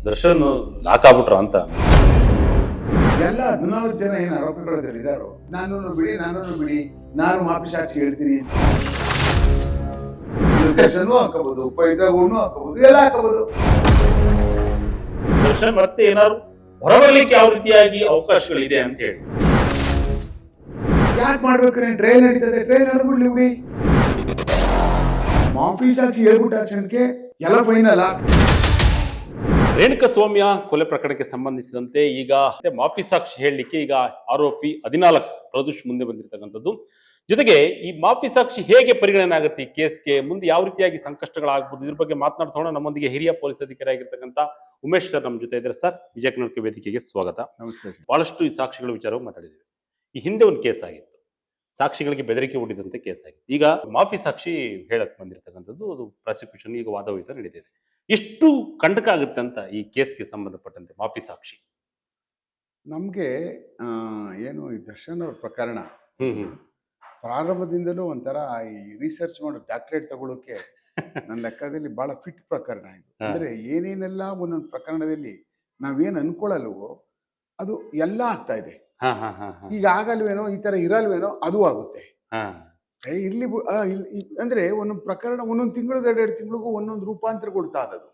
Darshan lock ಆಗ್ಬಿಟ್ರ ಅಂತ. ಎಲ್ಲ 14 ಜನ ಏನು ಆರೋಪಿಗಳಿದ್ದಾರೋ ನನ್ನನ್ನು ಬಿಡಿ ನಾನು ಮಾಪಿ ಸಾಕ್ಷಿ ಹೇಳ್ತೀನಿ. ದರ್ಶನೂ ಹಾಕಬಹುದು, ಪೈದ್ರಗೂ ಹಾಕಬಹುದು, ಎಲ್ಲ ಹಾಕಬಹುದು. ದರ್ಶನ್ ಮತ್ತೆ ಏನಾದ್ರು ಹೊರಬರ್ಲಿಕ್ಕೆ ಯಾವ ರೀತಿಯಾಗಿ ಅವಕಾಶಗಳಿದೆ ಅಂತ ಹೇಳಿ ಯಾಕೆ ಮಾಡ್ಬೇಕ್ರೆ? ಟ್ರೈನ್ ನಡೀತದೆ, ಟ್ರೈನ್ ನಡೆದ್ಬಿಡ್ಲಿ ಬಿಡಿ. ಮಾಫಿ ಸಾಕ್ಷಿ ಹೇಳ್ಬಿಟ್ಟ ಕ್ಷಣಕ್ಕೆ ಎಲ್ಲ ಫೈನಲ್. ರೇಣುಕಾ ಸ್ವಾಮಿಯ ಕೊಲೆ ಪ್ರಕರಣಕ್ಕೆ ಸಂಬಂಧಿಸಿದಂತೆ ಈಗ ಮಾಫಿ ಸಾಕ್ಷಿ ಹೇಳಲಿಕ್ಕೆ ಈಗ ಆರೋಪಿ 14 ಪ್ರದೋಷ್ ಮುಂದೆ ಬಂದಿರತಕ್ಕಂಥದ್ದು. ಜೊತೆಗೆ ಈ ಮಾಫಿ ಸಾಕ್ಷಿ ಹೇಗೆ ಪರಿಗಣನೆ ಆಗುತ್ತೆ ಈ ಕೇಸ್ಗೆ, ಮುಂದೆ ಯಾವ ರೀತಿಯಾಗಿ ಸಂಕಷ್ಟಗಳಾಗಬಹುದು, ಇದ್ರ ಬಗ್ಗೆ ಮಾತನಾಡ್ತೋಣ. ನಮ್ಮೊಂದಿಗೆ ಹಿರಿಯ ಪೊಲೀಸ್ ಅಧಿಕಾರಿ ಆಗಿರ್ತಕ್ಕಂಥ ಉಮೇಶ್ ಸರ್ ನಮ್ಮ ಜೊತೆ ಇದ್ದಾರೆ. ಸರ್, ವಿಜಯ ಕರ್ನಾಟಕ ವೇದಿಕೆಗೆ ಸ್ವಾಗತ. ನಮಸ್ತೆ. ಬಹಳಷ್ಟು ಈ ಸಾಕ್ಷಿಗಳ ವಿಚಾರವಾಗಿ ಮಾತಾಡಿದ್ದೀವಿ. ಈ ಹಿಂದೆ ಒಂದು ಕೇಸ್ ಆಗಿತ್ತು, ಸಾಕ್ಷಿಗಳಿಗೆ ಬೆದರಿಕೆ ಒಡ್ಡಿದಂತೆ ಕೇಸ್ ಆಗಿತ್ತು. ಈಗ ಮಾಫಿ ಸಾಕ್ಷಿ ಹೇಳಕ್ ಬಂದಿರತಕ್ಕಂಥದ್ದು, ಅದು ಪ್ರಾಸಿಕ್ಯೂಷನ್ ಈಗ ವಾದವಿವಾದ ನಡೀತಿದೆ. ಎಷ್ಟು ಕಂಟಕ ಆಗುತ್ತೆ ಅಂತ ಈ ಕೇಸ್ಗೆ ಸಂಬಂಧಪಟ್ಟಂತೆ ಮಾಫಿ ಸಾಕ್ಷಿ? ನಮ್ಗೆ ಏನು ಈ ದರ್ಶನ್ ಅವ್ರ ಪ್ರಕರಣ ಹ್ಮ್ ಪ್ರಾರಂಭದಿಂದಲೂ ಒಂಥರ ಈ ರಿಸರ್ಚ್ ಮಾಡೋ ಡಾಕ್ಟರೇಟ್ ತಗೊಳ್ಳೋಕೆ ನನ್ನ ಲೆಕ್ಕದಲ್ಲಿ ಬಹಳ ಫಿಟ್ ಪ್ರಕರಣ ಇದು. ಅಂದ್ರೆ ಏನೇನೆಲ್ಲ ಒಂದೊಂದು ಪ್ರಕರಣದಲ್ಲಿ ನಾವೇನು ಅನ್ಕೊಳ್ಳಲ್ವೋ ಅದು ಎಲ್ಲ ಆಗ್ತಾ ಇದೆ. ಈಗ ಆಗಲ್ವೇನೋ, ಈ ತರ ಇರಲ್ವೇನೋ, ಅದು ಆಗುತ್ತೆ. ಇರ್ಲಿ ಅಂದ್ರೆ ಒಂದೊಂದು ಪ್ರಕರಣ ಒಂದೊಂದು ತಿಂಗಳಿಗೆ 2 ತಿಂಗಳಿಗೂ ಒಂದೊಂದು ರೂಪಾಂತರ ಕೊಡ್ತಾ ಅದದು.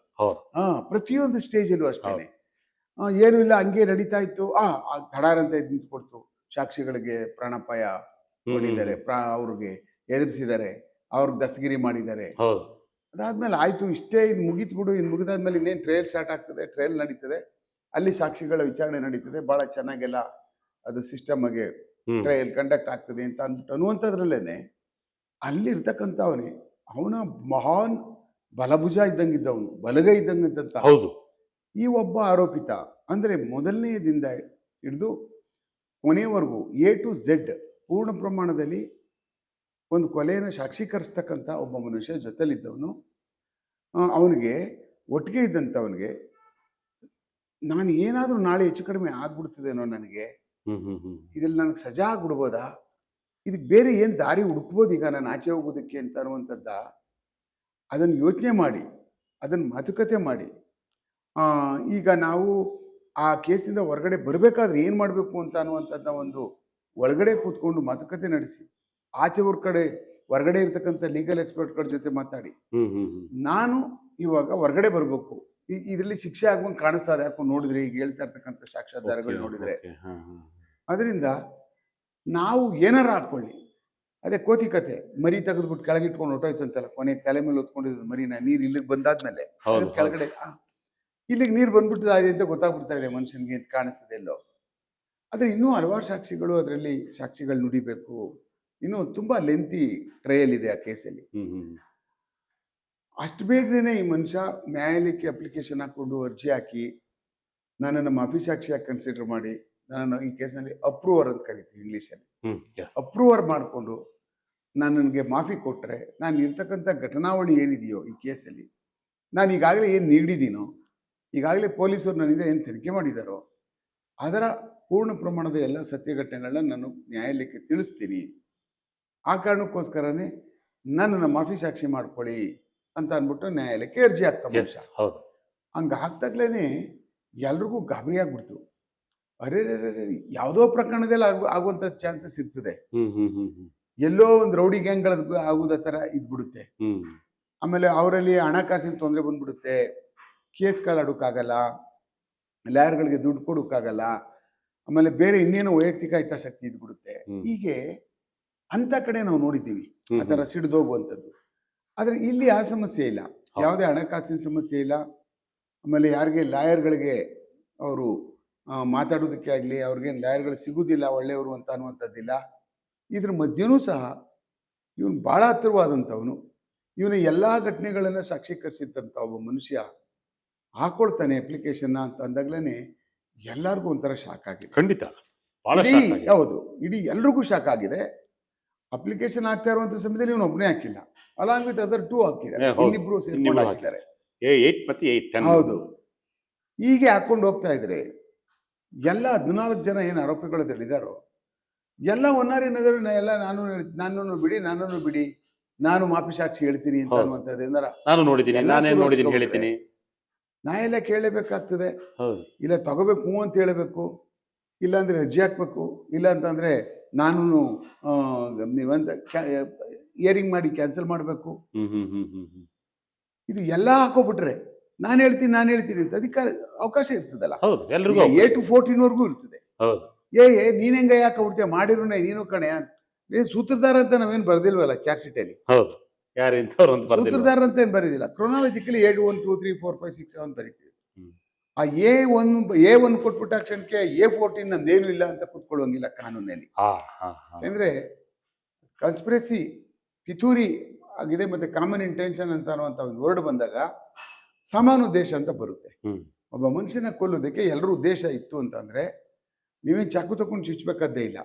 ಪ್ರತಿಯೊಂದು ಸ್ಟೇಜಲ್ಲೂ ಅಷ್ಟೇನೆ. ಏನು ಇಲ್ಲ, ಹಂಗೆ ನಡೀತಾ ಇತ್ತು. ಧಡಾರಂತ ನಿಂತ್ಕೊಡ್ತು, ಸಾಕ್ಷಿಗಳಿಗೆ ಪ್ರಾಣಾಪಾಯ ಹೊಡಿದ್ದಾರೆ, ಅವ್ರಿಗೆ ಎದುರಿಸಿದ್ದಾರೆ, ಅವ್ರಿಗೆ ದಸ್ತಗಿರಿ ಮಾಡಿದ್ದಾರೆ. ಅದಾದ್ಮೇಲೆ ಆಯ್ತು, ಇಷ್ಟೇ, ಇದು ಮುಗೀತು ಬಿಡು. ಇನ್ನು ಮುಗಿದಾದ್ಮೇಲೆ ಇನ್ನೇನು ಟ್ರಯಲ್ ಸ್ಟಾರ್ಟ್ ಆಗ್ತದೆ, ಟ್ರಯಲ್ ನಡೀತದೆ, ಅಲ್ಲಿ ಸಾಕ್ಷಿಗಳ ವಿಚಾರಣೆ ನಡೀತದೆ, ಬಹಳ ಚೆನ್ನಾಗೆಲ್ಲ ಅದು ಸಿಸ್ಟಮ್ ಆಗಿ ಟ್ರಯಲ್ ಕಂಡಕ್ಟ್ ಆಗ್ತದೆ ಅಂತ ಅಂದ್ಬಿಟ್ಟು ಅನ್ನುವಂಥದ್ರಲ್ಲೇನೆ ಅವನ ಮಹಾನ್ ಬಲಭುಜ ಇದ್ದಂಗಿದ್ದವನು, ಬಲಗೈ ಇದ್ದಂಗಿದ್ದಂತ ಹೌದು ಈ ಒಬ್ಬ ಆರೋಪಿತ. ಅಂದ್ರೆ ಮೊದಲನೆಯದಿಂದ ಹಿಡಿದು ಕೊನೆಯವರೆಗೂ A to Z ಪೂರ್ಣ ಪ್ರಮಾಣದಲ್ಲಿ ಒಂದು ಕೊಲೆಯನ್ನು ಸಾಕ್ಷೀಕರಿಸ್ತಕ್ಕಂಥ ಒಬ್ಬ ಮನುಷ್ಯ ಜೊತೆಲಿದ್ದವನು. ಅವನಿಗೆ ಒಟ್ಟಿಗೆ ಇದ್ದಂಥವನಿಗೆ ನಾನು ಏನಾದರೂ ನಾಳೆ ಹೆಚ್ಚು ಕಡಿಮೆ ಆಗ್ಬಿಡ್ತದೇನೋ, ನನಗೆ ಇದ್ರಲ್ಲಿ ನನಗೆ ಸಜಾ ಆಗ್ಬಿಡ್ಬೋದಾ, ಇದಕ್ಕೆ ಬೇರೆ ಏನು ದಾರಿ ಹುಡುಕ್ಬೋದು ಈಗ ನಾನು ಆಚೆ ಹೋಗೋದಕ್ಕೆ ಅಂತ ಅನ್ನುವಂಥದ್ದ ಅದನ್ನು ಯೋಚನೆ ಮಾಡಿ, ಅದನ್ನು ಮಾತುಕತೆ ಮಾಡಿ, ಈಗ ನಾವು ಆ ಕೇಸಿಂದ ಹೊರಗಡೆ ಬರಬೇಕಾದ್ರೆ ಏನು ಮಾಡಬೇಕು ಅಂತ ಅನ್ನುವಂಥದ್ದು ಒಂದು ಒಳಗಡೆ ಕೂತ್ಕೊಂಡು ಮಾತುಕತೆ ನಡೆಸಿ, ಆಚೆ ಹೊರಗಡೆ ಇರ್ತಕ್ಕಂಥ ಲೀಗಲ್ ಎಕ್ಸ್ಪರ್ಟ್ಗಳ ಜೊತೆ ಮಾತಾಡಿ, ನಾನು ಇವಾಗ ಹೊರಗಡೆ ಬರಬೇಕು, ಇದರಲ್ಲಿ ಶಿಕ್ಷೆ ಆಗುವಂಗೆ ಕಾಣಿಸ್ತಾ ಇದೆ, ಯಾಕೋ ನೋಡಿದ್ರೆ ಈಗ ಹೇಳ್ತಾ ಇರ್ತಕ್ಕಂಥ ಸಾಕ್ಷ್ಯಾಧಾರಗಳು ನೋಡಿದ್ರೆ. ಅದರಿಂದ ನಾವು ಏನಾರ ಹಾಕೊಳ್ಳಿ, ಅದೇ ಕೋತಿ ಕತೆ, ಮರಿ ತೆಗೆದ್ಬಿಟ್ಟು ಕೆಳಗಿಟ್ಕೊಂಡು ಹೊಟ್ಟೋಯ್ತಂತಲ್ಲ, ಕೊನೆಗೆ ತಲೆ ಮೇಲೆ ಹೊತ್ಕೊಂಡಿದ್ದು ಮರಿನ ನೀರು ಇಲ್ಲಿಗೆ ಬಂದಾದ್ಮೇಲೆ ಕೆಳಗಡೆ ಇಲ್ಲಿಗೆ ನೀರು ಬಂದ್ಬಿಡ್ತದೆ ಅಂತ ಗೊತ್ತಾಗ್ಬಿಡ್ತಾ ಇದೆ ಮನುಷ್ಯನಿಗೆ ಅಂತ ಕಾಣಿಸ್ತದೆ ಎಲ್ಲೋ. ಆದ್ರೆ ಇನ್ನೂ ಹಲವಾರು ಸಾಕ್ಷಿಗಳು ಅದರಲ್ಲಿ ಸಾಕ್ಷಿಗಳು ನುಡಿಬೇಕು. ಇನ್ನೂ ತುಂಬಾ ಲೆಂತಿ ಟ್ರಯಲ್ ಇದೆ ಆ ಕೇಸಲ್ಲಿ. ಅಷ್ಟು ಬೇಗನೆ ಈ ಮನುಷ್ಯ ನ್ಯಾಯಾಲಯಕ್ಕೆ ಅಪ್ಲಿಕೇಶನ್ ಹಾಕೊಂಡು ಅರ್ಜಿ ಹಾಕಿ ನನ್ನನ್ನು ಮಾಫಿ ಸಾಕ್ಷಿಯಾಗಿ ಕನ್ಸಿಡರ್ ಮಾಡಿ ನನ್ನನ್ನು ಈ ಕೇಸ್ನಲ್ಲಿ ಅಪ್ರೂವರ್ ಅಂತ ಕರಿತೀವಿ ಇಂಗ್ಲೀಷಲ್ಲಿ, ಅಪ್ರೂವರ್ ಮಾಡಿಕೊಂಡು ನನಗೆ ಮಾಫಿ ಕೊಟ್ಟರೆ ನಾನು ಇರ್ತಕ್ಕಂಥ ಘಟನಾವಳಿ ಏನಿದೆಯೋ ಈ ಕೇಸಲ್ಲಿ, ನಾನು ಈಗಾಗಲೇ ಏನು ನೀಡಿದ್ದೀನೋ, ಈಗಾಗಲೇ ಪೊಲೀಸರು ನನ್ನಿಂದ ಏನು ತನಿಖೆ ಮಾಡಿದಾರೋ ಅದರ ಪೂರ್ಣ ಪ್ರಮಾಣದ ಎಲ್ಲ ಸತ್ಯ ಘಟನೆಗಳನ್ನ ನಾನು ನ್ಯಾಯಾಲಯಕ್ಕೆ ತಿಳಿಸ್ತೀನಿ. ಆ ಕಾರಣಕ್ಕೋಸ್ಕರನೇ ನನ್ನನ್ನು ಮಾಫಿ ಸಾಕ್ಷಿ ಮಾಡ್ಕೊಳ್ಳಿ ಅಂತ ಅಂದ್ಬಿಟ್ಟು ನ್ಯಾಯಾಲಯಕ್ಕೆ ಅರ್ಜಿ ಆಗ್ತಾ. ಹಂಗೆ ಹಾಕ್ದಾಗ್ಲೇ ಎಲ್ರಿಗೂ ಗಾಬರಿ ಆಗ್ಬಿಡ್ತು. ಅರೆ ಯಾವುದೋ ಪ್ರಕರಣದಲ್ಲಿ ಆಗುವಂತ ಚಾನ್ಸಸ್ ಇರ್ತದೆ, ಎಲ್ಲೋ ಒಂದು ರೌಡಿ ಗ್ಯಾಂಗ್ಗಳದ್ದು ಆಗುದ ತರ ಇದ್ಬಿಡುತ್ತೆ. ಆಮೇಲೆ ಅವರಲ್ಲಿ ಹಣಕಾಸಿನ ತೊಂದರೆ ಬಂದ್ಬಿಡುತ್ತೆ, ಕೇಸ್ಗಳಾಡೋಕ್ಕಾಗಲ್ಲ, ಲಾಯರ್ಗಳಿಗೆ ದುಡ್ಡು ಕೊಡೋಕ್ಕಾಗಲ್ಲ, ಆಮೇಲೆ ಬೇರೆ ಇನ್ನೇನೋ ವೈಯಕ್ತಿಕ ಹಿತಾಸಕ್ತಿ ಇದ್ಬಿಡುತ್ತೆ. ಹೀಗೆ ಅಂತ ಕಡೆ ನಾವು ನೋಡಿದ್ದೀವಿ ಆ ಥರ ಸಿಡಿದೋಗುವಂಥದ್ದು. ಆದರೆ ಇಲ್ಲಿ ಆ ಸಮಸ್ಯೆ ಇಲ್ಲ, ಯಾವುದೇ ಹಣಕಾಸಿನ ಸಮಸ್ಯೆ ಇಲ್ಲ. ಆಮೇಲೆ ಯಾರಿಗೆ ಲಾಯರ್ಗಳಿಗೆ ಅವರು ಮಾತಾಡೋದಕ್ಕೆ ಆಗಲಿ, ಅವ್ರಿಗೇನು ಲಾಯರ್ಗಳು ಸಿಗುವುದಿಲ್ಲ ಒಳ್ಳೆಯವರು ಅಂತ ಅನ್ನುವಂಥದ್ದಿಲ್ಲ. ಇದ್ರ ಮಧ್ಯನೂ ಸಹ ಇವನು ಭಾಳ ಹತ್ತಿರವಾದಂಥವನು, ಇವನ ಎಲ್ಲ ಘಟನೆಗಳನ್ನು ಸಾಕ್ಷೀಕರಿಸಿದಂಥ ಒಬ್ಬ ಮನುಷ್ಯ ಹಾಕೊಳ್ತಾನೆ ಅಪ್ಲಿಕೇಶನ್ ಅಂತ ಅಂದಾಗ್ಲೇ ಎಲ್ಲರಿಗೂ ಒಂಥರ ಶಾಕ್ ಆಗಿದೆ. ಖಂಡಿತ, ಹೌದು, ಇಡೀ ಎಲ್ರಿಗೂ ಶಾಕ್ ಆಗಿದೆ. ಅಪ್ಲಿಕೇಶನ್ ಹಾಕ್ತಾ ಇರುವಂತ ಸಮಯದಲ್ಲಿ ಇವನು ಒಬ್ಬನೇ ಹಾಕಿಲ್ಲ, ಅಲಾಂಗ್ ವಿತ್ ಅದರ್ 2 ಹಾಕಿದ್ದಾರೆ, ಇನ್ನಿಬ್ರು ಸೇರ್ಕೊಂಡು ಹಾಕಿದ್ದಾರೆ. ಹೌದು, ಹೀಗೆ ಹಾಕೊಂಡು ಹೋಗ್ತಾ ಇದ್ರೆ ಎಲ್ಲ 14 ಜನ ಏನು ಆರೋಪಿಗಳಿದ್ದಾರೋ ಎಲ್ಲ ಒನ್ನಾರೇನಾದ್ರು ಎಲ್ಲ ನನ್ನನ್ನು ಬಿಡಿ ನಾನು ಮಾಪಿ ಸಾಕ್ಷಿ ಹೇಳ್ತೀನಿ ಅಂತ ಅನ್ನುವಂಥದ್ದು. ನಾನು ನೋಡಿದ್ದೀನಿ, ಹೇಳ್ತೀನಿ. ನ್ಯಾಯಾಲಯ ಕೇಳಲೇಬೇಕಾಗ್ತದೆ. ಹೌದು. ಇಲ್ಲ ತಗೋಬೇಕು ಅಂತ ಹೇಳಬೇಕು, ಇಲ್ಲ ಅಂದ್ರೆ ಅರ್ಜಿ ಹಾಕ್ಬೇಕು, ಇಲ್ಲ ಅಂತಂದ್ರೆ ನಾನು ನೀವಂತ ಹಿಯರಿಂಗ್ ಮಾಡಿ ಕ್ಯಾನ್ಸಲ್ ಮಾಡಬೇಕು. ಇದು ಎಲ್ಲ ಹಾಕೋಬಿಟ್ರೆ ನಾನು ಹೇಳ್ತೀನಿ ಅಂತ ಅಧಿಕಾರ ಅವಕಾಶ ಇರ್ತದಲ್ಲ. ಹೌದು, ಎಲ್ರಿಗೂ A to 14 ವರೆಗೂ ಇರ್ತದೆ. ಹೌದು. ನೀನ್ ಹೆಂಗ ಯಾಕೆ ಬಿಡ್ತೀಯ, ಮಾಡಿರೋನೆ ನೀನು ಕಣೆ. ಸೂತ್ರಧಾರ ಅಂತ ನಾವೇನು ಬರ್ದಿಲ್ವಲ್ಲ ಚಾರ್ಜ್ ಶೀಟ್ ಅಲ್ಲಿ. ಹೌದು, ಯಾರು ಇಂಥವ್ರು ಅಂತ ಬರ್ದಿಲ್ಲ. ಸೂತ್ರಧಾರ ಅಂತ ಏನು ಬರೀದಿಲ್ಲ. ಕ್ರೊನಾಲಜಿಕಲಿ 1 2 3 4 5 6 7 ಬರೀತೀವಿ. ಆ A1 ಕೊಟ್ಬಿಟ್ಟ ಕ್ಷಣಕ್ಕೆ A14 ನಂದೇನು ಇಲ್ಲ ಅಂತ ಕೂತ್ಕೊಳ್ಳುವಂಗಿಲ್ಲ ಕಾನೂನಲ್ಲಿ. ಯಾಕಂದ್ರೆ ಕನ್ಸ್ಪಿರಸಿ ಪಿತೂರಿ ಆಗಿದೆ ಮತ್ತೆ ಕಾಮನ್ ಇಂಟೆನ್ಷನ್ ಅಂತ ಅನ್ನುವಂಥ ಒಂದು ವರ್ಡ್ ಬಂದಾಗ ಸಮಾನ ಉದ್ದೇಶ ಅಂತ ಬರುತ್ತೆ. ಒಬ್ಬ ಮನುಷ್ಯನ ಕೊಲ್ಲೋದಕ್ಕೆ ಎಲ್ಲರೂ ಉದ್ದೇಶ ಇತ್ತು ಅಂತಂದ್ರೆ ನೀವೇನು ಚಾಕು ತಗೊಂಡು ಚುಚ್ಚಬೇಕಾದ್ದೇ ಇಲ್ಲ.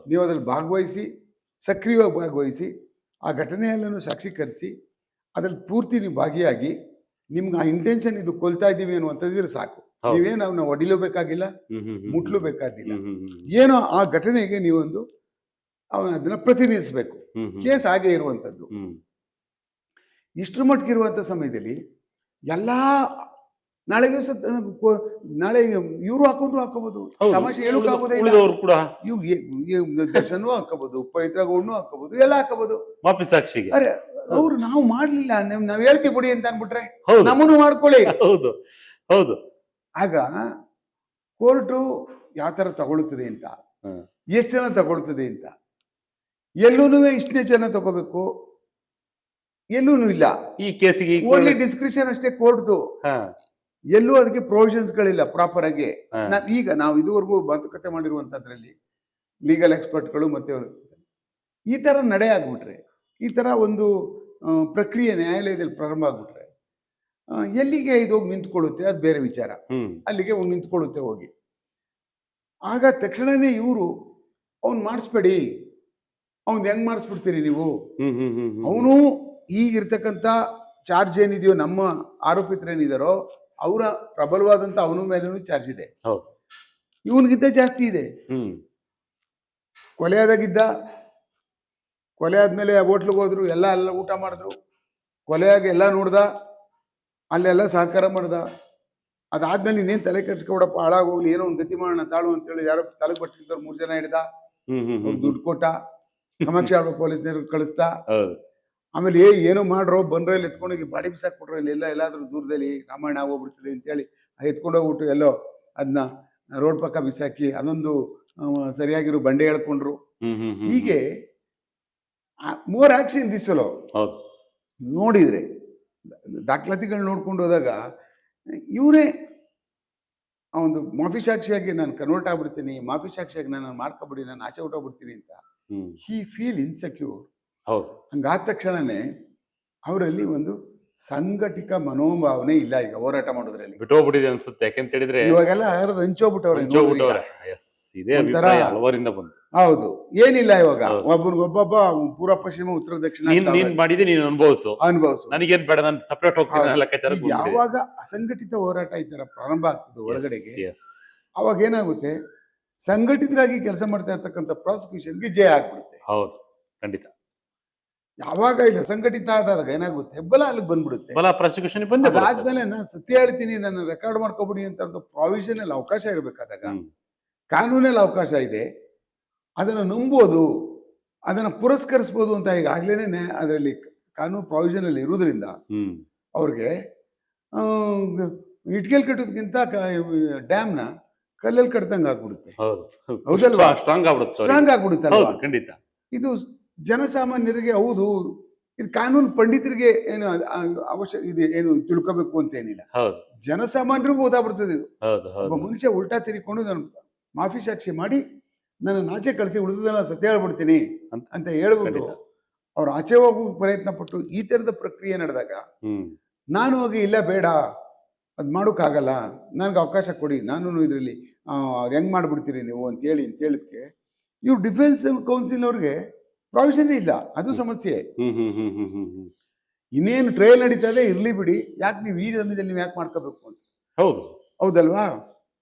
ನೀವು ಅದ್ರಲ್ಲಿ ಭಾಗವಹಿಸಿ, ಸಕ್ರಿಯವಾಗಿ ಭಾಗವಹಿಸಿ, ಆ ಘಟನೆಯಲ್ಲೂ ಸಾಕ್ಷೀಕರಿಸಿ ಅದ್ರಲ್ಲಿ ಪೂರ್ತಿ ನೀವು ಭಾಗಿಯಾಗಿ ನಿಮ್ಗೆ ಆ ಇಂಟೆನ್ಷನ್ ಇದು ಕೊಲ್ತಾ ಇದ್ದೀವಿ ಅನ್ನುವಂಥದ್ದಿದ್ರೆ ಸಾಕು. ನೀವೇನು ಅವನ್ನ ಹೊಡಿಲೂ ಬೇಕಾಗಿಲ್ಲ, ಮುಟ್ಲು ಬೇಕಾಗಿಲ್ಲ. ಏನೋ ಆ ಘಟನೆಗೆ ನೀವೊಂದು ಅದನ್ನ ಪ್ರತಿನಿಧಿಸಬೇಕು. ಕೇಸ್ ಹಾಗೆ ಇರುವಂಥದ್ದು. ಇಷ್ಟರ ಮಟ್ಟಿಗೆ ಇರುವಂಥ ಸಮಯದಲ್ಲಿ ಎಲ್ಲ ನಾಳೆ ದಿವಸ ನಾಳೆ ಇವರು ಹಾಕೋಬಹುದು, ತಮಾಷೆ ಹೇಳೋಕ್ಕಾಗೋದೇ ಇಲ್ಲ. ದರ್ಶನೂ ಹಾಕೋಬಹುದು, ಪವಿತ್ರಗೌಡನು ಹಾಕೋಬಹುದು, ಎಲ್ಲ ಹಾಕೋಬಹುದು ಮಾಫಿ ಸಾಕ್ಷಿಗೆ. ಅರೆ ಅವ್ರು ನಾವು ಮಾಡ್ಲಿಲ್ಲ, ನಾವ್ ಹೇಳ್ತೀವಿ ಬಿಡಿ ಅಂತ ಅನ್ಬಿಟ್ರೆ ನಮ್ಮನ್ನು ಮಾಡ್ಕೊಳ್ಳಿ. ಹೌದು ಹೌದು. ಆಗ ಕೋರ್ಟು ಯಾವ ತರ ತಗೊಳ್ತದೆ ಅಂತ, ಎಷ್ಟು ಜನ ತಗೊಳ್ತದೆ ಅಂತ, ಎಲ್ಲೂನು ಇಷ್ಟನೇ ಜನ ತಗೋಬೇಕು ಎಲ್ಲೂನು ಇಲ್ಲ. ಈ ಕೇಸಿಗೆ ಓನ್ಲಿ ಡಿಸ್ಕ್ರಿಷನ್ ಅಷ್ಟೇ ಕೋರ್ಟ್ದು. ಎಲ್ಲೂ ಅದಕ್ಕೆ ಪ್ರೊವಿಷನ್ಸ್ ಗಳಿಲ್ಲ ಪ್ರಾಪರ್ ಆಗಿ. ಈಗ ನಾವು ಇದುವರೆಗೂ ಮಾತುಕತೆ ಮಾಡಿರುವಂತದ್ರಲ್ಲಿ ಲೀಗಲ್ ಎಕ್ಸ್ಪರ್ಟ್ಗಳು ಮತ್ತೆ ಈ ತರ ನಡೆ ಆಗ್ಬಿಟ್ರೆ, ಈ ತರ ಒಂದು ಪ್ರಕ್ರಿಯೆ ನ್ಯಾಯಾಲಯದಲ್ಲಿ ಪ್ರಾರಂಭ ಆಗ್ಬಿಟ್ರೆ ಎಲ್ಲಿಗೆ ಇದು ಹೋಗಿ ನಿಂತ್ಕೊಳ್ಳುತ್ತೆ ಅದು ಬೇರೆ ವಿಚಾರ. ಅಲ್ಲಿಗೆ ಹೋಗಿ ನಿಂತ್ಕೊಳ್ಳುತ್ತೆ ಹೋಗಿ. ಆಗ ತಕ್ಷಣನೇ ಇವರು ಅವ್ನು ಮಾಡಿಸ್ಬೇಡಿ, ಅವ್ನ್ ಹೆಂಗ್ ಮಾಡಿಸ್ಬಿಡ್ತೀರಿ ನೀವು, ಅವನು ಈಗಿರ್ತಕ್ಕಂಥ ಚಾರ್ಜ್ ಏನಿದೆಯೋ ನಮ್ಮ ಆರೋಪಿತರೇನಿದಾರೋ ಅವರ ಪ್ರಬಲವಾದಂತ ಅವನ ಮೇಲೂ ಚಾರ್ಜ್ ಇದೆ, ಇವನ್ಗಿಂತ ಜಾಸ್ತಿ ಇದೆ. ಕೊಲೆ ಆದಾಗಿದ್ದ, ಕೊಲೆ ಆದ್ಮೇಲೆ ಹೋಟ್ಲಿಗೆ ಹೋದ್ರು, ಎಲ್ಲ ಊಟ ಮಾಡಿದ್ರು, ಕೊಲೆಯಾಗಿ ಎಲ್ಲ ನೋಡ್ದ, ಅಲ್ಲೆಲ್ಲ ಸಹಕಾರ ಮಾಡ್ದ. ಅದಾದ್ಮೇಲೆ ಇನ್ನೇನು ತಲೆ ಕೆಡ್ಸ್ಕೊಬಿಡಪ್ಪ, ಹಾಳಾಗೋಗ್ಲಿ, ಏನೋ ಒಂದು ಗತಿ ಮಾಡೋಣ ತಾಳು ಅಂತೇಳಿ ಯಾರೋ ತಲೆಗೆ ಬಟ್ಟಿರ್ತಾರೆ 3 ಜನ ಹಿಡ್ದ, ದುಡ್ಡು ಕೊಟ್ಟ, ಕಾಮಾಕ್ಷಿ ಪೊಲೀಸ್ನವ್ರು ಕಳಿಸ್ತಾ, ಆಮೇಲೆ ಏನೋ ಮಾಡ್ರೋ ಬಂದ್ರೆ ಇಲ್ಲಿ ಎತ್ಕೊಂಡೋಗಿ ಬಾಡಿ ಬಿಸಾಕ್ಬಿಟ್ರು, ಇಲ್ಲಿ ಎಲ್ಲಾದ್ರೂ ದೂರದಲ್ಲಿ ರಾಮಾಯಣ ಆಗೋಗ್ಬಿಡ್ತದೆ ಅಂತೇಳಿ ಎತ್ಕೊಂಡೋಗ್ಬಿಟ್ಟು ಎಲ್ಲೋ ಅದನ್ನ ರೋಡ್ ಪಕ್ಕ ಬಿಸಾಕಿ ಅದೊಂದು ಸರಿಯಾಗಿರೋ ಬಂಡೆ ಹೇಳ್ಕೊಂಡ್ರು. ಹೀಗೆ ಮೋರ್ ಆಕ್ಷನ್ ದಿಸ್ ಫೆಲೋ. ನೋಡಿದ್ರೆ ದಾಖಲಾತಿಗಳು ನೋಡ್ಕೊಂಡು ಹೋದಾಗ ಇವರೇ ಒಂದು ಮಾಫಿ ಸಾಕ್ಷಿಯಾಗಿ ನಾನು ಕನ್ವರ್ಟ್ ಆಗ್ಬಿಡ್ತೀನಿ, ಮಾಫಿ ಸಾಕ್ಷಿಯಾಗಿ ನಾನು ಮಾಡ್ಕೊಬಿಡಿ, ನಾನು ಆಚೆ ಹೊಟ್ಟೋಗ್ಬಿಡ್ತೀನಿ ಅಂತ ಹಿ ಫೀಲ್ ಇನ್ಸೆಕ್ಯೂರ್. ಹಂಗಾದ ತಕ್ಷಣನೇ ಅವರಲ್ಲಿ ಒಂದು ಸಂಘಟಿತ ಮನೋಭಾವನೆ ಇಲ್ಲ. ಈಗ ಹೋರಾಟ ಮಾಡೋದ್ರಲ್ಲಿ ಬಿಟ್ಟೋಗ್ಬಿಟ್ಟಿದೆ ಅನ್ಸುತ್ತೆ. ಯಾಕೆಂತ ಹೇಳಿದ್ರೆ ಇವಾಗೆಲ್ಲ ಹಂಚೋಗ್ಬಿಟ್ಟವ್ರೆ. ಹೌದು, ಏನಿಲ್ಲ ಇವಾಗ ಒಬ್ಬೊಬ್ಬ ಪೂರ್ವ ಪಶ್ಚಿಮ ಉತ್ತರ ದಕ್ಷಿಣ ಮಾಡಿದೆ, ನೀನು ಅನುಭವಿಸು, ನನಗೇನ್ ಬೇಡ, ನಾನು ಸಪರೇಟ್ ಹೋಗ್ತೀನಿ. ಯಾವಾಗ ಅಸಂಘಟಿತ ಹೋರಾಟ ಈ ತರ ಪ್ರಾರಂಭ ಆಗ್ತದೆ ಒಳಗಡೆಗೆ, ಅವಾಗ ಏನಾಗುತ್ತೆ, ಸಂಘಟಿತರಾಗಿ ಕೆಲಸ ಮಾಡ್ತಾ ಇರ್ತಕ್ಕಂಥ ಪ್ರಾಸಿಕ್ಯೂಷನ್ಗೆ ಜಯ ಆಗ್ಬಿಡುತ್ತೆ. ಹೌದು, ಖಂಡಿತ. ಯಾವಾಗ ಇಲ್ಲ ಸಂಘಟಿತ ಆದಾಗ ಏನಾಗುತ್ತೆ, ಬಲ ಅಲ್ಲಿಗೆ ಬಂದ್ಬಿಡುತ್ತೆ, ಬಲ ಪ್ರಾಸಿಕ್ಯೂಷನ್ ಅದಾದ್ಮೇಲೆ ನಾನು ಸತ್ಯ ಹೇಳ್ತೀನಿ, ನನ್ನ ರೆಕಾರ್ಡ್ ಮಾಡ್ಕೊಬಿಡಿ ಅಂತ ಪ್ರಾವಿಷನ್ ಅಲ್ಲಿ ಅವಕಾಶ ಇರಬೇಕಾದಾಗ, ಕಾನೂನಲ್ಲಿ ಅವಕಾಶ ಇದೆ, ಅದನ್ನು ನಂಬೋದು, ಅದನ್ನ ಪುರಸ್ಕರಿಸಬಹುದು ಅಂತ ಈಗಾಗ್ಲೇನೆ ಅದರಲ್ಲಿ ಕಾನೂನು ಪ್ರಾವಿಷನ್ ಅಲ್ಲಿ ಇರುವುದರಿಂದ ಅವ್ರಿಗೆ ಇಟ್ಕೆಲ್ ಕಟ್ಟೋದಕ್ಕಿಂತ ಡ್ಯಾಮ್ನ ಕಲ್ಲಲ್ಲಿ ಕಟ್ದಂಗ ಆಗ್ಬಿಡುತ್ತೆ. ಹೌದಲ್ವಾ? ಸ್ಟ್ರಾಂಗ್ ಆಗ್ಬಿಡುತ್ತಲ್ವಾ? ಖಂಡಿತ. ಇದು ಜನಸಾಮಾನ್ಯರಿಗೆ ಹೌದು, ಇದು ಕಾನೂನು ಪಂಡಿತರಿಗೆ ಏನು ಅವಶ್ಯಕ ಇದೆ, ಏನು ತಿಳ್ಕೋಬೇಕು ಅಂತ ಏನಿಲ್ಲ, ಜನಸಾಮಾನ್ಯರಿಗೂ ಓದಾಗ್ಬಿಡ್ತದೆ ಇದು. ಒಬ್ಬ ಮನುಷ್ಯ ಉಲ್ಟಾ ತಿರ್ಕೊಂಡು ನಾನು ಮಾಫಿ ಸಾಕ್ಷಿ ಮಾಡಿ ನನ್ನ ಆಚೆ ಕಳಿಸಿ ಉಳಿದದೆಲ್ಲ ಸತ್ಯ ಹೇಳ್ಬಿಡ್ತೀನಿ ಅಂತ ಹೇಳ್ಬಿಟ್ಟು ಅವ್ರು ಆಚೆ ಹೋಗೋಕೆ ಪ್ರಯತ್ನ ಪಟ್ಟು ಈ ತರದ ಪ್ರಕ್ರಿಯೆ ನಡೆದಾಗ ನಾನು ಹೋಗಿ ಇಲ್ಲ ಬೇಡ ಅದ್ ಮಾಡೋಕ್ಕಾಗಲ್ಲ, ನನ್ಗೆ ಅವಕಾಶ ಕೊಡಿ, ನಾನು ಇದರಲ್ಲಿ ಹೆಂಗ್ ಮಾಡ್ಬಿಡ್ತೀರಿ ನೀವು ಅಂತ ಹೇಳಿದ್ಕೆ ಇವ್ರು ಡಿಫೆನ್ಸ್ ಕೌನ್ಸಿಲ್ ಅವ್ರಿಗೆ ಪ್ರಾವಿಷನ್ ಇಲ್ಲ. ಅದು ಸಮಸ್ಯೆ. ಇನ್ನೇನು ಟ್ರಯಲ್ ನಡೀತಾ ಇದೆ, ಇರ್ಲಿ ಬಿಡಿ, ಯಾಕೆ ನೀವು ಈ ಸಮಯದಲ್ಲಿ ನೀವು ಯಾಕೆ ಮಾಡ್ಕೋಬೇಕು ಅಂತ. ಹೌದಲ್ವಾ?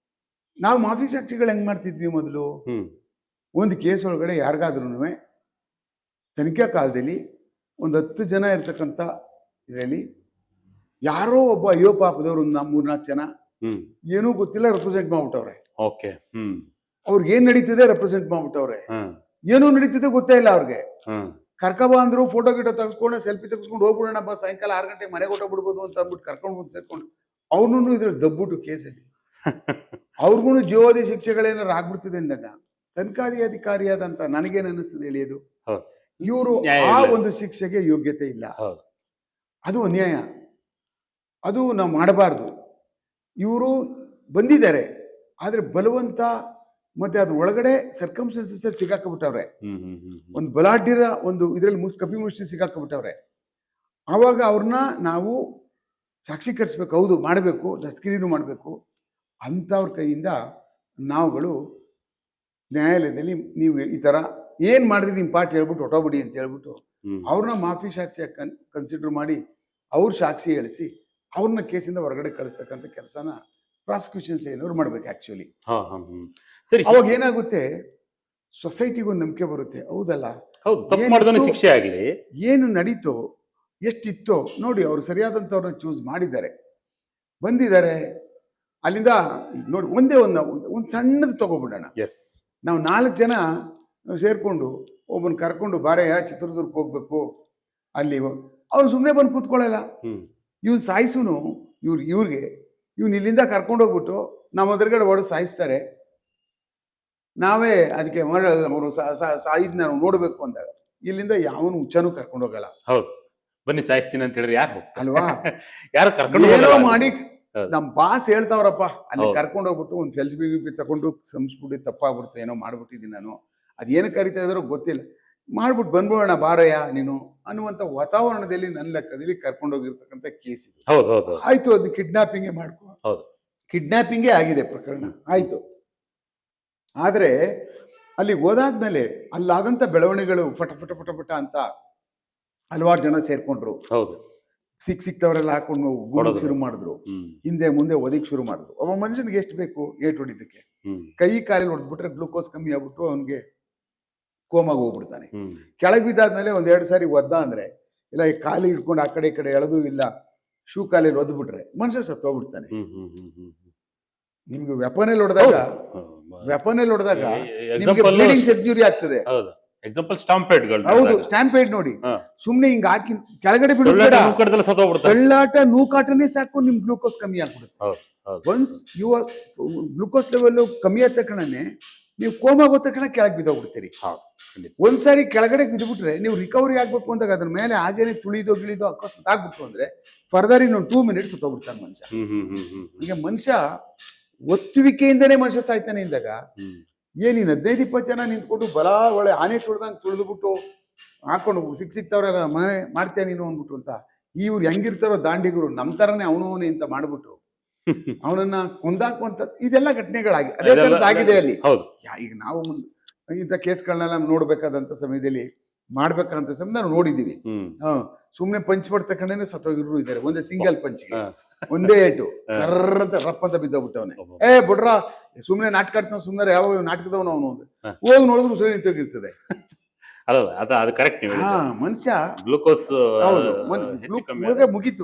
ನಾವು ಮಾಫಿ ಸಾಕ್ಷಿಗಳು ಹೆಂಗ್ ಮಾಡ್ತಿದ್ವಿ ಮೊದಲು, ಒಂದು ಕೇಸ್ ಒಳಗಡೆ ಯಾರಿಗಾದ್ರೂ ತನಿಖಾ ಕಾಲದಲ್ಲಿ ಒಂದು 10 ಜನ ಇರ್ತಕ್ಕಂಥ ಇದರಲ್ಲಿ ಯಾರೋ ಒಬ್ಬ ಅಯ್ಯೋ ಪಾಪದವ್ರು ಒಂದು 3-4 ಜನ ಹ್ಮ್ ಏನೂ ಗೊತ್ತಿಲ್ಲ ರೆಪ್ರೆಸೆಂಟ್ ಮಾಡ್ಬಿಟ್ಟವ್ರೆ. ಓಕೆ ಹ್ಮ್ ಅವ್ರಿಗೆ ಏನ್ ನಡೀತಿದೆ ರೆಪ್ರೆಸೆಂಟ್ ಮಾಡ್ಬಿಟ್ಟವ್ರೆ. ಹ್ಮ್ ಏನೂ ನಡೀತಿದೆ ಗೊತ್ತೇ ಇಲ್ಲ ಅವ್ರಿಗೆ. ಹ್ಮ್ ಕರ್ಕಬಾ ಅಂದ್ರು, ಫೋಟೋ ಗಿಟೋ ತೆಗೆಸ್ಕೊಂಡು ಸೆಲ್ಫಿ ತೆಗೆಸ್ಕೊಂಡು ಹೋಗ್ಬಿಡೋಣ ಬಾ, ಸಾಯಂಕಾಲ 6 ಗಂಟೆಗೆ ಮನೆಗೆ ಹೊಟ್ಟೋಗ್ಬಿಡ್ಬೋದು ಅಂತ ಅಂದ್ಬಿಟ್ಟು ಕರ್ಕೊಂಡು ಬಂದು ಸೇರ್ಕೊಂಡು ಅವ್ರನ್ನೂ ಇದ್ರಲ್ಲಿ ದಬ್ಬಿಟ್ಟು ಕೇಸಲ್ಲಿ ಅವ್ರಿಗೂ ಜೀವಾವಧಿ ಶಿಕ್ಷೆಗಳೇನಾರು ಆಗ್ಬಿಡ್ತಿದೆ ಅಂದಾಗ ತನಿಖಾಧಿಕಾರಿಯಾದಂತ ನನಗೇನ್ ಅನ್ನಿಸ್ತದೆ ಹೇಳಿಯೋದು, ಹೌದು. ಇವರು ನ್ಯಾಯ ಆ ಇಲ್ಲ. ಒಂದು ಶಿಕ್ಷೆಗೆ ಯೋಗ್ಯತೆ ಇಲ್ಲ. ಹೌದು. ಅದು ಅನ್ಯಾಯ, ಅದು ನಾವು ಮಾಡಬಾರ್ದು. ಇವರು ಬಂದಿದ್ದಾರೆ ಆದ್ರೆ ಬಲವಂತ ಮತ್ತೆ ಅದ್ರ ಒಳಗಡೆ ಸರ್ಕಮ್ಸ್ಟೆನ್ಸಸ್ ಅಲ್ಲಿ ಸಿಗಾಕಬಿಟ್ಟವ್ರೆ. ಒಂದು ಬಲಾಢ್ಯರ ಒಂದು ಇದ್ರಲ್ಲಿ ಕಪಿ ಮುಷ್ಟಿ ಸಿಗಾಕಬಿಟ್ಟವ್ರೆ. ಆವಾಗ ಅವ್ರನ್ನ ನಾವು ಸಾಕ್ಷೀಕರಿಸ್ಬೇಕು, ಹೌದು ಮಾಡಬೇಕು, ದಸ್ಕಿರಿನೂ ಮಾಡಬೇಕು. ಅಂಥವ್ರ ಕೈಯಿಂದ ನಾವುಗಳು ನ್ಯಾಯಾಲಯದಲ್ಲಿ ನೀವು ಈ ಥರ ಏನು ಮಾಡಿದ್ರಿ ನಿಮ್ಮ ಪಾರ್ಟಿ ಹೇಳ್ಬಿಟ್ಟು ಹೊಟ್ಟೋಗ್ಬಿಡಿ ಅಂತ ಹೇಳ್ಬಿಟ್ಟು ಅವ್ರನ್ನ ಮಾಫಿ ಸಾಕ್ಷಿಯಾಗಿ ಕನ್ಸಿಡರ್ ಮಾಡಿ ಅವ್ರ ಸಾಕ್ಷಿ ಹೇಳಿಸಿ ಅವ್ರನ್ನ ಕೇಸಿಂದ ಹೊರಗಡೆ ಕಳಿಸ್ತಕ್ಕಂಥ ಕೆಲಸನ ಪ್ರಾಸಿಕ್ಯೂಷನ್ಸ್ ಏನವ್ರು ಮಾಡ್ಬೇಕು ಆ್ಯಕ್ಚುಲಿ. ಸರಿ, ಅವಾಗ ಏನಾಗುತ್ತೆ, ಸೊಸೈಟಿಗೆ ಒಂದು ನಂಬಿಕೆ ಬರುತ್ತೆ. ಹೌದಲ್ಲ, ಹೌದು, ತಪ್ಪು ಮಾಡಿದವನಿಗೆ ಶಿಕ್ಷೆ ಆಗಲಿ, ಏನು ನಡೀತೋ ಎಷ್ಟಿತ್ತೋ ನೋಡಿ, ಅವ್ರು ಸರಿಯಾದಂಥವ್ರನ್ನ ಚೂಸ್ ಮಾಡಿದ್ದಾರೆ, ಬಂದಿದ್ದಾರೆ. ಅಲ್ಲಿಂದ ನೋಡಿ ಒಂದೇ ಒಂದು ಸಣ್ಣದು ತಗೋಬಿಡೋಣ. ಎಸ್, ನಾವು 4 ಜನ ಸೇರ್ಕೊಂಡು ಒಬ್ಬನ ಕರ್ಕೊಂಡು ಬಾರೆಯ ಚಿತ್ರದುರ್ಗಕ್ಕೆ ಹೋಗ್ಬೇಕು, ಅಲ್ಲಿ ಅವ್ರು ಸುಮ್ಮನೆ ಬಂದು ಕೂತ್ಕೊಳ್ಳಲ್ಲ. ಇವ್ನು ಸಾಯಿಸುನು ಇವ್ರಿಗೆ ಇವ್ನು ಇಲ್ಲಿಂದ ಕರ್ಕೊಂಡು ಹೋಗ್ಬಿಟ್ಟು ನಮ್ಮ ಎದುರುಗಡೆ ಹೊಡೆದು ಸಾಯಿಸ್ತಾರೆ. ನಾವೇ ಅದಕ್ಕೆ ಅವರು ಸಾಯಿದ್ ನಾವು ನೋಡ್ಬೇಕು ಅಂದಾಗ ಇಲ್ಲಿಂದ ಯಾವನು ಹುಚ್ಚನೂ ಕರ್ಕೊಂಡು ಹೋಗಲ್ಲ. ಹೌದು, ಬನ್ನಿ ಸಾಯಿಸ್ತೀನಿ ಅಂತ ಹೇಳಿದ್ರೆ ಯಾರು ಅಲ್ವಾ, ಯಾರು ಕರ್ಕೊಂಡು ಏನೋ ಮಾಡಿ ನಮ್ ಬಾಸ್ ಹೇಳ್ತಾವ್ರಪ್ಪ ಅಲ್ಲಿ ಕರ್ಕೊಂಡು ಹೋಗ್ಬಿಟ್ಟು ಒಂದು ಸೆಲ್ಫಿ ಗಿಲ್ಫಿ ತಗೊಂಡು ಸಂಸ್ಬಿಟ್ಟು ತಪ್ಪಾಗ್ಬಿಡ್ತು, ಏನೋ ಮಾಡ್ಬಿಟ್ಟಿದ್ದೀನಿ ನಾನು, ಅದೇನು ಕರಿತಾ ಇದ್ರೋ ಗೊತ್ತಿಲ್ಲ, ಮಾಡ್ಬಿಟ್ಟು ಬಂದ್ಬಿಡೋಣ ಬಾರಯ್ಯ ನೀನು ಅನ್ನುವಂಥ ವಾತಾವರಣದಲ್ಲಿ ನನ್ನ ಲೆಕ್ಕದಲ್ಲಿ ಕರ್ಕೊಂಡೋಗಿರ್ತಕ್ಕಂಥ ಕೇಸ್ ಇದೆ. ಆಯ್ತು, ಅದು ಕಿಡ್ನಾಪಿಂಗೇ ಮಾಡ್ಕೊ, ಕಿಡ್ನಾಪಿಂಗೇ ಆಗಿದೆ ಪ್ರಕರಣ, ಆಯ್ತು. ಆದ್ರೆ ಅಲ್ಲಿ ಹೋದಾದ್ಮೇಲೆ ಅಲ್ಲಾದಂತ ಬೆಳವಣಿಗೆಗಳು ಪಟ ಪಟ ಪಟ ಪಟ ಅಂತ ಹಲವಾರು ಜನ ಸೇರ್ಕೊಂಡ್ರು. ಹೌದು, ಸಿಕ್ತವರೆಲ್ಲ ಹಾಕೊಂಡು ಶುರು ಮಾಡಿದ್ರು, ಹಿಂದೆ ಮುಂದೆ ಒದಗಿ ಶುರು ಮಾಡಿದ್ರು. ಒಬ್ಬ ಮನುಷ್ಯನಿಗೆ ಎಷ್ಟು ಬೇಕು ಏಟ್ ಹೊಡಿದಕ್ಕೆ, ಕೈ ಕಾಲಲ್ಲಿ ಹೊಡೆದ್ಬಿಟ್ರೆ ಗ್ಲೂಕೋಸ್ ಕಮ್ಮಿ ಆಗ್ಬಿಟ್ಟು ಅವನಿಗೆ ಕೋಮಾಗ ಹೋಗ್ಬಿಡ್ತಾನೆ. ಕೆಳಗೆ ಬಿದ್ದಾದ್ಮೇಲೆ 1-2 ಸಾರಿ ಒದ್ದ ಅಂದ್ರೆ ಇಲ್ಲ ಈ ಕಾಲು ಹಿಡ್ಕೊಂಡು ಆ ಕಡೆ ಈ ಕಡೆ ಎಳೆದು ಇಲ್ಲ ಶೂ ಕಾಲಲ್ಲಿ ಒದ್ಬಿಟ್ರೆ ಮನುಷ್ಯ ಸತ್ತೋಗ್ಬಿಡ್ತಾನೆ. ನಿಮ್ಗೆ ವೆಪನಲ್ಲಿ ಹೊಡೆದಾಗ ನಿಮ್ಗೆ ಬ್ಲೀಡಿಂಗ್ ಸರ್ಜರಿ ಆಗ್ತದೆ. ಎಕ್ಸಾಂಪಲ್ ಸ್ಟಾಂಪೇಡ್ಗಳು. ಹೌದು, ಸ್ಟಾಂಪೇಡ್ ನೋಡಿ, ಸುಮ್ನೆ ಹಿಂಗ ಹಾಕಿ ಕೆಳಗಡೆ ಬಿಡೋಲ್ಲ, ತಳ್ಳಾಟ ನೂಕಾಟನೇ ಸಾಕು ನಿಮ್ ಗ್ಲೂಕೋಸ್ ಕಮ್ಮಿ ಆಗ್ಬಿಡುತ್ತೆ. ಒನ್ಸ್ ಯುವರ್ ಗ್ಲೂಕೋಸ್ ಲೆವೆಲ್ ಕಮ್ಮಿ ಆದ ತಕ್ಷಣನೇ ನೀವು ಕೋಮಾಗ ಹೋದ ತಕ್ಷಣ ಕೆಳಗೆ ಬಿದ್ದೋಗ್ಬಿಡ್ತೀರಿ. ಒಂದ್ಸಾರಿ ಕೆಳಗಡೆ ಬಿದ್ದುಬಿಟ್ರೆ ನೀವು ರಿಕವರಿ ಆಗ್ಬೇಕು ಅಂದಾಗ ಅದ್ರ ಮೇಲೆ ಹಾಗೇನೆ ತುಳಿದೋ ಗಿಳಿದೋ ಅಕಸ್ಮಾತ್ ಆಗ್ಬಿಟ್ಟು ಅಂದ್ರೆ ಫರ್ದರ್ ಇನ್ನೊಂದು 2 ಮಿನಿಟ್ಸ್ ಸತ್ತೋಗ್ಬಿಡ್ತಾನೆ ಮನುಷ್ಯ. ಈಗ ಮನುಷ್ಯ ಒತ್ತುವಿಕೆಯಿಂದನೇ ಮನುಷ್ಯ ಸಾಯ್ತಾನೆ ಇಂದಾಗ ಏನಿನ್ 15-20 ಜನ ನಿಂತ್ಕೊಂಡು ಬಲ ಒಳ್ಳೆ ಆನೆ ತುಳ್ದಂಗೆ ತುಳಿದ್ಬಿಟ್ಟು ಹಾಕೊಂಡು ಸಿಕ್ತವ್ರೆಲ್ಲ ಮನೆ ಮಾಡ್ತೇನೆ ನೀನು ಅಂದ್ಬಿಟ್ಟು ಅಂತ ಇವ್ರು ಹೆಂಗಿರ್ತಾರೋ ದಾಂಡಿಗರು ನಮ್ ತರನೇ ಅವನವನೇ ಅಂತ ಮಾಡ್ಬಿಟ್ಟು ಅವನನ್ನ ಕೊಂದಾಕುವಂತ ಇದೆಲ್ಲ ಘಟನೆಗಳಾಗಿ ಅದೇ ತರದ್ದಾಗಿದೆ ಅಲ್ಲಿ. ಈಗ ನಾವು ಇಂಥ ಕೇಸ್ಗಳನ್ನೆಲ್ಲ ನೋಡ್ಬೇಕಾದಂತ ಸಮಯದಲ್ಲಿ ಮಾಡ್ಬೇಕಂತ ಸಮಯ ನಾವು ನೋಡಿದೀವಿ. ಸುಮ್ನೆ ಪಂಚ್ ಪಡ್ತಕ್ಕಂಡೇನೆ ಸತ್ತೋಗಿರು ಇದ್ದಾರೆ, ಒಂದೇ ಸಿಂಗಲ್ ಪಂಚ್ಗೆ ಒಂದೇ ಏಟು ಕರ್ರಂತ ರಪ್ಪ ಅಂತ ಬಿದ್ದೋಗ್ಬಿಟ್ಟವನೆ. ಬಿಡ್ರ ಸುಮ್ನೆ ನಾಟಕ ಆಡ್ತಾವ, ಸುಮ್ಮನೆ ಯಾವ ನಾಟಕದವನು ಅವನು ಹೋಗಿ ನೋಡಿದ್ರು ಸರಿ ನಿಂತೋಗಿರ್ತದೆ. ಮನುಷ್ಯ ಗ್ಲೂಕೋಸ್ ಹೋದ್ರೆ ಮುಗೀತು,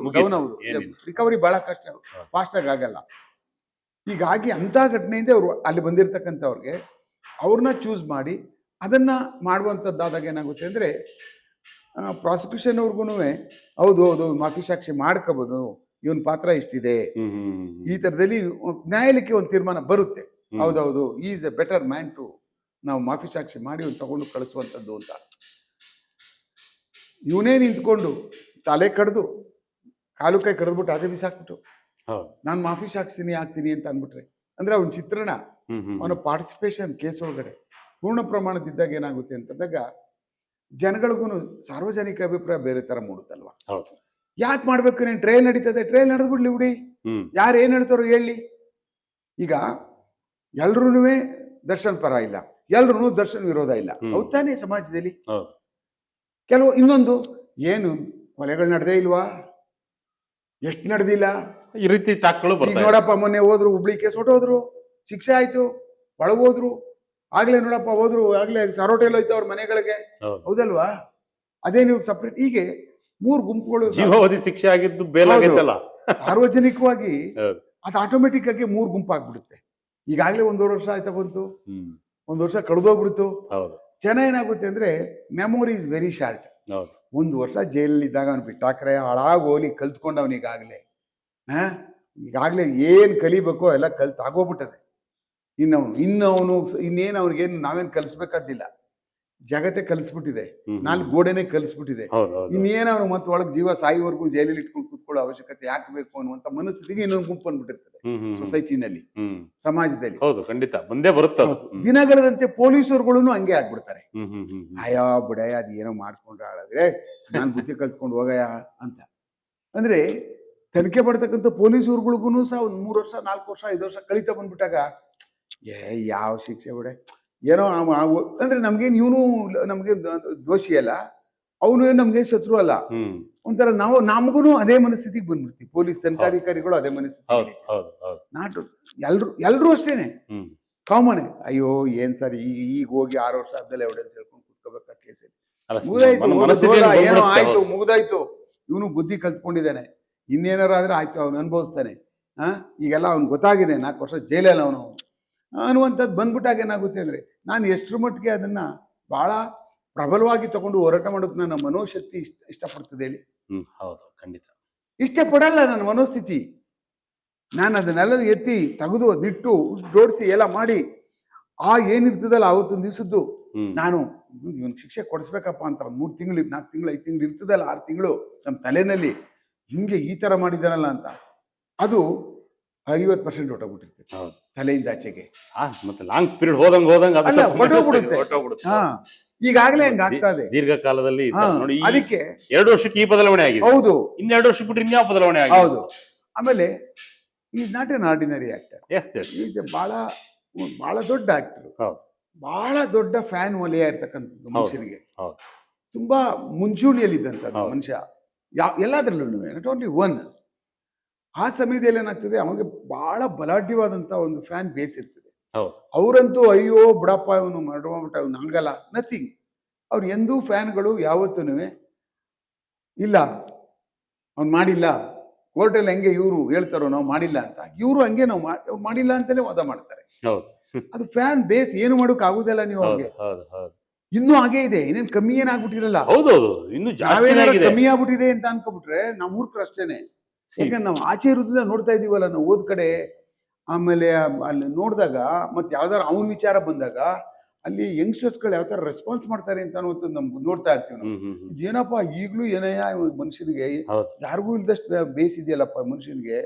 ರಿಕವರಿ ಬಹಳ ಕಷ್ಟ, ಫಾಸ್ಟ್ ಆಗಿ ಆಗಲ್ಲ. ಹೀಗಾಗಿ ಅಂತ ಘಟನೆಯಿಂದ ಅವರು ಅಲ್ಲಿ ಬಂದಿರತಕ್ಕಂಥವ್ರಿಗೆ ಅವ್ರನ್ನ ಚೂಸ್ ಮಾಡಿ ಅದನ್ನ ಮಾಡುವಂಥದ್ದಾದಾಗ ಏನಾಗುತ್ತೆ ಅಂದ್ರೆ ಪ್ರಾಸಿಕ್ಯೂಷನ್ ಅವ್ರಿಗೂ ಹೌದು ಹೌದು ಮಾಫಿ ಸಾಕ್ಷಿ ಮಾಡ್ಕೋಬಹುದು, ಇವನ್ ಪಾತ್ರ ಇಷ್ಟಿದೆ, ಈ ತರದಲ್ಲಿ ನ್ಯಾಯಾಲಯಕ್ಕೆ ಒಂದು ತೀರ್ಮಾನ ಬರುತ್ತೆ, ಹೌದೌದು is a better man to ನಾವು ಮಾಫಿ ಸಾಕ್ಷಿ ಮಾಡಿ ಒಂದು ತಗೊಂಡು ಕಳಿಸುವಂಥದ್ದು ಅಂತ. ಇವನೇ ನಿಂತ್ಕೊಂಡು ತಲೆ ಕಡ್ದು ಕಾಲು ಕೈ ಕಡ್ದ್ಬಿಟ್ಟು ಅದೇ ಬಿಸಾಕ್ಬಿಟ್ಟು ನಾನು ಮಾಫಿ ಸಾಕ್ಷಿನಿ ಆಗ್ತೀನಿ ಅಂತ ಅಂದ್ಬಿಟ್ರೆ ಅಂದ್ರೆ ಅವನ ಚಿತ್ರಣ, ಅವನ ಪಾರ್ಟಿಸಿಪೇಷನ್ ಕೇಸ್ ಒಳಗಡೆ ಪೂರ್ಣ ಪ್ರಮಾಣದಿದ್ದಾಗ ಏನಾಗುತ್ತೆ ಅಂತಂದಾಗ ಜನಗಳಿಗೂ ಸಾರ್ವಜನಿಕ ಅಭಿಪ್ರಾಯ ಬೇರೆ ತರ ಮೂಡುತ್ತಲ್ವಾ. ಯಾಕೆ ಮಾಡ್ಬೇಕು, ನೀನು ಟ್ರಯಲ್ ನಡೀತದೆ, ಟ್ರಯಲ್ ನಡೆದ್ಬಿಡ್ಲಿ ಬಿಡಿ, ಯಾರು ಏನ್ ಹೇಳ್ತಾರೋ ಹೇಳಿ. ಈಗ ಎಲ್ರೂ ದರ್ಶನ್ ಪರ ಇಲ್ಲ, ಎಲ್ರು ದರ್ಶನ್ ವಿರೋಧ ಇಲ್ಲ, ಹೌದ್ ತಾನೇ ಸಮಾಜದಲ್ಲಿ. ಕೆಲವು ಇನ್ನೊಂದು ಏನು ಕೊಲೆಗಳು ನಡೆದೇ ಇಲ್ವಾ, ಎಷ್ಟು ನಡೆದಿಲ್ಲ ಈ ರೀತಿ ನೋಡಪ್ಪ ಮೊನ್ನೆ ಹೋದ್ರು ಹುಬ್ಳಿ ಕೇಸ್ ಹೊಟ್ಟೋದ್ರು, ಶಿಕ್ಷೆ ಆಯ್ತು, ಒಳಗೋದ್ರು, ಆಗ್ಲೇ ನೋಡಪ್ಪ ಹೋದ್ರು, ಆಗ್ಲೇ ಸರೋಟೆಲ್ಲ ಹೋಯ್ತು ಅವ್ರ ಮನೆಗಳಿಗೆ, ಹೌದಲ್ವಾ. ಅದೇ ನೀವು ಸಪ್ರೇಟ್ ಹೀಗೆ ಮೂರು ಗುಂಪುಗಳು ಜೀವಾವಧಿ ಶಿಕ್ಷೆ ಆಗಿದ್ದು ಬೇಲಾಗೈತಲ್ಲ. ಸಾರ್ವಜನಿಕವಾಗಿ ಹೌದು. ಅದು ಆಟೋಮೆಟಿಕ್ ಆಗಿ ಮೂರು ಗುಂಪಾಗ್ಬಿಡುತ್ತೆ. ಈಗಾಗಲೇ 1.5 ವರ್ಷ ಆಯ್ತಾ ಬಂತು, ಹ್ಮ್ 1 ವರ್ಷ ಕಳೆದೋಗ್ಬಿಡ್ತು. ಹೌದು ಜನ ಏನಾಗುತ್ತೆ ಅಂದ್ರೆ ಮೆಮೊರಿ ಇಸ್ ವೆರಿ ಶಾರ್ಟ್. ಹೌದು 1 ವರ್ಷ ಜೈಲಲ್ಲಿ ಇದ್ದಾಗ ಅವ್ನು ಬಿಟ್ಟಾಕ್ರೆ ಹಾಳಾಗೋಲಿ ಕಲ್ತ್ಕೊಂಡವನು ಈಗಾಗಲೇ ಏನ್ ಕಲಿಬೇಕೋ ಎಲ್ಲ ಆಗೋಗ್ಬಿಟ್ಟದೆ. ಇನ್ನೇನು ಅವ್ನಿಗೇನು ನಾವೇನು ಕಲಿಸ್ಬೇಕಾದಿಲ್ಲ, ಜಗತ್ತೇ ಕಲಿಸ್ಬಿಟ್ಟಿದೆ, ಹ್ಮ್ 4 ಗೋಡೆನೆ ಕಲಿಸ್ಬಿಟ್ಟಿದೆ. ಹೌದು ಹೌದು ಇನ್ನೇನು ಅವ್ನು ಮತ್ತೆ ಒಳಗೆ ಜೀವ ಸಾಯಿವರೆಗೂ ಜೈಲಲ್ಲಿ ಇಟ್ಕೊಂಡು ಕೂತ್ಕೊಳ್ಳೋ ಅವಶ್ಯಕತೆ ಯಾಕೆ ಬೇಕು ಅನ್ನುವಂಥ ಮನಸ್ಥಿತಿಗೆ ಇನ್ನೊಂದು ಗುಂಪು ಬಂದ್ಬಿಟ್ಟಿರ್ತದೆ ಸೊಸೈಟಿನಲ್ಲಿ, ಸಮಾಜದಲ್ಲಿ. ಹೌದು ಖಂಡಿತ ಬಂದೇ ಬರುತ್ತೆ. ದಿನಗಳಂತೆ ಪೊಲೀಸರುಗಳು ಹಂಗೆ ಆಗ್ಬಿಡ್ತಾರೆ. ಅಯ್ಯೋ ಬಿಡಯ್ಯ ಅದು ಏನೋ ಮಾಡ್ಕೊಂಡ್ರೆ ಹಾಳಾದ್ರೆ ನಾನು ಬುದ್ಧಿ ಕಲ್ತ್ಕೊಂಡು ಹೋಗಯ್ಯ ಅಂತ. ಅಂದ್ರೆ ತನಿಖೆ ಮಾಡ್ತಕ್ಕಂಥ ಪೊಲೀಸರುಗಳಿಗೂ ಸಹ ಒಂದು 3 ವರ್ಷ 4 ವರ್ಷ 5 ವರ್ಷ ಕಳೀತಾ ಬಂದ್ಬಿಟ್ಟಾಗ ಯಾವ ಶಿಕ್ಷೆ ಬಿಡೆ ಏನೋ ಅಂದ್ರೆ ನಮ್ಗೇನು ಇವನು ನಮ್ಗೆ ದೋಷಿ ಅಲ್ಲ, ಅವನು ನಮ್ಗೆ ಶತ್ರು ಅಲ್ಲ. ಒಂಥರ ನಮಗೂ ಅದೇ ಮನಸ್ಥಿತಿಗೆ ಬಂದ್ಬಿಡ್ತೀವಿ. ಪೊಲೀಸ್ ತನಿಖಾಧಿಕಾರಿಗಳು ಅದೇ ಮನಸ್ಥಿತಿ. ನಾಟು ಎಲ್ರು ಅಷ್ಟೇನೆ ಕಾಮನ್. ಅಯ್ಯೋ ಏನ್ ಸರ್ ಈಗ ಹೋಗಿ 6 ವರ್ಷ ಆದ್ಮೇಲೆ ಎವಿಡೆನ್ಸ್ ಹೇಳ್ಕೊಂಡು ಕೂತ್ಕೋಬೇಕಾ ಕೇಸಲ್ಲಿ, ಏನೋ ಆಯ್ತು ಮುಗ್ದಾಯ್ತು, ಇವನು ಬುದ್ಧಿ ಕಲ್ತ್ಕೊಂಡಿದ್ದಾನೆ, ಇನ್ನೇನಾರ ಆದ್ರೆ ಆಯ್ತು ಅವನು ಅನುಭವಿಸ್ತಾನೆ, ಈಗೆಲ್ಲ ಅವ್ನು ಗೊತ್ತಾಗಿದೆ 4 ವರ್ಷ ಜೈಲಲ್ಲಿ ಅವನು ಅನ್ನುವಂಥದ್ದು ಬಂದ್ಬಿಟ್ಟಾಗ ಏನಾಗುತ್ತೆ ಅಂದ್ರೆ ನಾನು ಎಷ್ಟರ ಮಟ್ಟಿಗೆ ಅದನ್ನ ಬಹಳ ಪ್ರಬಲವಾಗಿ ತಗೊಂಡು ಹೋರಾಟ ಮಾಡೋಕೆ ನನ್ನ ಮನೋಶಕ್ತಿ ಇಷ್ಟಪಡ್ತದೆ ಹೇಳಿ. ಹೌದು ಖಂಡಿತ ಇಷ್ಟಪಡಲ್ಲ ನನ್ನ ಮನೋಸ್ಥಿತಿ. ನಾನು ಅದನ್ನೆಲ್ಲ ಎತ್ತಿ ತೆಗೆದು ಅದಿಟ್ಟು ಜೋಡಿಸಿ ಎಲ್ಲ ಮಾಡಿ ಏನಿರ್ತದಲ್ಲ ಆವತ್ತೊಂದು ದಿವಸದ್ದು ನಾನು ಇವನ್ ಶಿಕ್ಷೆ ಕೊಡಿಸ್ಬೇಕಪ್ಪ ಅಂತ 3 ತಿಂಗಳು 4 ತಿಂಗಳು 5 ತಿಂಗಳು ಇರ್ತದಲ್ಲ 6 ತಿಂಗಳು ನಮ್ಮ ತಲೆನಲ್ಲಿ ಹಿಂಗೆ ಈ ತರ ಮಾಡಿದಾನಲ್ಲ ಅಂತ ಅದು 50% ಹೊಟ್ಟೋಗ್ಬಿಟ್ಟಿರ್ತದೆ ತಲೆಯಿಂದ ಆಚೆಗೆ. ಮತ್ತೆ ಲಾಂಗ್ ಪೀರಿಯಡ್ ಹೋದಂಗೆ ಈಗಾಗಲೇ ಹಂಗ ಆಗ್ತಾ ಇದೆ ದೀರ್ಘಕಾಲದಲ್ಲಿ. ಅದಕ್ಕೆ 2 ವರ್ಷಕ್ಕೆ ಈ ಬದಲಾವಣೆ ಆಗಿದೆ. ಹೌದು, ಇನ್ನು 2 ವರ್ಷಕ್ಕೆ ಬಿಟ್ಟರೆ ಇನ್ಯಾವ ಬದಲಾವಣೆ ಆಗಿದೆ. ಹೌದು. ಆಮೇಲೆ is not an ordinary actor. Is ಬಹಳ ದೊಡ್ಡ ಆಕ್ಟರ್, ಬಹಳ ದೊಡ್ಡ ಫ್ಯಾನ್ ವಲಯ ಇರ್ತಕ್ಕಂಥದ್ದು ಮನುಷ್ಯನಿಗೆ. ತುಂಬಾ ಮುಂಚೂಣಿಯಲ್ಲಿದ್ದಂಥದ್ದು ಮನುಷ್ಯ ಎಲ್ಲಾದ್ರಲ್ಲೂ, ನಾಟ್ ಓನ್ಲಿ ಒನ್. ಆ ಸಮಯದಲ್ಲಿ ಏನಾಗ್ತದೆ, ಅವನಿಗೆ ಬಹಳ ಬಲಾಢ್ಯವಾದಂತ ಒಂದು ಫ್ಯಾನ್ ಬೇಸ್ ಇರ್ತದೆ. ಅವರಂತೂ ಅಯ್ಯೋ ಬಿಡಪ್ಪ ಇವನು ಮಾಡ್ಬಿಟ್ಟ ಇವನು ಹಂಗಲ್ಲ, ನಥಿಂಗ್. ಅವ್ರು ಎಂದೂ ಫ್ಯಾನ್ಗಳು ಯಾವತ್ತೂ ಇಲ್ಲ ಅವ್ನು ಮಾಡಿಲ್ಲ, ಕೋರ್ಟಲ್ಲಿ ಹೆಂಗೆ ಇವರು ಹೇಳ್ತಾರೋ ನಾವು ಮಾಡಿಲ್ಲ ಅಂತ, ಇವರು ಹಂಗೆ ನಾವು ಮಾಡಿಲ್ಲ ಅಂತಾನೆ ವಾದ ಮಾಡ್ತಾರೆ. ಅದು ಫ್ಯಾನ್ ಬೇಸ್, ಏನು ಮಾಡೋಕ್ ಆಗುದಿಲ್ಲ ನೀವು ಅವ್ರಿಗೆ. ಇನ್ನೂ ಹಾಗೆ ಇದೆ, ಇನ್ನೇನು ಕಮ್ಮಿ ಏನಾಗ್ಬಿಟ್ಟಿರಲ್ಲ. ಕಮ್ಮಿ ಆಗ್ಬಿಟ್ಟಿದೆ ಅಂತ ಅನ್ಕೊಬಿಟ್ರೆ ನಾವು ಮೂರ್ಖರು ಅಷ್ಟೇನೆ. ಯಾಕಂದ್ರೆ ನಾವು ಆಚೆ ಇರೋದನ್ನ ನೋಡ್ತಾ ಇದೀವಲ್ಲ, ನಾವು ಓದ್ ಕಡೆ, ಆಮೇಲೆ ಅಲ್ಲಿ ನೋಡಿದಾಗ ಮತ್ತೆ ಯಾವ್ದಾರು ಅವನ ವಿಚಾರ ಬಂದಾಗ ಅಲ್ಲಿ ಯಂಗ್ಸ್ಟರ್ಸ್ಗಳು ಯಾವ ತರ ರೆಸ್ಪಾನ್ಸ್ ಮಾಡ್ತಾರೆ ಅಂತ ನಮ್ಗೆ ನೋಡ್ತಾ ಇರ್ತೀವಿ ನಾವು. ಏನಪ್ಪಾ ಈಗ್ಲೂ ಏನಯ್ಯ ಮನುಷ್ಯನಿಗೆ ಯಾರಿಗೂ ಇಲ್ದಷ್ಟು ಬೇಯಿಸಿದ್ಯಲ್ಲಪ್ಪ ಮನುಷ್ಯನಿಗೆ,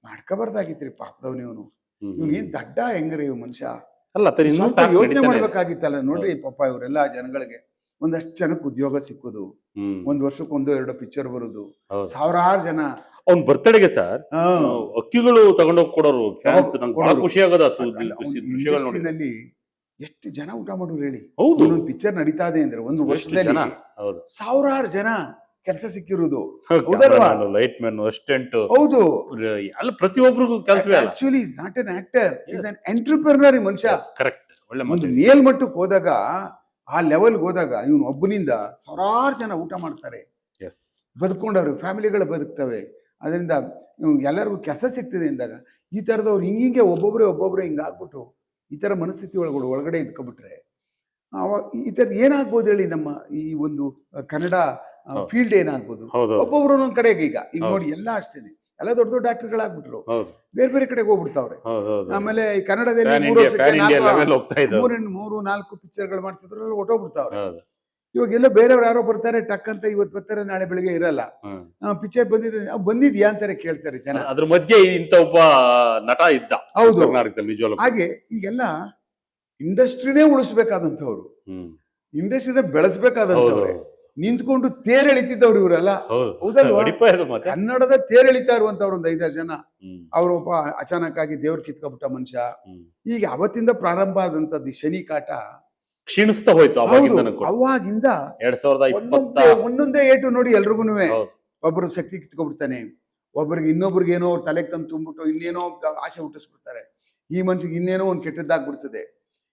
ಮಾಡ್ಕೋಬಾರ್ದಾಗಿತ್ರಿ ಪಾಪದವನಿವನು, ಇವ್ನಿಗೇನ್ ದಡ್ಡ ಹೆಂಗ್ರಿ ಇವ್ ಮನುಷ್ಯ ಅಲ್ಲ, ಯೋಚನೆ ಮಾಡ್ಬೇಕಾಗಿತ್ತಲ್ಲ. ನೋಡ್ರಿ ಪಾಪ ಇವರೆಲ್ಲ ಜನಗಳಿಗೆ ಒಂದಷ್ಟು ಜನಕ್ಕೆ ಉದ್ಯೋಗ ಸಿಕ್ಕೋದು, 1 ವರ್ಷಕ್ಕೆ 1-2 ಪಿಕ್ಚರ್ ಬರೋದು, ಸಾವಿರಾರು ಜನ ಅವ್ನ ಬರ್ತಡೆಗೆ ಸರ್ ಅಕ್ಕಿಗಳು ತಗೊಂಡೋಗಿ ಕೊಡೋರು. ಖುಷಿ ಆಗೋದು ನಲ್ಲಿ ಎಷ್ಟು ಜನ ಊಟ ಮಾಡೋರು ಹೇಳಿ. ಒಂದೊಂದು ಪಿಕ್ಚರ್ ನಡೀತಾ ಇದೆ ಅಂದ್ರೆ 1 ವರ್ಷದಲ್ಲಿ ಸಾವಿರಾರು ಜನ ಕೆಲಸ ಸಿಕ್ಕಿರೋದು. ಲೈಟ್ ಮ್ಯಾನ್, ಅಸಿಸ್ಟೆಂಟ್, ಹೌದು, ಎಲ್ಲ ಪ್ರತಿಯೊಬ್ಬರಿಗೂ ಕೆಲಸವೇ. Actually is not an actor, is an entrepreneur ಮನುಷ್ಯ. ಕರೆಕ್ಟ್, ಒಳ್ಳೆ ಒಂದು ಮೇಲ್ಮಟ್ಟಕ್ಕೆ ಹೋದಾಗ, ಆ ಲೆವೆಲ್ಗೆ ಹೋದಾಗ ಇವನು ಒಬ್ಬನಿಂದ ಸಾವಿರಾರು ಜನ ಊಟ ಮಾಡ್ತಾರೆ, ಬದುಕೊಂಡವ್ರು, ಫ್ಯಾಮಿಲಿಗಳು ಬದುಕ್ತವೆ. ಅದರಿಂದ ಎಲ್ಲರಿಗೂ ಕೆಲಸ ಸಿಗ್ತದೆ ಅಂದಾಗ ಈ ತರದವ್ರು ಹಿಂಗೆ ಒಬ್ಬೊಬ್ರೆ ಹಿಂಗಾಗ್ಬಿಟ್ಟು ಈ ತರ ಮನಸ್ಥಿತಿ ಒಳಗಡೆ ಇದ್ಕೊಬಿಟ್ರೆ ಅವಾಗ ಈ ತರದ್ ಏನಾಗ್ಬೋದು ಹೇಳಿ. ನಮ್ಮ ಈ ಒಂದು ಕನ್ನಡ ಫೀಲ್ಡ್ ಏನಾಗ್ಬೋದು, ಒಬ್ಬೊಬ್ರು ಒಂದೊಂದ್ ಕಡೆಗೆ ಈಗ ನೋಡಿ ಎಲ್ಲ ಅಷ್ಟೇನೆ, ಎಲ್ಲ ದೊಡ್ಡ ದೊಡ್ಡ ಆಕ್ಟರ್ಗಳಾಗ್ಬಿಟ್ರು, ಬೇರೆ ಬೇರೆ ಕಡೆಗೆ ಹೋಗ್ಬಿಡ್ತಾವ್ರೆ. ಆಮೇಲೆ ಈ ಕನ್ನಡದಲ್ಲಿ 3-4 ಪಿಕ್ಚರ್ಗಳು ಮಾಡ್ತಿದ್ರು, ಹೊಟ್ಟೋಗ್ಬಿಡ್ತಾವ್ರೆ. ಇವಾಗ ಎಲ್ಲ ಬೇರೆಯವ್ರು ಯಾರೋ ಬರ್ತಾರೆ, ಟಕ್ ಅಂತ ಇವತ್ತು ಬರ್ತಾರೆ, ನಾಳೆ ಬೆಳಿಗ್ಗೆ ಇರಲ್ಲ. ಪಿಕ್ಚರ್ ಬಂದಿದ್ಯಾ ಅಂತಾರೆ ಕೇಳ್ತಾರೆ ಜನ. ಅದ್ರ ಮಧ್ಯೆ ಇಂತ ಒಬ್ಬ ನಟ ಇದ್ದ. ಹೌದು, ಹಾಗೆ ಈಗೆಲ್ಲ ಇಂಡಸ್ಟ್ರಿನೇ ಉಳಿಸ್ಬೇಕಾದಂಥವ್ರು, ಇಂಡಸ್ಟ್ರಿನೇ ಬೆಳೆಸ್ಬೇಕಾದಂಥವ್ರೆ, ನಿಂತ್ಕೊಂಡು ತೇರೆಳಿತಿದ್ದವ್ರು ಇವರೆಲ್ಲ. ಹೌದಲ್ವಾ? ಕನ್ನಡದ ತೇರೆಳಿತಾ ಇರುವಂತವ್ರು ಒಂದು 5-6 ಜನ. ಅವರೊಬ್ಬ ಅಚಾನಕ್ ಆಗಿ ದೇವ್ರ ಕಿತ್ಕೊಬಿಟ್ಟ ಮನುಷ್ಯ. ಈಗ ಅವತ್ತಿಂದ ಪ್ರಾರಂಭ ಆದಂತದ್ದು ಶನಿ ಕಾಟ ಕ್ಷೀಣಿಸ್ತಾ ಹೋಯ್ತು. ಅವಾಗಿಂದ 2020 ಒಂದೊಂದೇ ಏಟು ನೋಡಿ ಎಲ್ರಿಗೂನುವೆ. ಒಬ್ಬರು ಶಕ್ತಿ ಕಿತ್ಕೊಬಿಡ್ತಾನೆ, ಒಬ್ಬರಿಗೆ ಇನ್ನೊಬ್ರಿಗೆ ಏನೋ ಅವ್ರ ತಲೆಗೆ ತಂದು ತುಂಬಿಟ್ಟು ಇನ್ನೇನೋ ಆಸೆ ಹುಟ್ಟಿಸ್ಬಿಡ್ತಾರೆ. ಈ ಮನುಷ್ಯಗೆ ಇನ್ನೇನೋ ಒಂದು ಕೆಟ್ಟದ್ದಾಗ್ಬಿಡ್ತದೆ.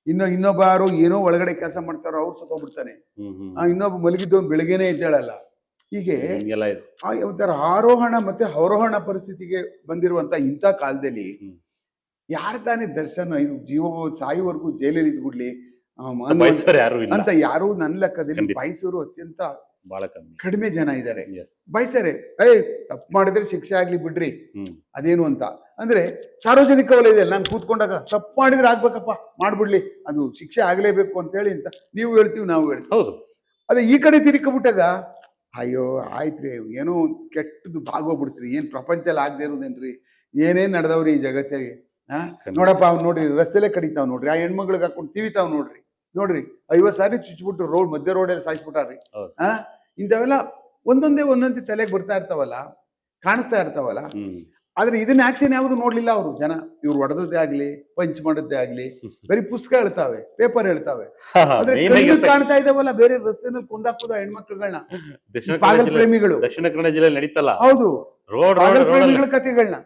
ಇನ್ನೊಬ್ಬ ಯಾರೋ ಏನೋ ಒಳಗಡೆ ಕೆಲಸ ಮಾಡ್ತಾರೋ ಅವ್ರು ಸತ್ತೋಗ್ಬಿಡ್ತಾನೆ. ಇನ್ನೊಬ್ಬ ಮಲಗಿದ್ದವನು ಬೆಳಗ್ಗೆನೆ ಎದ್ದೇಳಲ್ಲ. ಹೀಗೆ ಹಿಂಗೆಲ್ಲ ಇದೆ. ಒಂಥರ ಆರೋಹಣ ಮತ್ತೆ ಅವರೋಹಣ ಪರಿಸ್ಥಿತಿಗೆ ಬಂದಿರುವಂತ ಇಂಥ ಕಾಲದಲ್ಲಿ ಯಾರು ತಾನೇ ದರ್ಶನ್ ಜೀವ ಸಾಯುವವರೆಗೂ ಜೈಲಲ್ಲಿ ಇದ್ಬಿಡ್ಲಿ ಬಯಸೋರು ಯಾರು ಇಲ್ಲ ಅಂತ ಯಾರು ನನ್ನ ಲೆಕ್ಕದಲ್ಲಿ ಬಯಸೋರು ಅತ್ಯಂತ ಬಹಳ ಕಡಿಮೆ ಜನ ಇದ್ದಾರೆ. ಬಯಸ್ತಾರೆ, ತಪ್ಪು ಮಾಡಿದ್ರೆ ಶಿಕ್ಷೆ ಆಗ್ಲಿ ಬಿಡ್ರಿ ಅದೇನು ಅಂತ. ಅಂದ್ರೆ ಸಾರ್ವಜನಿಕ ವಲಯ ನಾನು ಕೂತ್ಕೊಂಡಾಗ ತಪ್ಪು ಮಾಡಿದ್ರೆ ಆಗ್ಬೇಕಪ್ಪ ಮಾಡ್ಬಿಡ್ಲಿ, ಅದು ಶಿಕ್ಷೆ ಆಗ್ಲೇಬೇಕು ಅಂತ ಹೇಳಿ ಅಂತ ನೀವು ಹೇಳ್ತೀವಿ, ನಾವು ಹೇಳ್ತೀವಿ. ಹೌದು. ಅದೇ ಈ ಕಡೆ ತಿರ್ಕೊಂಡ್ಬಿಟ್ಟಾಗ ಅಯ್ಯೋ ಆಯ್ತ್ರಿ, ಏನೋ ಕೆಟ್ಟದ್ದು ಬಾಗೋಗ್ಬಿಡ್ತೀರಿ, ಏನ್ ಪ್ರಪಂಚದಲ್ಲಿ ಆಗದೆ ಇರೋದೇನ್ರಿ, ಏನೇನ್ ನಡೆದವ್ರಿ ಈ ಜಗತ್ತಿಗೆ. ನೋಡಪ್ಪ ಅವ್ನು ನೋಡ್ರಿ ರಸ್ತೆಲೆ ಕಡಿತಾವ್ ನೋಡ್ರಿ, ಆ ಹೆಣ್ಮಗ್ಳಿಗೆ ಹಾಕೊಂಡು ತಿವಿತಾವ್ ನೋಡ್ರಿ 50 ಸಾರಿ ಚುಚ್ಬಿಟ್ಟು ರೋಡ್ ಮಧ್ಯ ರೋಡಲ್ಲಿ ಸಾಯಿಸ್ಬಿಟ್ಟಾರ್ರಿ. ಇಂಥವೆಲ್ಲ ಒಂದೊಂದೇ ತಲೆಗೆ ಬರ್ತಾ ಇರ್ತಾವಲ್ಲ, ಕಾಣಿಸ್ತಾ ಇರ್ತಾವಲ್ಲ. ಆದ್ರೆ ಇದನ್ನ ಆಕ್ಷನ್ ಯಾವುದು ನೋಡ್ಲಿಲ್ಲ ಅವರು ಜನ. ಇವ್ರು ಹೊಡೆದದ್ದೇ ಆಗ್ಲಿ, ಪಂಚ್ ಮಾಡದ್ದೇ ಆಗ್ಲಿ, ಬರೀ ಪುಸ್ತಕ ಹೇಳ್ತಾವೆ, ಪೇಪರ್ ಹೇಳ್ತಾವೆ. ಆದ್ರೆ ಕಾಣ್ತಾ ಇದಾವಲ್ಲ ಬೇರೆ ರಸ್ತೆನಲ್ಲಿ ಕುಂದಾಕುದ ಹೆಣ್ಮಕ್ಳುಗಳನ್ನ, ಪಾಗಲ್ ಪ್ರೇಮಿಗಳು ದಕ್ಷಿಣ ಕನ್ನಡ ಜಿಲ್ಲೆ ನಡೀತಲ್ಲ. ಹೌದು, ಪಾಗಲ್ ಪ್ರೇಮಿಗಳ ಕಥೆಗಳನ್ನ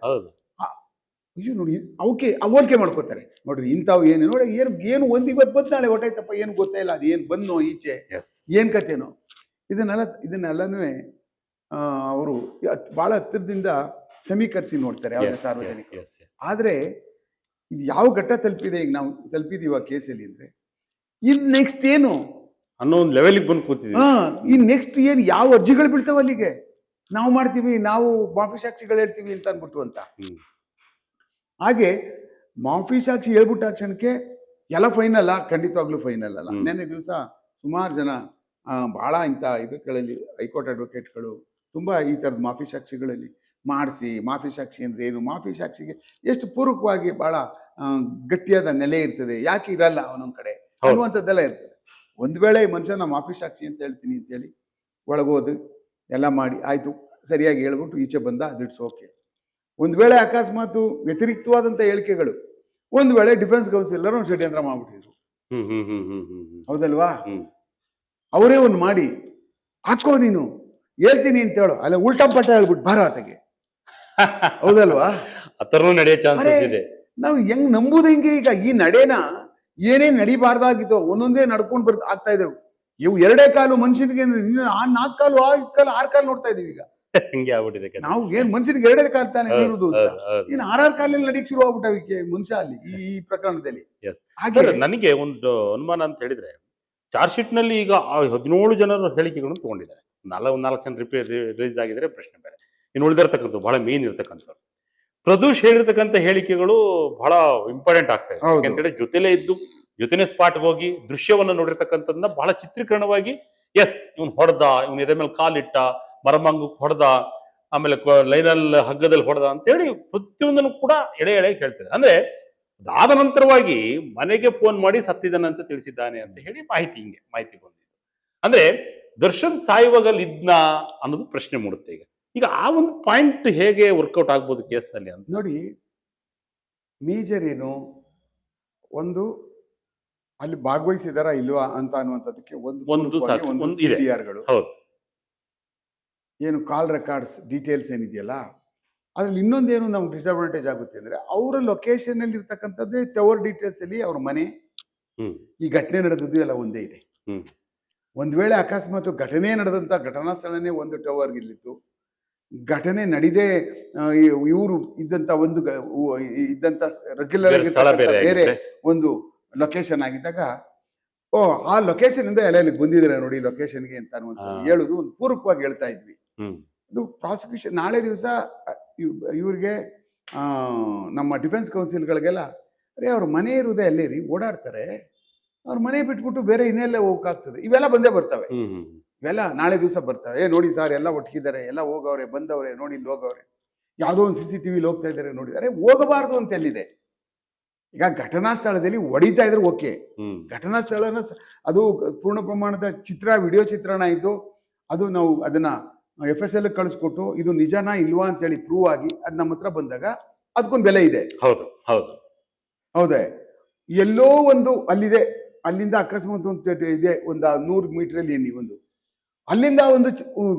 ಅಯ್ಯೋ ನೋಡಿ ಅವಕ್ಕೆ ಹೋಲಿಕೆ ಮಾಡ್ಕೋತಾರೆ. ನೋಡ್ರಿ ಇಂಥವು ಏನು ನೋಡಿ ಏನು ಒಂದ್ ಇವತ್ತು ಬಂದ್ ನಾಳೆ ಹೊಟ್ಟಾಯ್ತಪ್ಪ, ಏನು ಗೊತ್ತೇ ಇಲ್ಲ, ಅದು ಏನ್ ಬಂದ್ನೋ ಈಚೆ ಏನ್ ಕಥೆನೋ. ಇದನ್ನೆಲ್ಲನೂ ಅವರು ಬಹಳ ಹತ್ತಿರದಿಂದ ಸಮೀಕರಿಸಿ ನೋಡ್ತಾರೆ ಯಾವುದೇ ಸಾರ್ವಜನಿಕ. ಆದ್ರೆ ಇದು ಯಾವ ಘಟ್ಟ ತಲುಪಿದೆ ಈಗ ನಾವು ತಲುಪಿದೀವಿ ಆ ಕೇಸಲ್ಲಿ ಅಂದ್ರೆ, ಇನ್ ನೆಕ್ಸ್ಟ್ ಏನು ಅನ್ನೋ ಒಂದು ಲೆವೆಲ್ಗೆ ಬಂದು ಕೂತಿದ್ದೀವಿ. ಇನ್ ನೆಕ್ಸ್ಟ್ ಏನು ಯಾವ ಅರ್ಜಿಗಳು ಬೀಳ್ತಾವ ಅಲ್ಲಿಗೆ, ನಾವು ಮಾಡ್ತೀವಿ, ನಾವು ಮಾಫಿ ಸಾಕ್ಷಿಗಳು ಹೇಳ್ತೀವಿ ಅಂತ ಅನ್ಬಿಟ್ಟು ಅಂತ. ಹಾಗೆ ಮಾಫಿ ಸಾಕ್ಷಿ ಹೇಳ್ಬಿಟ್ಟ ಕ್ಷಣಕ್ಕೆ ಎಲ್ಲ ಫೈನಲ್ ಖಂಡಿತವಾಗ್ಲೂ ಫೈನಲ್ ಅಲ್ಲ. ನೆನ್ನೆ ದಿವಸ ಸುಮಾರು ಜನ ಬಹಳ ಇಂಥ ಇದಗಳಲ್ಲಿ ಹೈಕೋರ್ಟ್ ಅಡ್ವೊಕೇಟ್ಗಳು ತುಂಬಾ ಈ ತರದ ಮಾಫಿ ಸಾಕ್ಷಿಗಳಲ್ಲಿ ಮಾಡಿಸಿ, ಮಾಫಿ ಸಾಕ್ಷಿ ಅಂದ್ರೆ ಏನು, ಮಾಫಿ ಸಾಕ್ಷಿಗೆ ಎಷ್ಟು ಪೂರಕವಾಗಿ ಬಹಳ ಗಟ್ಟಿಯಾದ ನೆಲೆ ಇರ್ತದೆ, ಯಾಕೆ ಇರಲ್ಲ ಅವನೊಂದ್ ಕಡೆ ಅನ್ನುವಂಥದ್ದೆಲ್ಲ ಇರ್ತದೆ. ಒಂದ್ ವೇಳೆ ಮನುಷ್ಯನ ಮಾಫಿ ಸಾಕ್ಷಿ ಅಂತ ಹೇಳ್ತೀನಿ ಅಂತೇಳಿ ಒಳಗೋದು ಎಲ್ಲ ಮಾಡಿ ಆಯ್ತು, ಸರಿಯಾಗಿ ಹೇಳ್ಬಿಟ್ಟು ಈಚೆ ಬಂದ, ಅದಿಟ್ಸ್ ಓಕೆ. ಒಂದ್ ವೇಳೆ ಅಕಸ್ಮಾತ್ ವ್ಯತಿರಿಕ್ತವಾದಂತ ಹೇಳಿಕೆಗಳು, ಒಂದ್ ವೇಳೆ ಡಿಫೆನ್ಸ್ ಕೌನ್ಸಿಲರ್ ಷಡ್ಯಂತ್ರ ಮಾಡ್ಬಿಟ್ಟಿದ್ರು, ಹೌದಲ್ವಾ, ಅವರೇ ಒಂದು ಮಾಡಿ ಹಾಕೋ ನೀನು ಹೇಳ್ತೀನಿ ಅಂತ ಹೇಳೋ, ಅಲ್ಲ ಉಲ್ಟಾ ಪಟ್ಟ ಆಗ್ಬಿಟ್ಟು ಭಾರತಗೆ, ಹೌದಲ್ವಾ, ನಡೆಯೋ ಚಾನ್ಸಸ್ ಇದೆ. ನಾವು ಹೆಂಗ್ ನಂಬುದು ಹೆಂಗೆ? ಈಗ ಈ ನಡೆನ ಏನೇನ್ ನಡಿಬಾರ್ದಾಗಿತ್ತು ಒಂದೊಂದೇ ನಡ್ಕೊಂಡ್ ಆಗ್ತಾ ಇದ್ದೇವೆ. ಇವು 2 ಕಾಲು ಮನುಷ್ಯನಿಗೆ ಅಂದ್ರೆ 4 ಕಾಲು 5 ಕಾಲು 6 ಕಾಲು ನೋಡ್ತಾ ಇದೀವಿ ಈಗ. ನಾವು ಏನ್ ಮನುಷ್ಯನಿಗೆ 2 ಕಾಲು ತಾನೇ ಇರುವುದು ಅಂತ, ಇನ್ನು 6 ಕಾಲಲ್ಲಿ ನಡಿಕ್ ಶುರು ಆಗ್ಬಿಟ್ಟವಿಕೆ ಮನುಷ್ಯ ಅಲ್ಲಿ ಈ ಪ್ರಕರಣದಲ್ಲಿ. ನನಗೆ ಒಂದು ಅನುಮಾನ ಅಂತ ಹೇಳಿದ್ರೆ, ಚಾರ್ಜ್ ಶೀಟ್ ನಲ್ಲಿ ಈಗ 17 ಜನರ ಹೇಳಿಕೆಗಳನ್ನು ತಗೊಂಡಿದ್ದಾರೆ. 4 ಜನ ರಿಲೀಸ್ ಆಗಿದ್ರೆ ಪ್ರಶ್ನೆ ಬೇರೆ, ಇನ್ನು ಉಳಿದಿರ್ತಕ್ಕಂಥ ಬಹಳ ಮೇನ್ ಇರ್ತಕ್ಕಂಥವ್ರು. ಪ್ರದೂಷ್ ಹೇಳಿರ್ತಕ್ಕಂಥ ಹೇಳಿಕೆಗಳು ಬಹಳ ಇಂಪಾರ್ಟೆಂಟ್ ಆಗ್ತಾ ಇದೆ. ಯಾಕಂತೇಳಿ ಜೊತೆಲೇ ಇದ್ದು ಜೊತೆನೆ ಸ್ಪಾಟ್ಗೆ ಹೋಗಿ ದೃಶ್ಯವನ್ನ ನೋಡಿರ್ತಕ್ಕಂಥದ್ದನ್ನ ಬಹಳ ಚಿತ್ರೀಕರಣವಾಗಿ, ಎಸ್ ಇವನ್ ಹೊಡೆದ, ಇವನ್ ಎದೆ ಮೇಲೆ ಕಾಲಿಟ್ಟ, ಮರಮಂಗಕ್ಕೆ ಹೊಡೆದ, ಆಮೇಲೆ ಲೈನಲ್ಲಿ ಹಗ್ಗದಲ್ಲಿ ಹೊಡೆದ ಅಂತೇಳಿ ಪ್ರತಿಯೊಂದನ್ನು ಕೂಡ ಎಳೆ ಹೇಳ್ತಿದ್ದಾರೆ. ಅಂದ್ರೆ ಅದಾದ ನಂತರವಾಗಿ ಮನೆಗೆ ಫೋನ್ ಮಾಡಿ ಸತ್ತಿದ್ದಾನೆ ಅಂತ ತಿಳಿಸಿದ್ದಾನೆ ಅಂತ ಹೇಳಿ ಮಾಹಿತಿ ಬಂದಿದೆ. ಅಂದ್ರೆ ದರ್ಶನ್ ಸಾಯುವಾಗ ಇದ್ನ ಅನ್ನೋದು ಪ್ರಶ್ನೆ ಮೂಡುತ್ತೆ ಈಗ. ಆ ಒಂದು ಪಾಯಿಂಟ್ ಹೇಗೆ ವರ್ಕೌಟ್ ಆಗ್ಬೋದು ಕೇಸ್ನಲ್ಲಿ ಅಂತ ನೋಡಿ. ಮೇಜರ್ ಏನು, ಒಂದು ಅಲ್ಲಿ ಭಾಗವಹಿಸಿದಾರ ಇಲ್ವಾ ಅಂತ ಅನ್ನುವಂಥದ್ದಕ್ಕೆ ಒಂದು CDRಗಳು, ಏನು ಕಾಲ್ ರೆಕಾರ್ಡ್ಸ್ ಡೀಟೇಲ್ಸ್ ಏನಿದೆಯಲ್ಲ, ಅದ್ರಲ್ಲಿ ಇನ್ನೊಂದೇನು ನಮ್ಗೆ ಡಿಸ್ಅಡ್ವಾಂಟೇಜ್ ಆಗುತ್ತೆ ಅಂದ್ರೆ, ಅವರ ಲೊಕೇಶನ್ ಅಲ್ಲಿ ಇರ್ತಕ್ಕಂಥದ್ದೇ ಟವರ್ ಡೀಟೇಲ್ಸ್ ಅಲ್ಲಿ ಅವ್ರ ಮನೆ, ಈ ಘಟನೆ ನಡೆದದ್ದು ಎಲ್ಲ ಒಂದೇ ಇದೆ. ಒಂದ್ ವೇಳೆ ಅಕಸ್ಮಾತ್ ಘಟನೆ ನಡೆದಂತ ಘಟನಾ ಸ್ಥಳನೇ ಒಂದು ಟವರ್ ಇರ್ಲಿತ್ತು, ಘಟನೆ ನಡಿದೆ ಇವರು ಇದ್ದಂತ ರೆಗ್ಯುಲರ್ ಬೇರೆ ಒಂದು ಲೊಕೇಶನ್ ಆಗಿದ್ದಾಗ, ಆ ಲೊಕೇಶನ್ ಇಂದ ಎಲ್ಲ ಇಲ್ಲಿಗೆ ಬಂದಿದ್ದಾರೆ ನೋಡಿ ಲೊಕೇಶನ್ಗೆ ಅಂತ ಹೇಳುದು ಒಂದು ಪೂರಕವಾಗಿ ಹೇಳ್ತಾ ಇದ್ವಿ. ಇದು ಪ್ರಾಸಿಕ್ಯೂಷನ್ ನಾಳೆ ದಿವಸ ಇವ್ರಿಗೆ ನಮ್ಮ ಡಿಫೆನ್ಸ್ ಕೌನ್ಸಿಲ್ಗಳಿಗೆಲ್ಲ ಅವ್ರ ಮನೆ ಇರುವುದೇ ಅಲ್ಲೇ ರೀ, ಓಡಾಡ್ತಾರೆ, ಅವ್ರ ಮನೆ ಬಿಟ್ಬಿಟ್ಟು ಬೇರೆ ಇನ್ನೆಲ್ಲ ಹೋಗಕ್ಕಾಗ್ತದೆ, ಇವೆಲ್ಲ ಬಂದೇ ಬರ್ತವೆ. ಇವೆಲ್ಲ ನಾಳೆ ದಿವಸ ಬರ್ತವೆ. ನೋಡಿ ಸರ್ ಎಲ್ಲ ಒಟ್ಟಿಗಿದ್ದಾರೆ, ಎಲ್ಲ ಹೋಗವ್ರೆ, ಬಂದವ್ರೆ, ನೋಡಿ ಇಲ್ಲಿ ಹೋಗವ್ರೆ, ಯಾವುದೋ ಒಂದು CCTV ಹೋಗ್ತಾ ಇದ್ದಾರೆ ನೋಡಿದ್ದಾರೆ, ಹೋಗಬಾರ್ದು ಅಂತ ಎಲ್ಲಿದೆ? ಈಗ ಘಟನಾ ಸ್ಥಳದಲ್ಲಿ ಹೊಡಿತಾ ಇದ್ರೆ ಓಕೆ, ಘಟನಾ ಸ್ಥಳನ ಅದು ಪೂರ್ಣ ಪ್ರಮಾಣದ ವಿಡಿಯೋ ಚಿತ್ರಣ ಇದ್ದು, ಅದು ನಾವು ಅದನ್ನ FSL ಕಳಿಸ್ಕೊಟ್ಟು ಇದು ನಿಜನಾ ಇಲ್ವಾ ಅಂತೇಳಿ ಪ್ರೂವ್ ಆಗಿ ಅದು ನಮ್ಮ ಹತ್ರ ಬಂದಾಗ ಅದಕ್ಕೊಂದು ಬೆಲೆ ಇದೆ. ಹೌದೇ? ಎಲ್ಲೋ ಒಂದು ಅಲ್ಲಿದೆ, ಅಲ್ಲಿಂದ ಅಕಸ್ಮಾತ್ ಒಂದು ಇದೆ, ಒಂದು 100 ಮೀಟರ್ ಅಲ್ಲಿ ಒಂದು ಅಲ್ಲಿಂದ ಒಂದು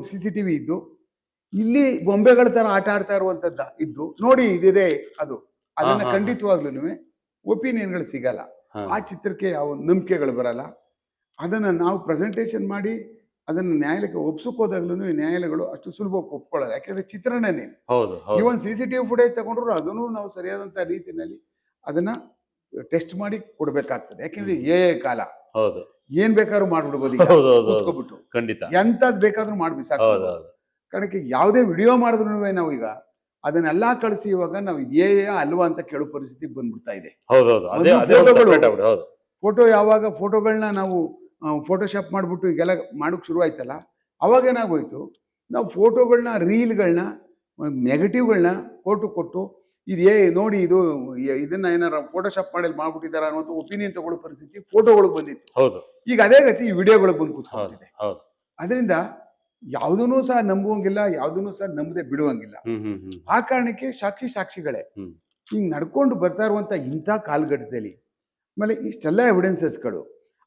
CCTV ಇದ್ದು, ಇಲ್ಲಿ ಬೊಂಬೆಗಳ ತರ ಆಟ ಆಡ್ತಾ ಇರುವಂತದ್ದ ಇದ್ದು ನೋಡಿ ಇದಿದೆ, ಅದನ್ನ ಖಂಡಿತವಾಗ್ಲೂ ಒಪಿನಿಯನ್ಗಳು ಸಿಗಲ್ಲ. ಹಾ. ಆ ಚಿತ್ರಕ್ಕೆ ಯಾವ ನಂಬಿಕೆಗಳು ಬರಲ್ಲ. ಅದನ್ನ ನಾವು ಪ್ರೆಸೆಂಟೇಷನ್ ಮಾಡಿ ಅದನ್ನ ನ್ಯಾಯಾಲಯಕ್ಕೆ ಒಪ್ಸೋಕೋದಾಗ್ಲೂ ನ್ಯಾಯಾಲಯಗಳು ಅಷ್ಟು ಸುಲಭವಾಗಿ ಒಪ್ಕೊಳ್ಳಲ್ಲ. ಯಾಕೆಂದ್ರೆ ಚಿತ್ರಣನೇ ಹೌದು ಹೌದು ಇವನ್ CCTV ಫುಟೇಜ್ ತಗೊಂಡ್ರು ಅದನ್ನು ನಾವು ಸರಿಯಾದಂತ ರೀತಿಯಲ್ಲಿ ಅದನ್ನ ಟೆಸ್ಟ್ ಮಾಡಿ ಕೊಡ್ಬೇಕಾಗ್ತದೆ. ಯಾಕೆಂದ್ರೆ ಕಾಲ ಹೌದು ಏನ್ ಬೇಕಾದ್ರೂ ಮಾಡ್ಬಿಡ್ಬೋದು ಈಗ ಹೌದು ಹೌದು ಹೌದು. ಕೂತ್ಕೊಬಿಟ್ಟು ಖಂಡಿತ ಎಂತದ್ ಬೇಕಾದ್ರೂ ಮಾಡಿ ಹೌದು ಬಿಸಾಕ್ಬೋದು. ಹೌದು ಕಡೆಗೆ ಯಾವುದೇ ವಿಡಿಯೋ ಮಾಡಿದ್ರು ನಾವು ಈಗ ಅದನ್ನೆಲ್ಲ ಕಳಿಸಿ ಇವಾಗ ನಾವು ಅಲ್ವಾ ಅಂತ ಕೇಳೋ ಪರಿಸ್ಥಿತಿ ಬಂದ್ಬಿಡ್ತಾ ಇದೆ. ಹೌದು ಹೌದು ಅದೇ ಒಂದು ಅದೇ ಒಂದು ಫೋಟೋಗಳು- separate ಆಗ್ಬಿಡು. ಹೌದು ಫೋಟೋ ಯಾವಾಗ ಫೋಟೋಗಳನ್ನ ನಾವು ಫೋಟೋಶಾಪ್ ಮಾಡ್ಬಿಟ್ಟು ಈಗೆಲ್ಲ ಮಾಡೋಕ್ ಶುರು ಆಯ್ತಲ್ಲ, ಅವಾಗ ಏನಾಗೋಯ್ತು, ನಾವು ಫೋಟೋಗಳನ್ನ ರೀಲ್ಗಳನ್ನ ನೆಗೆಟಿವ್ಗಳನ್ನ ಫೋಟೋ ಕೊಟ್ಟು ಇದು ನೋಡಿ ಇದನ್ನ ಏನಾರ ಫೋಟೋಶಾಪ್ ಮಾಡಿ ಮಾಡ್ಬಿಟ್ಟಿದಾರ ಅನ್ನೋ ಒಪಿನಿಯನ್ ತಗೊಳ್ಳೋ ಪರಿಸ್ಥಿತಿ ಫೋಟೋಗಳಿಗೆ ಬಂದಿತ್ತು. ಹೌದು ಈಗ ಅದೇ ಗತಿ ಈ ವಿಡಿಯೋಗಳಿಗೆ ಬಂದು ಹೌದು ಕೂತ್ಕೊಂಡಿದೆ. ಹೌದು ಅದರಿಂದ ಯಾವುದನ್ನು ಸಹ ನಂಬುವಂಗಿಲ್ಲ, ಯಾವುದನ್ನು ಸಹ ನಂಬದೆ ಬಿಡುವಂಗಿಲ್ಲ. ಆ ಕಾರಣಕ್ಕೆ ಸಾಕ್ಷಿಗಳೇ ಹ್ಮ್. ಹಿಂಗ್ ನಡ್ಕೊಂಡು ಬರ್ತಾ ಇರುವಂತ ಇಂಥ ಕಾಲಘಟ್ಟದಲ್ಲಿ ಆಮೇಲೆ ಇಷ್ಟೆಲ್ಲ ಎವಿಡೆನ್ಸಸ್ಗಳು,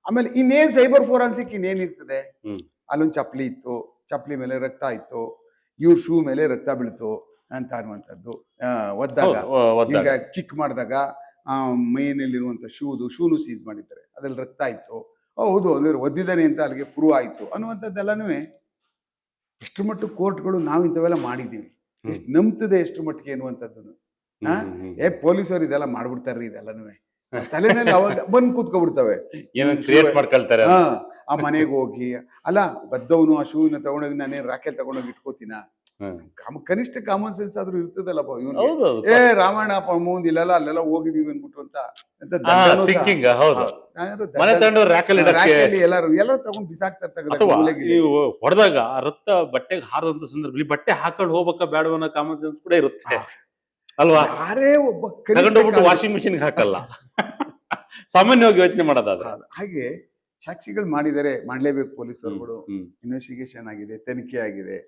ಆಮೇಲೆ ಇನ್ನೇನ್ ಸೈಬರ್ ಫೋರೆನ್ಸಿಕ್ ಇನ್ನೇನಿರ್ತದೆ, ಹ್ಮ್. ಅಲ್ಲೊಂದು ಚಪ್ಪಲಿ ಇತ್ತು, ಚಪ್ಪಲಿ ಮೇಲೆ ರಕ್ತ ಇತ್ತು, ಇವ್ರ ಶೂ ಮೇಲೆ ರಕ್ತ ಬೀಳ್ತು ಅಂತ ಅನ್ನುವಂಥದ್ದು, ಒದ್ದಾಗ ಈಗ ಕಿಕ್ ಮಾಡಿದಾಗ ಮೈಯಲ್ಲಿರುವಂತ ಶೂನು ಸೀಸ್ ಮಾಡಿದ್ದಾರೆ, ಅದ್ರಲ್ಲಿ ರಕ್ತ ಇತ್ತು, ಹೌದು ಅಂದ್ರೆ ಒದ್ದಿದ್ದಾನೆ ಅಂತ ಅಲ್ಲಿಗೆ ಪ್ರೂವ್ ಆಯ್ತು ಅನ್ನುವಂಥದ್ದೆಲ್ಲನೂ ಎಷ್ಟು ಮಟ್ಟಿಗೆ ಕೋರ್ಟ್ಗಳು ನಾವು ಇಂಥವೆಲ್ಲ ಮಾಡಿದ್ದೀವಿ, ಎಷ್ಟು ನಂಬ್ತದೆ ಎಷ್ಟು ಮಟ್ಟಿಗೆ ಅನ್ನುವಂಥದ್ದು. ಪೊಲೀಸರು ಇದೆಲ್ಲ ಮಾಡ್ಬಿಡ್ತಾರ್ರಿ, ಇದೆಲ್ಲನೂ ತಲೆನಲ್ಲಿ ಅವಾಗ ಬಂದು ಕೂತ್ಕೊಬಿಡ್ತವೆ, ಕ್ರಿಯೇಟ್ ಮಾಡ್ಕೊಳ್ತಾರೆ. ಆ ಮನೆಗೆ ಹೋಗಿ ಅಲ್ಲ ಬದ್ದವನು ಆ ಶೂನ ತಗೊಂಡೋಗಿ ನಾನೇ ರಾಕೆಲ್ ತಗೊಂಡೋಗಿ ಇಟ್ಕೋತೀನ, ಕನಿಷ್ಠ ಕಾಮನ್ ಸೆನ್ಸ್ ಆದ್ರೂ ಇರ್ತದಲ್ಲಪ್ಪ ಇವನು. ರಾಮಾಯಣ ಮುಂದ್ ಇಲ್ಲೆಲ್ಲ ಅಲ್ಲೆಲ್ಲ ಹೋಗಿದೀವಿ ಅನ್ಬಿಟ್ಟು ಅಂತ ಎಲ್ಲರೂ ತಗೊಂಡ್ ಬಿಸಾಕ್ತಾರೆ. ನೀವು ಹೊಡೆದಾಗ ರಕ್ತ ಬಟ್ಟೆಗೆ ಹಾರದಂತ ಸಂದರ್ಭದಲ್ಲಿ ಬಟ್ಟೆ ಹಾಕೊಂಡು ಹೋಗ್ಬೇಕಾ ಬೇಡವನ್ನ ಕಾಮನ್ ಸೆನ್ಸ್ ಕೂಡ ಇರುತ್ತೆ ಅಲ್ವಾ? ಯಾರೇ ಒಬ್ಬ ವಾಷಿಂಗ್ ಮಿಷಿನ್ ಹಾಕಲ್ಲ, ಸಾಮಾನ್ಯವಾಗಿ ಯೋಚನೆ ಮಾಡೋದಾದ್ರೆ. ಹಾಗೆ ಸಾಕ್ಷಿಗಳು ಮಾಡಿದರೆ ಮಾಡ್ಲೇಬೇಕು ಪೊಲೀಸರುಗಳು. ಇನ್ವೆಸ್ಟಿಗೇಷನ್ ಆಗಿದೆ, ತನಿಖೆ ಆಗಿದೆ,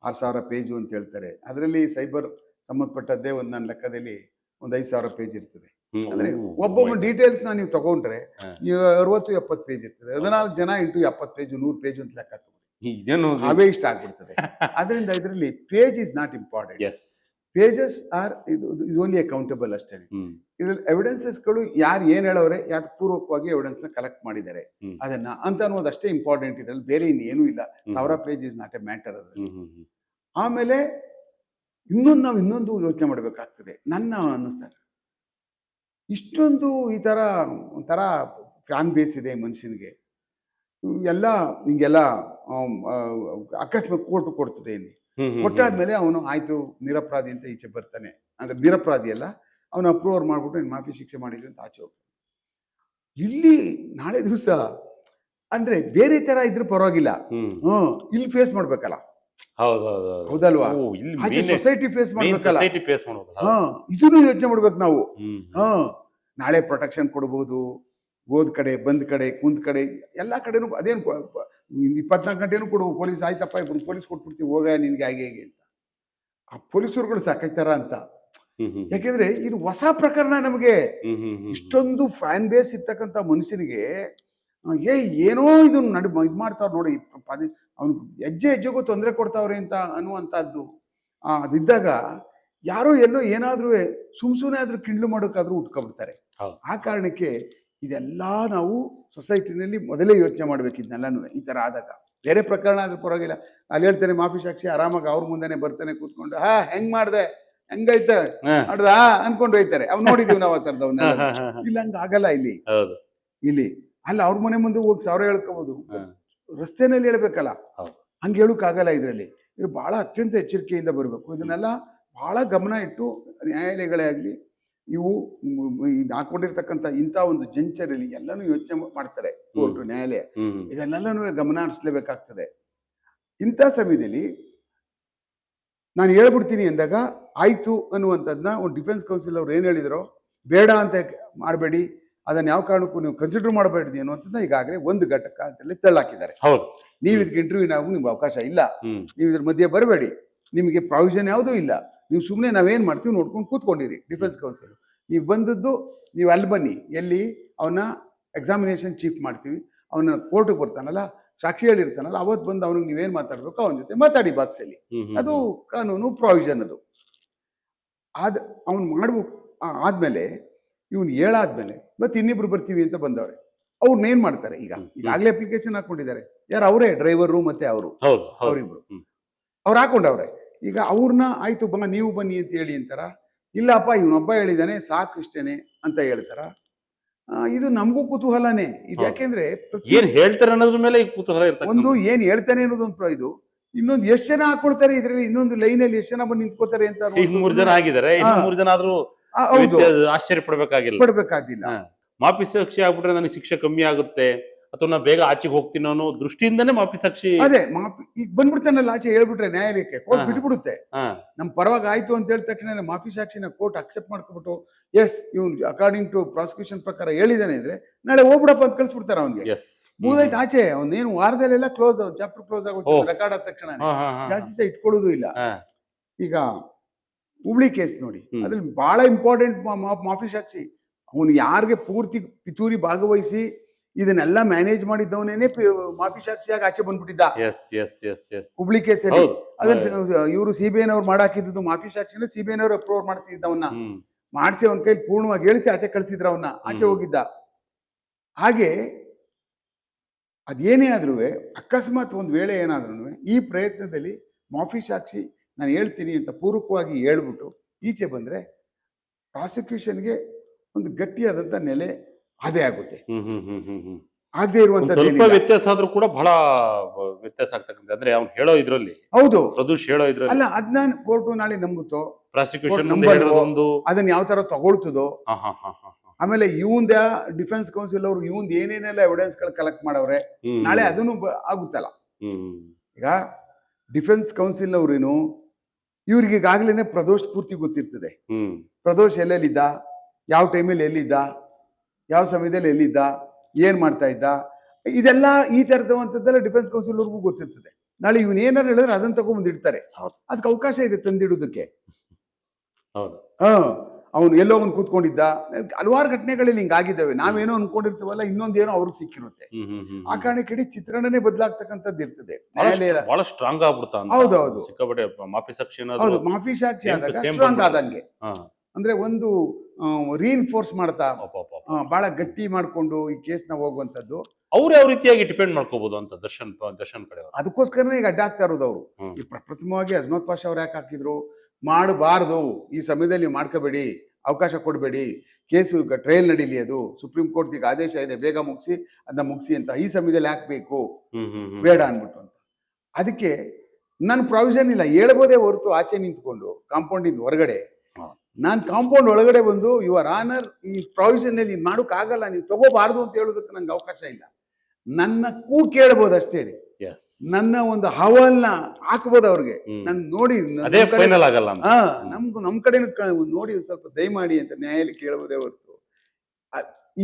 6,000 ಪೇಜು ಅಂತ ಹೇಳ್ತಾರೆ. ಅದರಲ್ಲಿ ಸೈಬರ್ ಸಂಬಂಧಪಟ್ಟದ್ದೇ ನನ್ನ ಲೆಕ್ಕದಲ್ಲಿ 5,000 ಪೇಜ್ ಇರ್ತದೆ. ಅಂದ್ರೆ ಒಬ್ಬೊಬ್ಬ ಡೀಟೇಲ್ಸ್ ನೀವು ತಗೊಂಡ್ರೆ 60-70 ಪೇಜ್ ಇರ್ತದೆ. 14 ಜನ ಇಂಟು 70 ಪೇಜ್ 100 ಪೇಜ್ ಅಂತ ಲೆಕ್ಕ ತಗೊಂಡು ಅವೇ ಇಷ್ಟ ಆಗ್ಬಿಡ್ತದೆ. ಅದರಿಂದ ಇದರಲ್ಲಿ page is not important, pages are ಇದು ಓನ್ಲಿ ಅಕೌಂಟಬಲ್ ಅಷ್ಟೇ. ಇದ್ರಲ್ಲಿ ಎವಿಡೆನ್ಸಸ್ಗಳು ಯಾರು ಏನ್ ಹೇಳೋರೆ, ಯಾರು ಪೂರ್ವಕವಾಗಿ ಎವಿಡೆನ್ಸ್ ನ ಕಲೆಕ್ಟ್ ಮಾಡಿದ್ದಾರೆ ಅದನ್ನ ಅಂತ ಅನ್ನೋದು ಅಷ್ಟೇ ಇಂಪಾರ್ಟೆಂಟ್. ಇದ್ರಲ್ಲಿ ಬೇರೆ ಇನ್ನೇನು ಇಲ್ಲ. 1000 page is not A matter ಅದ್ರಲ್ಲಿ. ಆಮೇಲೆ ಇನ್ನೊಂದು ಯೋಚನೆ ಮಾಡ್ಬೇಕಾಗ್ತದೆ. ನನ್ನ ಅನ್ನಿಸ್ತಾರೆ ಇಷ್ಟೊಂದು ಈ ತರ ಒಂಥರ ಫ್ಯಾನ್ ಬೇಸ್ ಇದೆ ಮನುಷ್ಯನಿಗೆ, ಎಲ್ಲ ಹಿಂಗೆಲ್ಲ ಅಕಸ್ಮಾತ್ ಕೋರ್ಟ್ ಕೊಡ್ತದೆ. ಕೊಟ್ಟಾದ್ಮೇಲೆ ಅವನು ಆಯ್ತು ನಿರಪರಾಧಿ ಅಂತ ಈಚೆ ಬರ್ತಾನೆ. ಅಂದ್ರೆ ನಿರಪರಾಧಿ ಅಲ್ಲ, ಅವನು ಅಪ್ರೂವರ್ ಮಾಡ್ಬಿಟ್ಟು ಮಾಫಿ ಶಿಕ್ಷೆ ಮಾಡಿದ್ರು ಅಂತ ಆಚೆ ಹೋಗ್ತಾನೆ. ಇಲ್ಲಿ ನಾಳೆ ದಿವಸ ಅಂದ್ರೆ ಬೇರೆ ತರ ಇದ್ರೆ ಪರವಾಗಿಲ್ಲ, ಇಲ್ಲಿ ಫೇಸ್ ಮಾಡ್ಬೇಕಲ್ಲ, ಹೌದಲ್ವಾ? ಸೊಸೈಟಿ ಫೇಸ್ ಮಾಡ್ಬೇಕಲ್ಲ, ಇದನ್ನು ಯೋಚನೆ ಮಾಡ್ಬೇಕು ನಾವು. ನಾಳೆ ಪ್ರೊಟೆಕ್ಷನ್ ಕೊಡ್ಬೋದು, ಹೋದ್ ಕಡೆ ಬಂದ್ ಕಡೆ ಕುಂತ್ ಕಡೆ ಎಲ್ಲಾ ಕಡೆನೂ ಅದೇನು 24 ಗಂಟೆನೂ ಕೊಡ್ಬೋದು. ಪೊಲೀಸ್ ಆಯ್ತಪ್ಪ ಇಬ್ರು ಪೊಲೀಸ್ ಕೊಟ್ಬಿಡ್ತೀವಿ, ಹೋಗ ನಿನ್ಗೆ ಹಾಗೆ ಹೇಗೆ ಅಂತ ಆ ಪೊಲೀಸರುಗಳು ಸಾಕಾಯ್ತಾರ ಅಂತ. ಯಾಕೆಂದ್ರೆ ಇದು ಹೊಸ ಪ್ರಕರಣ ನಮಗೆ. ಇಷ್ಟೊಂದು ಫ್ಯಾನ್ ಬೇಸ್ ಇರ್ತಕ್ಕಂಥ ಮನುಷ್ಯನಿಗೆ ಏನೋ ಇದನ್ನ ಇದ್ ಮಾಡ್ತಾವ್ರ ನೋಡಿ, ಅವ್ನು ಹೆಜ್ಜೆಗೂ ತೊಂದರೆ ಕೊಡ್ತಾವ್ರೆ ಅಂತ ಅನ್ನುವಂಥದ್ದು ಅದಿದ್ದಾಗ ಯಾರೋ ಎಲ್ಲೋ ಏನಾದ್ರೂ ಸುಮ್ಸುನೆ ಆದ್ರೂ ಕಿಂಡ್ಲು ಮಾಡೋಕ್ಕಾದ್ರೂ ಉಟ್ಕೊಬಿಡ್ತಾರೆ. ಆ ಕಾರಣಕ್ಕೆ ಇದೆಲ್ಲ ನಾವು ಸೊಸೈಟಿನಲ್ಲಿ ಮೊದಲೇ ಯೋಚನೆ ಮಾಡ್ಬೇಕು. ಇದನ್ನೆಲ್ಲನೂ ಈ ತರ ಆದಾಗ ಬೇರೆ ಪ್ರಕರಣ ಆದ್ರೂ ಪರವಾಗಿಲ್ಲ, ಅಲ್ಲಿ ಹೇಳ್ತಾನೆ ಮಾಫಿ ಸಾಕ್ಷಿ ಆರಾಮಾಗಿ ಅವ್ರ ಮುಂದೆನೆ ಬರ್ತಾನೆ ಕೂತ್ಕೊಂಡು ಹೆಂಗ್ ಮಾಡ್ದೆ ಹೆಂಗೈತೆ ಮಾಡ್ದ ಅನ್ಕೊಂಡು ಹೋಯ್ತಾರೆ. ಅವ್ನು ನೋಡಿದೀವಿ ನಾವು ಆ ತರದವನ್ನೆಲ್ಲ. ಇಲ್ಲ ಹಂಗ ಆಗಲ್ಲ ಇಲ್ಲಿ ಅಲ್ಲ ಅವ್ರ ಮನೆ ಮುಂದೆ ಹೋಗಿ 1000 ಹೇಳ್ಕೋಬಹುದು, ರಸ್ತೆನಲ್ಲಿ ಹೇಳ್ಬೇಕಲ್ಲ, ಹಂಗೆ ಹೇಳಕ್ ಆಗಲ್ಲ. ಇದ್ರಲ್ಲಿ ಇದು ಬಹಳ ಅತ್ಯಂತ ಎಚ್ಚರಿಕೆಯಿಂದ ಬರಬೇಕು. ಇದನ್ನೆಲ್ಲ ಬಹಳ ಗಮನ ಇಟ್ಟು ನ್ಯಾಯಾಲಯಗಳೇ ಆಗ್ಲಿ ಇವು ಹಾಕೊಂಡಿರ್ತಕ್ಕಂಥ ಇಂಥ ಒಂದು ಜಂಚರಲ್ಲಿ ಎಲ್ಲಾನು ಯೋಚನೆ ಮಾಡ್ತಾರೆ ಕೋರ್ಟ್ ನ್ಯಾಯಾಲಯ. ಇದನ್ನೆಲ್ಲನೂ ಗಮನ ಹರಿಸಲೇಬೇಕಾಗ್ತದೆ. ಇಂಥ ಸಮಯದಲ್ಲಿ ನಾನು ಹೇಳ್ಬಿಡ್ತೀನಿ ಅಂದಾಗ ಆಯ್ತು ಅನ್ನುವಂಥದ್ದನ್ನ ಒಂದು ಡಿಫೆನ್ಸ್ ಕೌನ್ಸಿಲ್ ಅವ್ರು ಏನ್ ಹೇಳಿದ್ರು, ಬೇಡ ಅಂತ ಮಾಡಬೇಡಿ, ಅದನ್ನ ಯಾವ ಕಾರಣಕ್ಕೂ ನೀವು ಕನ್ಸಿಡರ್ ಮಾಡಬೇಡಿ ಅನ್ನುವಂಥದ್ದನ್ನ ಈಗಾಗಲೇ ಒಂದು ಘಟಕ ಅಂತೇಳಿ ತಳ್ಳಾಕಿದ್ದಾರೆ. ನೀವು ಇದಕ್ಕೆ ಇಂಟರ್ವ್ಯೂನಾಗೂ ನಿಮ್ಗೆ ಅವಕಾಶ ಇಲ್ಲ, ನೀವು ಇದ್ರ ಮಧ್ಯೆ ಬರಬೇಡಿ, ನಿಮಗೆ ಪ್ರಾವಿಷನ್ ಯಾವುದೂ ಇಲ್ಲ, ನೀವು ಸುಮ್ಮನೆ ನಾವೇನ್ ಮಾಡ್ತೀವಿ ನೋಡ್ಕೊಂಡು ಕೂತ್ಕೊಂಡಿರಿ. ಡಿಫೆನ್ಸ್ ಕೌನ್ಸಿಲ್ ನೀವು ಬಂದದ್ದು ನೀವು ಅಲ್ಲಿ ಬನ್ನಿ, ಎಲ್ಲಿ ಅವನ್ನ ಎಕ್ಸಾಮಿನೇಷನ್ ಚೀಫ್ ಮಾಡ್ತೀವಿ, ಅವನ ಕೋರ್ಟ್ಗೆ ಬರ್ತಾನಲ್ಲ, ಸಾಕ್ಷಿ ಹೇಳಿರ್ತಾನಲ್ಲ, ಅವತ್ತು ಬಂದು ಅವ್ನಿಗೆ ನೀವೇನ್ ಮಾತಾಡ್ಬೇಕು ಅವನ ಜೊತೆ ಮಾತಾಡಿ ಬಾಕ್ಸಲ್ಲಿ. ಅದು ಕಾನೂನು ಪ್ರಾವಿಷನ್. ಅದು ಅವ್ನು ಮಾಡ್ಬೇಕು. ಆದ್ಮೇಲೆ ಇವ್ನು ಹೇಳಾದ್ಮೇಲೆ ಮತ್ತೆ ಇನ್ನಿಬ್ರು ಬರ್ತೀವಿ ಅಂತ ಬಂದವ್ರೆ. ಅವ್ರನ್ನೇನ್ ಮಾಡ್ತಾರೆ ಈಗಾಗಲೇ ಅಪ್ಲಿಕೇಶನ್ ಹಾಕೊಂಡಿದ್ದಾರೆ. ಯಾರು ಅವರೇ ಡ್ರೈವರು ಮತ್ತೆ ಅವರು ಹೌದು ಹೌದು ಅವರಿಬ್ರು ಅವ್ರು ಹಾಕೊಂಡವ್ರೆ. ಈಗ ಅವ್ರನ್ನ ಆಯ್ತು ಬಾ ನೀವು ಬನ್ನಿ ಅಂತ ಹೇಳಿ ಅಂತಾರ, ಇಲ್ಲಪ್ಪ ಇವನೊಬ್ಬ ಹೇಳಿದಾನೆ ಸಾಕು ಇಷ್ಟೇನೆ ಅಂತ ಹೇಳ್ತಾರ. ಇದು ನಮಗೂ ಕುತೂಹಲನೇ ಇದು. ಯಾಕೆಂದ್ರೆ ಏನ್ ಹೇಳ್ತಾರೆ ಅನ್ನೋದ್ರ ಮೇಲೆ ಕುತೂಹಲ ಇರ್ತದೆ. ಒಂದು ಏನ್ ಹೇಳ್ತಾನೆ ಅನ್ನೋದೊಂದು ಇದು, ಇನ್ನೊಂದು ಎಷ್ಟು ಜನ ಹಾಕೊಳ್ತಾರೆ ಇದ್ರಲ್ಲಿ, ಇನ್ನೊಂದು ಲೈನಲ್ಲಿ ಎಷ್ಟು ಜನ ಬಂದು ನಿಂತ್ಕೋತಾರೆ ಅಂತ. ಈಗ 3 ಜನ ಆಗಿದ್ದಾರೆ, ಇನ್ನು 3 ಜನ ಆದ್ರೂ ಆಶ್ಚರ್ಯ ಪಡ್ಬೇಕಾಗಿಲ್ಲ. ಮಾಫಿ ಸಾಕ್ಷಿ ಆಗ್ಬಿಟ್ರೆ ನನಗೆ ಶಿಕ್ಷೆ ಕಮ್ಮಿ ಆಗುತ್ತೆ ಅಥವಾ ನಾ ಬೇಗ ಆಚೆಗೆ ಹೋಗ್ತೀನಿ ಅನ್ನೋ ದೃಷ್ಟಿಯಿಂದನೇ ಮಾಫಿ ಸಾಕ್ಷಿ. ಅದೇ ಈಗ ಬಂದ್ಬಿಡ್ತಾನಲ್ಲ ಆಚೆ ಹೇಳ್ಬಿಟ್ರೆ ನ್ಯಾಯಾಲಯಕ್ಕೆ ಕೋರ್ಟ್ ಬಿಟ್ಬಿಡುತ್ತೆ. ನಮ್ ಪರವಾಗಿ ಆಯ್ತು ಅಂತ ಹೇಳಿದ ತಕ್ಷಣ ಮಾಫಿ ಸಾಕ್ಷಿನ ಕೋರ್ಟ್ ಅಕ್ಸೆಪ್ಟ್ ಮಾಡ್ಕೊಬಿಟ್ಟು ಎಸ್ ಇವ್ನು ಅಕಾರ್ಡಿಂಗ್ ಟು ಪ್ರಾಸಿಕ್ಯೂಷನ್ ಪ್ರಕಾರ ಹೇಳಿದಾನೆ ಇದ್ರೆ ನಾಳೆ ಹೋಗ್ಬಿಡಪ್ಪ ಅಂತ ಕಳ್ಸ್ಬಿಡ್ತಾರ ಅವ್ನಿಗೆ. ಮೂದೈತೆ ಆಚೆ ಅವ್ನೇನು ವಾರದಲ್ಲೆಲ್ಲ ಕ್ಲೋಸ್, ಚಾಪ್ಟರ್ ಕ್ಲೋಸ್ ಆಗುತ್ತೆ ರೆಕಾರ್ಡ್ ಆದ ತಕ್ಷಣ. ಜಾಸ್ತಿ ಸಹ ಇಟ್ಕೊಳ್ಳೋದು ಇಲ್ಲ. ಈಗ ಹುಬ್ಳಿ ಕೇಸ್ ನೋಡಿ, ಅದ್ರಲ್ಲಿ ಬಹಳ ಇಂಪಾರ್ಟೆಂಟ್ ಮಾಫಿ ಸಾಕ್ಷಿ. ಅವನು ಯಾರಿಗೆ ಪೂರ್ತಿ ಪಿತೂರಿ ಭಾಗವಹಿಸಿ ಇದನ್ನೆಲ್ಲ ಮ್ಯಾನೇಜ್ ಮಾಡಿದ್ದವನೇನೆ ಮಾಫಿ ಸಾಕ್ಷಿಯಾಗಿ ಆಚೆ ಬಂದ್ಬಿಟ್ಟಿದ್ದ ಹುಬ್ಳಿ ಕೇಸಲ್ಲಿ. ಅದ್ರ ಇವರು ಸಿಬಿಐನವ್ರು ಮಾಡಾಕಿದ್ದು ಮಾಫಿ ಸಾಕ್ಷಿನ ಸಿಬಿಐನವ್ರು ಅಪ್ರೂವ್ ಮಾಡಿಸಿದ್ದವನ್ನ ಮಾಡಿಸಿ ಅವನ ಕೈಲಿ ಪೂರ್ಣವಾಗಿ ಹೇಳಿಸಿ ಆಚೆ ಕಳ್ಸಿದ್ರ ಅವನ್ನ, ಆಚೆ ಹೋಗಿದ್ದ. ಹಾಗೆ ಅದೇನೇ ಆದ್ರೂ ಅಕಸ್ಮಾತ್ ಒಂದ್ ವೇಳೆ ಏನಾದ್ರೂ ಈ ಪ್ರಯತ್ನದಲ್ಲಿ ಮಾಫಿ ಸಾಕ್ಷಿ ನಾನು ಹೇಳ್ತೀನಿ ಅಂತ ಪೂರ್ವಕವಾಗಿ ಹೇಳ್ಬಿಟ್ಟು ಈಚೆ ಬಂದ್ರೆ ಪ್ರಾಸಿಕ್ಯೂಷನ್ಗೆ ಒಂದು ಗಟ್ಟಿಯಾದಂತ ನೆಲೆ ಅದೇ ಆಗುತ್ತೆ. ಆಗದೆ ಇರುವಂತ ಸ್ವಲ್ಪ ವ್ಯತ್ಯಾಸ ಆದ್ರೂ ಕೂಡ ಬಹಳ ವ್ಯತ್ಯಾಸ ಆಗ್ತಕ್ಕಂಥ, ಅಂದ್ರೆ ಅವ್ನು ಹೇಳೋ ಇದ್ರಲ್ಲಿ, ಹೌದು ಪ್ರದೂಷ್ ಹೇಳೋ ಇದ್ರಲ್ಲಿ ಅಲ್ಲ, ಅದನ್ನ ಕೋರ್ಟ್ ನಾಳೆ ನಂಬುತ್ತೋ, ಪ್ರಾಸಿಕ್ಯೂಷನ್ ಅದನ್ನ ಯಾವ ತರ ತಗೊಳ್ತದೋ. ಆಮೇಲೆ ಇವಂದ ಡಿಫೆನ್ಸ್ ಕೌನ್ಸಿಲ್ ಅವರು ಇವಂದ್ ಏನೇನೆಲ್ಲ ಎವಿಡೆನ್ಸ್ ಗಳು ಕಲೆಕ್ಟ್ ಮಾಡವ್ರೆ, ನಾಳೆ ಅದನ್ನು ಆಗುತ್ತಲ್ಲ. ಈಗ ಡಿಫೆನ್ಸ್ ಕೌನ್ಸಿಲ್ ಅವ್ರೇನು ಇವ್ರಿಗೆ ಈಗಾಗ್ಲೇನೆ ಪ್ರದೋಷ್ ಪೂರ್ತಿ ಗೊತ್ತಿರ್ತದೆ. ಪ್ರದೋಷ್ ಎಲ್ಲೆಲ್ಲಿದ್ದ, ಯಾವ ಟೈಮಲ್ಲಿ ಎಲ್ಲಿದ್ದ, ಯಾವ ಸಮಯದಲ್ಲಿ ಎಲ್ಲಿದ್ದ, ಏನ್ ಮಾಡ್ತಾ ಇದ್ದ, ಇದೆಲ್ಲ ಈ ತರದಂತದ್ದೆಲ್ಲ ಡಿಫೆನ್ಸ್ ಕೌನ್ಸಿಲ್ ಅವ್ರಿಗೂ ಗೊತ್ತಿರ್ತದೆ. ನಾಳೆ ಇವನ್ ಏನಾರು ಹೇಳಿದ್ರೆ ಅದನ್ನ ತಗೊಂಡ್ಬಂದಿಡ್ತಾರೆ. ಅದಕ್ಕೆ ಅವಕಾಶ ಇದೆ ತಂದಿಡುದಕ್ಕೆ. ಅವನು ಎಲ್ಲೋ ಒಂದು ಕೂತ್ಕೊಂಡಿದ್ದ, ಹಲವಾರು ಘಟನೆಗಳಲ್ಲಿ ಹಿಂಗಾಗಿದ್ದಾವೆ. ನಾವೇನೋ ಅನ್ಕೊಂಡಿರ್ತೀವಲ್ಲ, ಇನ್ನೊಂದೇನೋ ಅವ್ರಿಗೆ ಸಿಕ್ಕಿರುತ್ತೆ. ಆ ಕಾರಣಕ್ಕೆ ಇಡೀ ಚಿತ್ರಣನೇ ಬದಲಾಗ್ತಕ್ಕಂಥದ್ದು ಇರ್ತದೆ. ಬಹಳ ಸ್ಟ್ರಾಂಗ್ ಆಗ್ಬಿಡ್ತಾ. ಹೌದೌದು, ಮಾಫಿ ಸಾಕ್ಷಿ ಹೌದು, ಮಾಫಿ ಸಾಕ್ಷಿ ಆದಾಗ ಸ್ಟ್ರಾಂಗ್ ಆದಂಗೆ. ಅಂದ್ರೆ ಒಂದು ರೀಇನ್ಫೋರ್ಸ್ ಮಾಡ್ತಾ ಬಹಳ ಗಟ್ಟಿ ಮಾಡ್ಕೊಂಡು ಈ ಕೇಸ್ ನ ಹೋಗುವಂತದ್ದು. ಅವ್ರು ಯಾವ ರೀತಿಯಾಗಿ ಡಿಪೆಂಡ್ ಮಾಡ್ಕೋಬಹುದು ಅಂತ ದರ್ಶನ್ ಕಡೆ. ಅದಕ್ಕೋಸ್ಕರನೇ ಈಗ ಅಡ್ಡ ಆಗ್ತಾ ಇರೋದು ಅವರು. ಈ ಪ್ರಪ್ರಥಮವಾಗಿ ಅಜ್ಮತ್ ಪಾಷಾ ಅವ್ರು ಯಾಕೆ ಹಾಕಿದ್ರು, ಮಾಡಬಾರ್ದು ಈ ಸಮಯದಲ್ಲಿ ನೀವು ಮಾಡ್ಕೋಬೇಡಿ, ಅವಕಾಶ ಕೊಡಬೇಡಿ, ಕೇಸ್ ಟ್ರಯಲ್ ನಡೀಲಿ, ಅದು ಸುಪ್ರೀಂ ಕೋರ್ಟ್ ಈಗ ಆದೇಶ ಇದೆ, ಬೇಗ ಮುಗಿಸಿ ಅದನ್ನ ಮುಗಿಸಿ ಅಂತ, ಈ ಸಮಯದಲ್ಲಿ ಹಾಕ್ಬೇಕು ಬೇಡ ಅನ್ಬಿಟ್ಟು ಅಂತ. ಅದಕ್ಕೆ ನನ್ನ ಪ್ರಾವಿಷನ್ ಇಲ್ಲ, ಹೇಳ್ಬೋದೇ ಹೊರತು ಆಚೆ ನಿಂತ್ಕೊಂಡು ಕಾಂಪೌಂಡ್ ಇಂದ ಹೊರಗಡೆ ನಾನು ಕಾಂಪೌಂಡ್ ಒಳಗಡೆ ಬಂದು ಯುವರ್ ಆನರ್ ಈ ಪ್ರಾವಿಷನ್ ನಲ್ಲಿ ಮಾಡೋಕ್ ಆಗಲ್ಲ, ನೀವು ತಗೋಬಾರ್ದು ಅಂತ ಹೇಳೋದಕ್ಕೆ ನಂಗೆ ಅವಕಾಶ ಇಲ್ಲ. ನನ್ನ ಕೂ ಕೇಳ್ಬೋದು ಅಷ್ಟೇ ರೀ, ನನ್ನ ಒಂದು ಹವಲ್ನ ಹಾಕ್ಬೋದು ಅವ್ರಿಗೆ. ನನ್ ನೋಡಿ ನಮ್ ಕಡೆ ನೋಡಿ ಸ್ವಲ್ಪ ದಯಮಾಡಿ ಅಂತ ನ್ಯಾಯಾಲಯ ಕೇಳ್ಬೋದೇ ಹೊರತು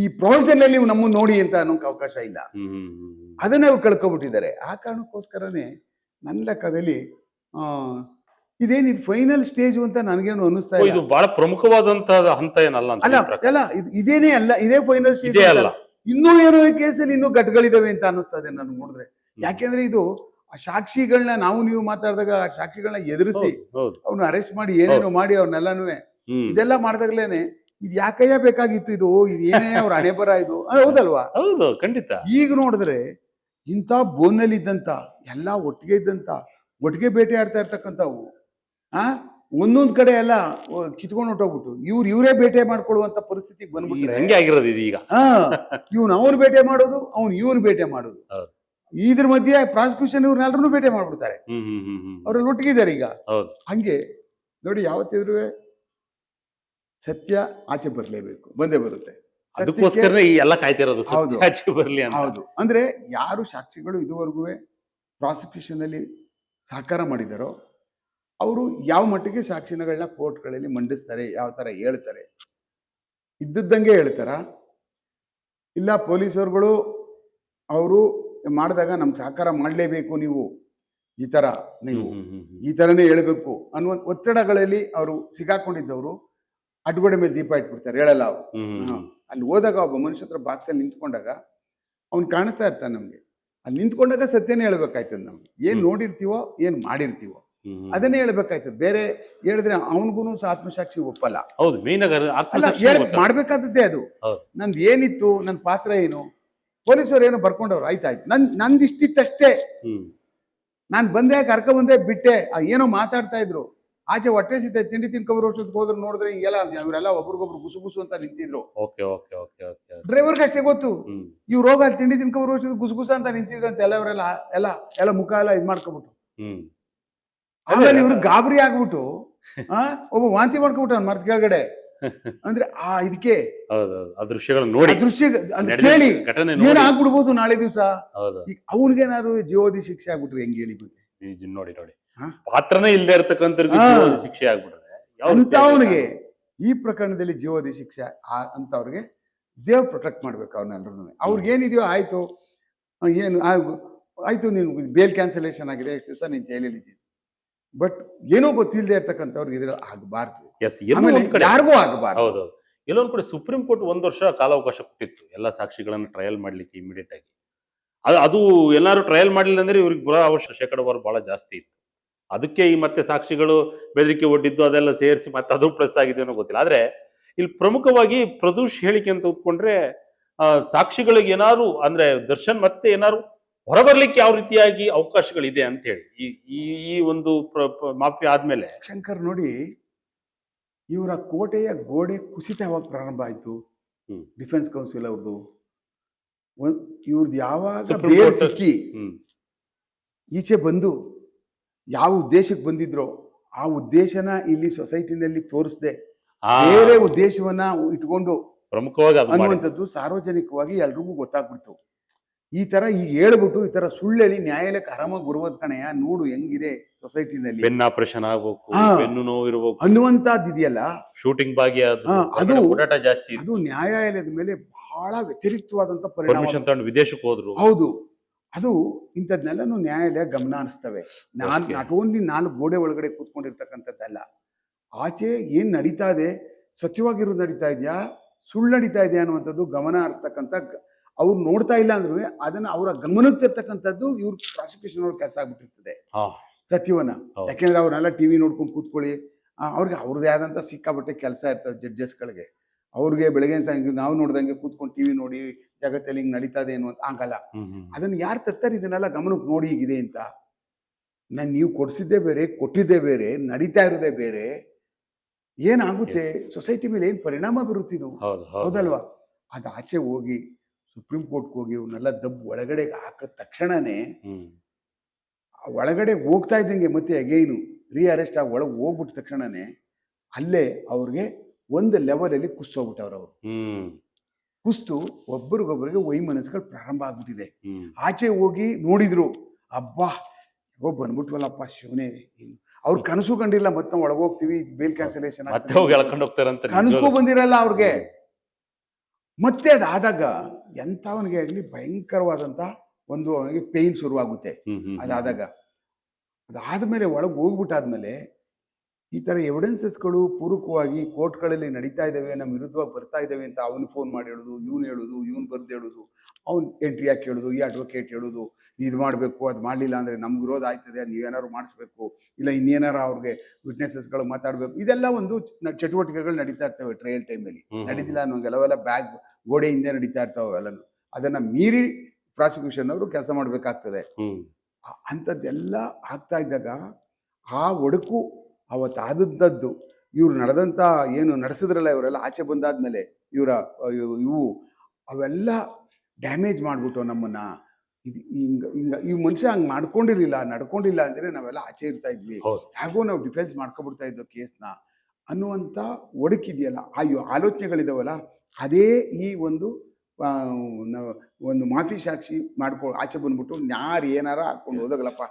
ಈ ಪ್ರಾವಿಷನ್ ನಲ್ಲಿ ನಮ್ಮನ್ನು ನೋಡಿ ಅಂತ ಅನ್ನೋಕೆ ಅವಕಾಶ ಇಲ್ಲ. ಅದನ್ನೇ ಅವ್ರು ಕಳ್ಕೊಬಿಟ್ಟಿದ್ದಾರೆ. ಆ ಕಾರಣಕ್ಕೋಸ್ಕರನೇ ನನ್ನ ಲೆಕ್ಕದಲ್ಲಿ ಇದೇನಿದು ಫೈನಲ್ ಸ್ಟೇಜ್ ಅಂತ ನನಗೇನು ಅನಿಸ್ತಾ ಇಲ್ಲ. ಇದು ಬಹಳ ಪ್ರಮುಖವಾದಂತಹ ಹಂತ ಏನಲ್ಲ ಅಲ್ಲ, ಇದೇನೇ ಅಲ್ಲ, ಇದೇ ಫೈನಲ್ ಸ್ಟೇಜ್ ಅಲ್ಲ. ಇನ್ನೂ ಏನೋ ಈ ಕೇಸಲ್ಲಿ ಇನ್ನೂ ಘಟಗಳಿದಾವೆ ಅಂತ ಅನಿಸ್ತದೆ ನನ್ಗೆ ನೋಡಿದ್ರೆ. ಯಾಕೆಂದ್ರೆ ಇದು ಆ ಸಾಕ್ಷಿಗಳನ್ನ ನಾವು ನೀವು ಮಾತಾಡಿದಾಗ ಆ ಸಾಕ್ಷಿಗಳನ್ನ ಎದುರಿಸಿ ಅವ್ನ ಅರೆಸ್ಟ್ ಮಾಡಿ ಏನೇನೋ ಮಾಡಿ ಅವ್ರನ್ನೆಲ್ಲಾನು ಇದೆಲ್ಲ ಮಾಡಿದಾಗ್ಲೇನೆ ಇದು ಯಾಕಯ್ಯ ಬೇಕಾಗಿತ್ತು, ಇದು ಏನೇ ಅವ್ರ ಹಣೆ ಬರ ಇದು, ಹೌದಲ್ವಾ? ಹೌದು, ಖಂಡಿತ. ಈಗ ನೋಡಿದ್ರೆ ಇಂಥ ಬೋನಲ್ಲಿ ಇದ್ದಂತ ಎಲ್ಲಾ ಒಟ್ಟಿಗೆ ಇದ್ದಂತ ಒಟ್ಟಿಗೆ ಬೇಟೆ ಆಡ್ತಾ ಇರ್ತಕ್ಕಂಥವು ಒಂದೊಂದ್ ಕಡೆ ಎಲ್ಲ ಕಿತ್ಕೊಂಡು ಹೊಟ್ಟೋಗ್ಬಿಟ್ಟು ಇವರೇ ಬೇಟೆ ಮಾಡ್ಕೊಳ್ಳುವಂತ ಪರಿಸ್ಥಿತಿಗೆ ಬಂದ್ಬಿಟ್ರೆ ಹಂಗೆ ಆಗಿರೋದು ಈಗ. ಇವ್ನು ಅವ್ನು ಬೇಟೆ ಮಾಡೋದು, ಇವನು ಬೇಟೆ ಮಾಡೋದು, ಇದ್ರ ಮಧ್ಯೆ ಪ್ರಾಸಿಕ್ಯೂಷನ್ ಇವ್ರನ್ನೆಲ್ಲರೂ ಬೇಟೆ ಮಾಡ್ಬಿಡ್ತಾರೆ. ಅವ್ರಲ್ಲಿ ಒಟ್ಟಿಗಿದ್ದಾರೆ ಈಗ. ಹಂಗೆ ನೋಡಿ, ಯಾವತ್ತಿದ್ರು ಸತ್ಯ ಆಚೆ ಬರ್ಲೇಬೇಕು, ಬಂದೇ ಬರುತ್ತೆ. ಅದಕ್ಕೋಸ್ಕರ ಎಲ್ಲ ಕಾಯ್ತಿರೋದು ಆಚೆ ಬರ್ಲಿ. ಹೌದು, ಅಂದ್ರೆ ಯಾರು ಸಾಕ್ಷಿಗಳು ಇದುವರೆಗೂ ಪ್ರಾಸಿಕ್ಯೂಷನ್ ಅಲ್ಲಿ ಸಹಕಾರ ಮಾಡಿದಾರೋ ಅವರು ಯಾವ ಮಟ್ಟಿಗೆ ಸಾಕ್ಷಿಗಳನ್ನ ಕೋರ್ಟ್ಗಳಲ್ಲಿ ಮಂಡಿಸ್ತಾರೆ, ಯಾವ ತರ ಹೇಳ್ತಾರೆ, ಇದ್ದದ್ದಂಗೆ ಹೇಳ್ತಾರ, ಇಲ್ಲ ಪೊಲೀಸರುಗಳು ಅವರು ಮಾಡಿದಾಗ ನಮ್ಗೆ ಸಹಕಾರ ಮಾಡಲೇಬೇಕು, ನೀವು ಈ ತರ ನೀವು ಈ ತರನೇ ಹೇಳ್ಬೇಕು ಅನ್ನುವ ಒತ್ತಡಗಳಲ್ಲಿ ಅವರು ಸಿಗಾಕೊಂಡಿದ್ದವರು ಅಡ್ಗೋಡೆ ಮೇಲೆ ದೀಪ ಇಟ್ಬಿಡ್ತಾರೆ, ಹೇಳಲ್ಲ ಅವರು. ಅಲ್ಲಿ ಹೋದಾಗ ಒಬ್ಬ ಮನುಷ್ಯ ಹತ್ರ ಬಾಕ್ಸಲ್ಲಿ ನಿಂತ್ಕೊಂಡಾಗ ಅವ್ನು ಕಾಣಿಸ್ತಾ ಇರ್ತಾನೆ ನಮ್ಗೆ. ಅಲ್ಲಿ ನಿಂತ್ಕೊಂಡಾಗ ಸತ್ಯನೇ ಹೇಳ್ಬೇಕಾಯ್ತದ ನಮ್ಗೆ. ಏನ್ ನೋಡಿರ್ತೀವೋ ಏನ್ ಮಾಡಿರ್ತೀವೋ ಅದನ್ನೇ ಹೇಳ್ಬೇಕಾಯ್ತದೆ. ಬೇರೆ ಹೇಳಿದ್ರೆ ಅವನಿಗೂ ಆತ್ಮಸಾಕ್ಷಿ ಒಪ್ಪಲ್ಲ. ಹೌದು, ಮೇನ್ ಅಲ್ಲ, ಮಾಡ್ಬೇಕಾದದ್ದೇ ಅದು. ನಂದು ಏನಿತ್ತು, ನನ್ನ ಪಾತ್ರ ಏನು, ಪೊಲೀಸರು ಏನೋ ಬರ್ಕೊಂಡವ್ರು, ಆಯ್ತಾಯ್ತು, ನಂದು ಇಷ್ಟಿತ್ತಷ್ಟೇ. ನಾನು ಬಂದೆ, ಕರ್ಕ ಬಂದೆ, ಬಿಟ್ಟೆ. ಏನೋ ಮಾತಾಡ್ತಾ ಇದ್ರು, ಆಚೆ ಹೊಟ್ಟೆ ಸಿಗ್ತಾ ತಿಂಡಿ ತಿನ್ಕೊಬರ್ ವರ್ಷಕ್ಕೆ ಹೋದ್ರು, ನೋಡಿದ್ರೆ ಹಿಂಗೆಲ್ಲ ಇವರೆಲ್ಲ ಒಬ್ರಿಗೊಬ್ರು ಗುಸು ಅಂತ ನಿಂತಿದ್ರು. ಡ್ರೈವರ್ಗೆ ಅಷ್ಟೇ ಗೊತ್ತು, ಇವ್ರು ಹೋಗ ಅಲ್ಲಿ ತಿಂಡಿ ತಿನ್ಕೊಬರ್ ವರ್ಷದ ಗುಸು ಅಂತ ನಿಂತಿದ್ರು ಅಂತ ಎಲ್ಲವರೆಲ್ಲ ಎಲ್ಲ ಮುಖ ಎಲ್ಲ ಇದ್ ಮಾಡ್ಕೊಬಿಟ್ಟು. ಆಮೇಲೆ ಇವ್ರು ಗಾಬರಿ ಆಗ್ಬಿಟ್ಟು ಒಬ್ಬ ವಾಂತಿ ಮಾಡ್ಕೊಬಿಟ್ಟು ಅವ್ನು ಮರದ ಕೆಳಗಡೆ. ಅಂದ್ರೆ ಇದಕ್ಕೆ ದೃಶ್ಯಗಳನ್ನ ನೋಡಿ, ದೃಶ್ಯ ಕೇಳಿ ಏನಾಗ್ಬಿಡ್ಬೋದು ನಾಳೆ ದಿವಸ. ಈಗ ಅವನಿಗೇನಾದ್ರು ಜೀವೋದಿ ಶಿಕ್ಷೆ ಆಗ್ಬಿಟ್ರೆ ಹೆಂಗ್ ಹೇಳಿ ನೋಡಿ ಪಾತ್ರನೇ ಇಲ್ಲದೆ ಇರ್ತಕ್ಕಂಥ ಶಿಕ್ಷೆ ಆಗ್ಬಿಟ್ರೆ ಅಂತ ಅವನಿಗೆ ಈ ಪ್ರಕರಣದಲ್ಲಿ ಜೀವೋದಿ ಶಿಕ್ಷೆ ಅಂತವ್ರಿಗೆ ದೇವ್ ಪ್ರೊಟೆಕ್ಟ್ ಮಾಡ್ಬೇಕು ಅವ್ರನ್ನೆಲ್ಲರೂ. ಅವ್ರಿಗೇನಿದೆಯೋ ಆಯ್ತು, ಏನು ಆಯ್ತು, ನೀನು ಬೇಲ್ ಕ್ಯಾನ್ಸಲೇಷನ್ ಆಗಿದೆ, ಎಷ್ಟು ದಿವಸ ನೀನು ಜೈಲಲ್ಲಿ ಇದ್ದೀನಿ. ಬಟ್ ಏನೋ ಗೊತ್ತಿಲ್ಲದೆ ಇರ್ತಕ್ಕಂಥವ್ರಿಗೆ ಇದ್ರ ಆಗಬಾರ್ದು, ಯಾರಿಗೂ ಆಗಬಾರ್ದು. ಹೌದೌದು. ಎಲ್ಲೊಂದ್ ಕಡೆ ಸುಪ್ರೀಂ ಕೋರ್ಟ್ 1 ವರ್ಷ ಕಾಲಾವಕಾಶ ಕೊಟ್ಟಿತ್ತು ಎಲ್ಲ ಸಾಕ್ಷಿಗಳನ್ನ ಟ್ರಯಲ್ ಮಾಡ್ಲಿಕ್ಕೆ ಇಮಿಡಿಯೇಟ್ ಆಗಿ. ಅದು ಎಲ್ಲಾರು ಟ್ರಯಲ್ ಮಾಡಲಿಲ್ಲ ಅಂದ್ರೆ ಇವ್ರಿಗೆ ಬರೋ ಅವಶ್ಯ ಶೇಕಡವಾರು ಬಹಳ ಜಾಸ್ತಿ ಇತ್ತು. ಅದಕ್ಕೆ ಈ ಮತ್ತೆ ಸಾಕ್ಷಿಗಳು ಬೆದರಿಕೆ ಒಡ್ಡಿದ್ದು ಅದೆಲ್ಲ ಸೇರಿಸಿ ಮತ್ತೆ ಅದು ಪ್ಲಸ್ ಆಗಿದೆ ಅನ್ನೋ ಗೊತ್ತಿಲ್ಲ. ಆದ್ರೆ ಇಲ್ಲಿ ಪ್ರಮುಖವಾಗಿ ಪ್ರದೂಷ್ ಹೇಳಿಕೆ ಅಂತ ಉತ್ಕೊಂಡ್ರೆ ಸಾಕ್ಷಿಗಳಿಗೆ ಏನಾರು ಅಂದ್ರೆ ದರ್ಶನ್ ಮತ್ತೆ ಏನಾರು ಹೊರಬರ್ಲಿಕ್ಕೆ ಯಾವ ರೀತಿಯಾಗಿ ಅವಕಾಶಗಳಿದೆ ಅಂತ ಹೇಳಿ ಈ ಒಂದು ಮಾಫಿ ಆದ್ಮೇಲೆ. ಶಂಕರ್ ನೋಡಿ, ಇವರ ಕೋಟೆಯ ಗೋಡೆ ಕುಸಿತ ಯಾವಾಗ ಪ್ರಾರಂಭ ಆಯ್ತು? ಡಿಫೆನ್ಸ್ ಕೌನ್ಸಿಲ್ ಅವ್ರದ್ದು ಇವ್ರದ್ದು ಯಾವಾಗ ಬೇರೆ ಸಿಕ್ಕಿ ಈಚೆ ಬಂದು ಯಾವ ಉದ್ದೇಶಕ್ಕೆ ಬಂದಿದ್ರೋ ಆ ಉದ್ದೇಶನ ಇಲ್ಲಿ ಸೊಸೈಟಿನಲ್ಲಿ ತೋರಿಸದೆ ಬೇರೆ ಉದ್ದೇಶವನ್ನ ಇಟ್ಕೊಂಡು ಪ್ರಮುಖವಾಗಿ ಅನ್ನುವಂಥದ್ದು ಸಾರ್ವಜನಿಕವಾಗಿ ಎಲ್ರಿಗೂ ಗೊತ್ತಾಗ್ಬಿಡ್ತು. ಈ ತರ ಈಗ ಹೇಳ್ಬಿಟ್ಟು ಈ ತರ ಸುಳ್ಳಲ್ಲಿ ನ್ಯಾಯಾಲಯಕ್ಕೆ ಆರಾಮಾಗಿ ಬರುವುದು ಕಣಯ್ಯ, ನೋಡು ಹೆಂಗಿದೆ ಸೊಸೈಟಿನಲ್ಲಿ, ಬೆನ್ನು ಆಪರೇಷನ್ ಆಗ್ಬೇಕು, ಬೆನ್ನು ನೋವು ಇರಬೇಕು ಅನ್ನುವಂಥದ್ದು ಇದೆಯಲ್ಲ, ಶೂಟಿಂಗ್ ಭಾಗಿ ಅದು ಜಾಸ್ತಿ, ಅದು ನ್ಯಾಯಾಲಯದ ಮೇಲೆ ಬಹಳ ವ್ಯತಿರಿಕ್ತವಾದಂತ ಪರಿಣಾಮ. ವಿದೇಶಕ್ಕೆ ಹೋದ್ರು. ಹೌದು, ಅದು ಇಂಥದ್ನೆಲ್ಲನು ನ್ಯಾಯಾಲಯ ಗಮನ ಹರಿಸ್ತವೆ. ನಾಟ್ ಓನ್ಲಿ 4 ಗೋಡೆ ಒಳಗಡೆ ಕೂತ್ಕೊಂಡಿರ್ತಕ್ಕಂಥದ್ದಲ್ಲ, ಆಚೆ ಏನ್ ನಡೀತಾ ಇದೆ, ಸತ್ಯವಾಗಿರೋದು ನಡೀತಾ ಇದೆಯಾ, ಸುಳ್ಳು ನಡೀತಾ ಇದೆಯಾ ಅನ್ನುವಂಥದ್ದು ಗಮನ ಹರಿಸ್ತಕ್ಕಂಥ, ಅವ್ರು ನೋಡ್ತಾ ಇಲ್ಲ ಅಂದ್ರೂ ಅದನ್ನ ಅವರ ಗಮನಕ್ಕೆ ತರ್ತಕ್ಕಂಥದ್ದು ಇವ್ರ ಪ್ರಾಸಿಕ್ಯೂಷನ್ ಅವ್ರ ಕೆಲಸ ಆಗ್ಬಿಟ್ಟಿರ್ತದೆ ಸತ್ಯವನ್ನ. ಯಾಕೆಂದ್ರೆ ಅವ್ರನ್ನೆಲ್ಲ ಟಿವಿ ನೋಡ್ಕೊಂಡು ಕೂತ್ಕೊಳ್ಳಿ, ಅವ್ರಿಗೆ ಅವ್ರದ್ದೇ ಆದಂತ ಸಿಕ್ಕಾಪಟ್ಟೆ ಕೆಲಸ ಇರ್ತವೆ ಜಡ್ಜಸ್ಗಳಿಗೆ. ಅವ್ರಿಗೆ ಬೆಳಗ್ಗೆ ಸಾಯಂಕಾಲ ನಾವು ನೋಡ್ದಂಗೆ ಕೂತ್ಕೊಂಡು ಟಿವಿ ನೋಡಿ ಜಗತ್ತಲ್ಲಿ ಹಿಂಗ್ ನಡೀತಾ ಇದೆ ಅನ್ನುವಂತ ಆಗಲ್ಲ. ಅದನ್ನ ಯಾರು ತರ್ತಾರೆ, ಇದನ್ನೆಲ್ಲ ಗಮನಕ್ಕೆ ನೋಡಿ ಹೀಗಿದೆ ಅಂತ. ನೀವು ಕೊಡ್ಸಿದ್ದೇ ಬೇರೆ, ಕೊಟ್ಟಿದ್ದೇ ಬೇರೆ, ನಡೀತಾ ಇರೋದೇ ಬೇರೆ. ಏನಾಗುತ್ತೆ ಸೊಸೈಟಿ ಮೇಲೆ ಏನ್ ಪರಿಣಾಮ ಬೀರುತ್ತಿದ್ದು, ಹೌದಲ್ವಾ? ಅದು ಆಚೆ ಹೋಗಿ ಸುಪ್ರೀಂ ಕೋರ್ಟ್ಗೆ ಹೋಗಿ ಇವನ್ನೆಲ್ಲ ದಬ್ಬು ಒಳಗಡೆ ಹಾಕಿದ ತಕ್ಷಣನೇ ಒಳಗಡೆ ಹೋಗ್ತಾ ಇದ್ದಂಗೆ ಮತ್ತೆ ಅಗೈನು ರೀ ಅರೆಸ್ಟ್ ಆಗಿ ಒಳಗೆ ಹೋಗ್ಬಿಟ್ಟ ತಕ್ಷಣನೇ ಅಲ್ಲೇ ಅವ್ರಿಗೆ ಒಂದು ಲೆವೆಲಲ್ಲಿ ಕುಸ್ತೋಗ್ಬಿಟ್ಟವ್ರು. ಅವರು ಕುಸ್ತು ಒಬ್ಬರಿಗೊಬ್ಬರಿಗೆ ವೈಮನಸ್ಸುಗಳು ಪ್ರಾರಂಭ ಆಗ್ಬಿಟ್ಟಿದೆ. ಆಚೆ ಹೋಗಿ ನೋಡಿದ್ರು, ಅಬ್ಬಾ ಬಂದ್ಬಿಟ್ವಲ್ಲಪ್ಪ ಶಿವನೇ, ಅವ್ರ ಕನಸು ಕಂಡಿಲ್ಲ ಮತ್ತೆ ನಾವು ಒಳಗೋಗ್ತೀವಿ, ಬೇಲ್ ಕ್ಯಾನ್ಸಲೇಷನ್ ಕನಸು ಬಂದಿರಲ್ಲ ಅವ್ರಿಗೆ. ಮತ್ತೆ ಅದಾದಾಗ ಎಂಥವನಿಗೆ ಆಗಲಿ ಭಯಂಕರವಾದಂಥ ಒಂದು ಅವನಿಗೆ ಪೇಯ್ನ್ ಶುರುವಾಗುತ್ತೆ. ಅದಾದಾಗ ಅದಾದ್ಮೇಲೆ ಒಳಗೆ ಹೋಗ್ಬಿಟ್ಟಾದ್ಮೇಲೆ ಈ ಥರ ಎವಿಡೆನ್ಸಸ್ಗಳು ಪೂರಕವಾಗಿ ಕೋರ್ಟ್ಗಳಲ್ಲಿ ನಡೀತಾ ಇದ್ದಾವೆ, ನಮ್ಮ ವಿರುದ್ಧವಾಗಿ ಬರ್ತಾ ಇದ್ದಾವೆ ಅಂತ ಅವನು ಫೋನ್ ಮಾಡಿ ಹೇಳೋದು, ಇವನು ಬರ್ದು ಹೇಳೋದು, ಅವ್ನು ಎಂಟ್ರಿ ಹಾಕಿ ಹೇಳೋದು, ಈ ಅಡ್ವೊಕೇಟ್ ಹೇಳೋದು, ಇದು ಮಾಡಬೇಕು, ಅದು ಮಾಡಲಿಲ್ಲ ಅಂದರೆ ನಮ್ಗೆ ವಿರೋಧ ಆಯ್ತದೆ, ನೀವೇನಾದ್ರು ಮಾಡಿಸ್ಬೇಕು, ಇಲ್ಲ ಇನ್ನೇನಾರು ಅವ್ರಿಗೆ ವಿಟ್ನೆಸಸ್ಗಳು ಮಾತಾಡಬೇಕು. ಇದೆಲ್ಲ ಒಂದು ಚಟುವಟಿಕೆಗಳು ನಡೀತಾ ಇರ್ತವೆ ಟ್ರಯಲ್ ಟೈಮಲ್ಲಿ. ನಡೀತಿಲ್ಲ ಅನ್ನೋ ಕೆಲವೆಲ್ಲ ಗೋಡೆ ಹಿಂದೆ ನಡೀತಾ ಇರ್ತಾವೆ ಎಲ್ಲನೂ. ಅದನ್ನ ಮೀರಿ ಪ್ರಾಸಿಕ್ಯೂಷನ್ ಅವರು ಕೆಲಸ ಮಾಡಬೇಕಾಗ್ತದೆ. ಅಂಥದ್ದೆಲ್ಲ ಆಗ್ತಾ ಇದ್ದಾಗ ಆ ಒಡಕು ಅವತ್ತಾದದ್ದು ಇವ್ರು ನಡೆದಂಥ ಏನು ನಡೆಸಿದ್ರಲ್ಲ ಇವರೆಲ್ಲ ಆಚೆ ಬಂದಾದ್ಮೇಲೆ ಇವು ಅವೆಲ್ಲ ಡ್ಯಾಮೇಜ್ ಮಾಡ್ಬಿಟ್ಟು ನಮ್ಮನ್ನ. ಇದು ಈ ಮನುಷ್ಯ ಹಂಗೆ ನಡ್ಕೊಂಡಿಲ್ಲ ಅಂದ್ರೆ ನಾವೆಲ್ಲ ಆಚೆ ಇರ್ತಾ ಇದ್ವಿ, ಹೇಗೋ ನಾವು ಡಿಫೆನ್ಸ್ ಮಾಡ್ಕೊಬಿಡ್ತಾ ಇದ್ದೋ ಕೇಸ್ನ ಅನ್ನುವಂಥ ಒಡಕಿದೆಯಲ್ಲ, ಆ ಆಲೋಚನೆಗಳಿದಾವಲ್ಲ, ಅದೇ ಈ ಒಂದು ಮಾಫಿ ಸಾಕ್ಷಿ ಆಚೆ ಬಂದ್ಬಿಟ್ಟು ಯಾರು ಏನಾರ ಹಾಕೊಂಡು ಹೋದಾಗಲಪ್ಪ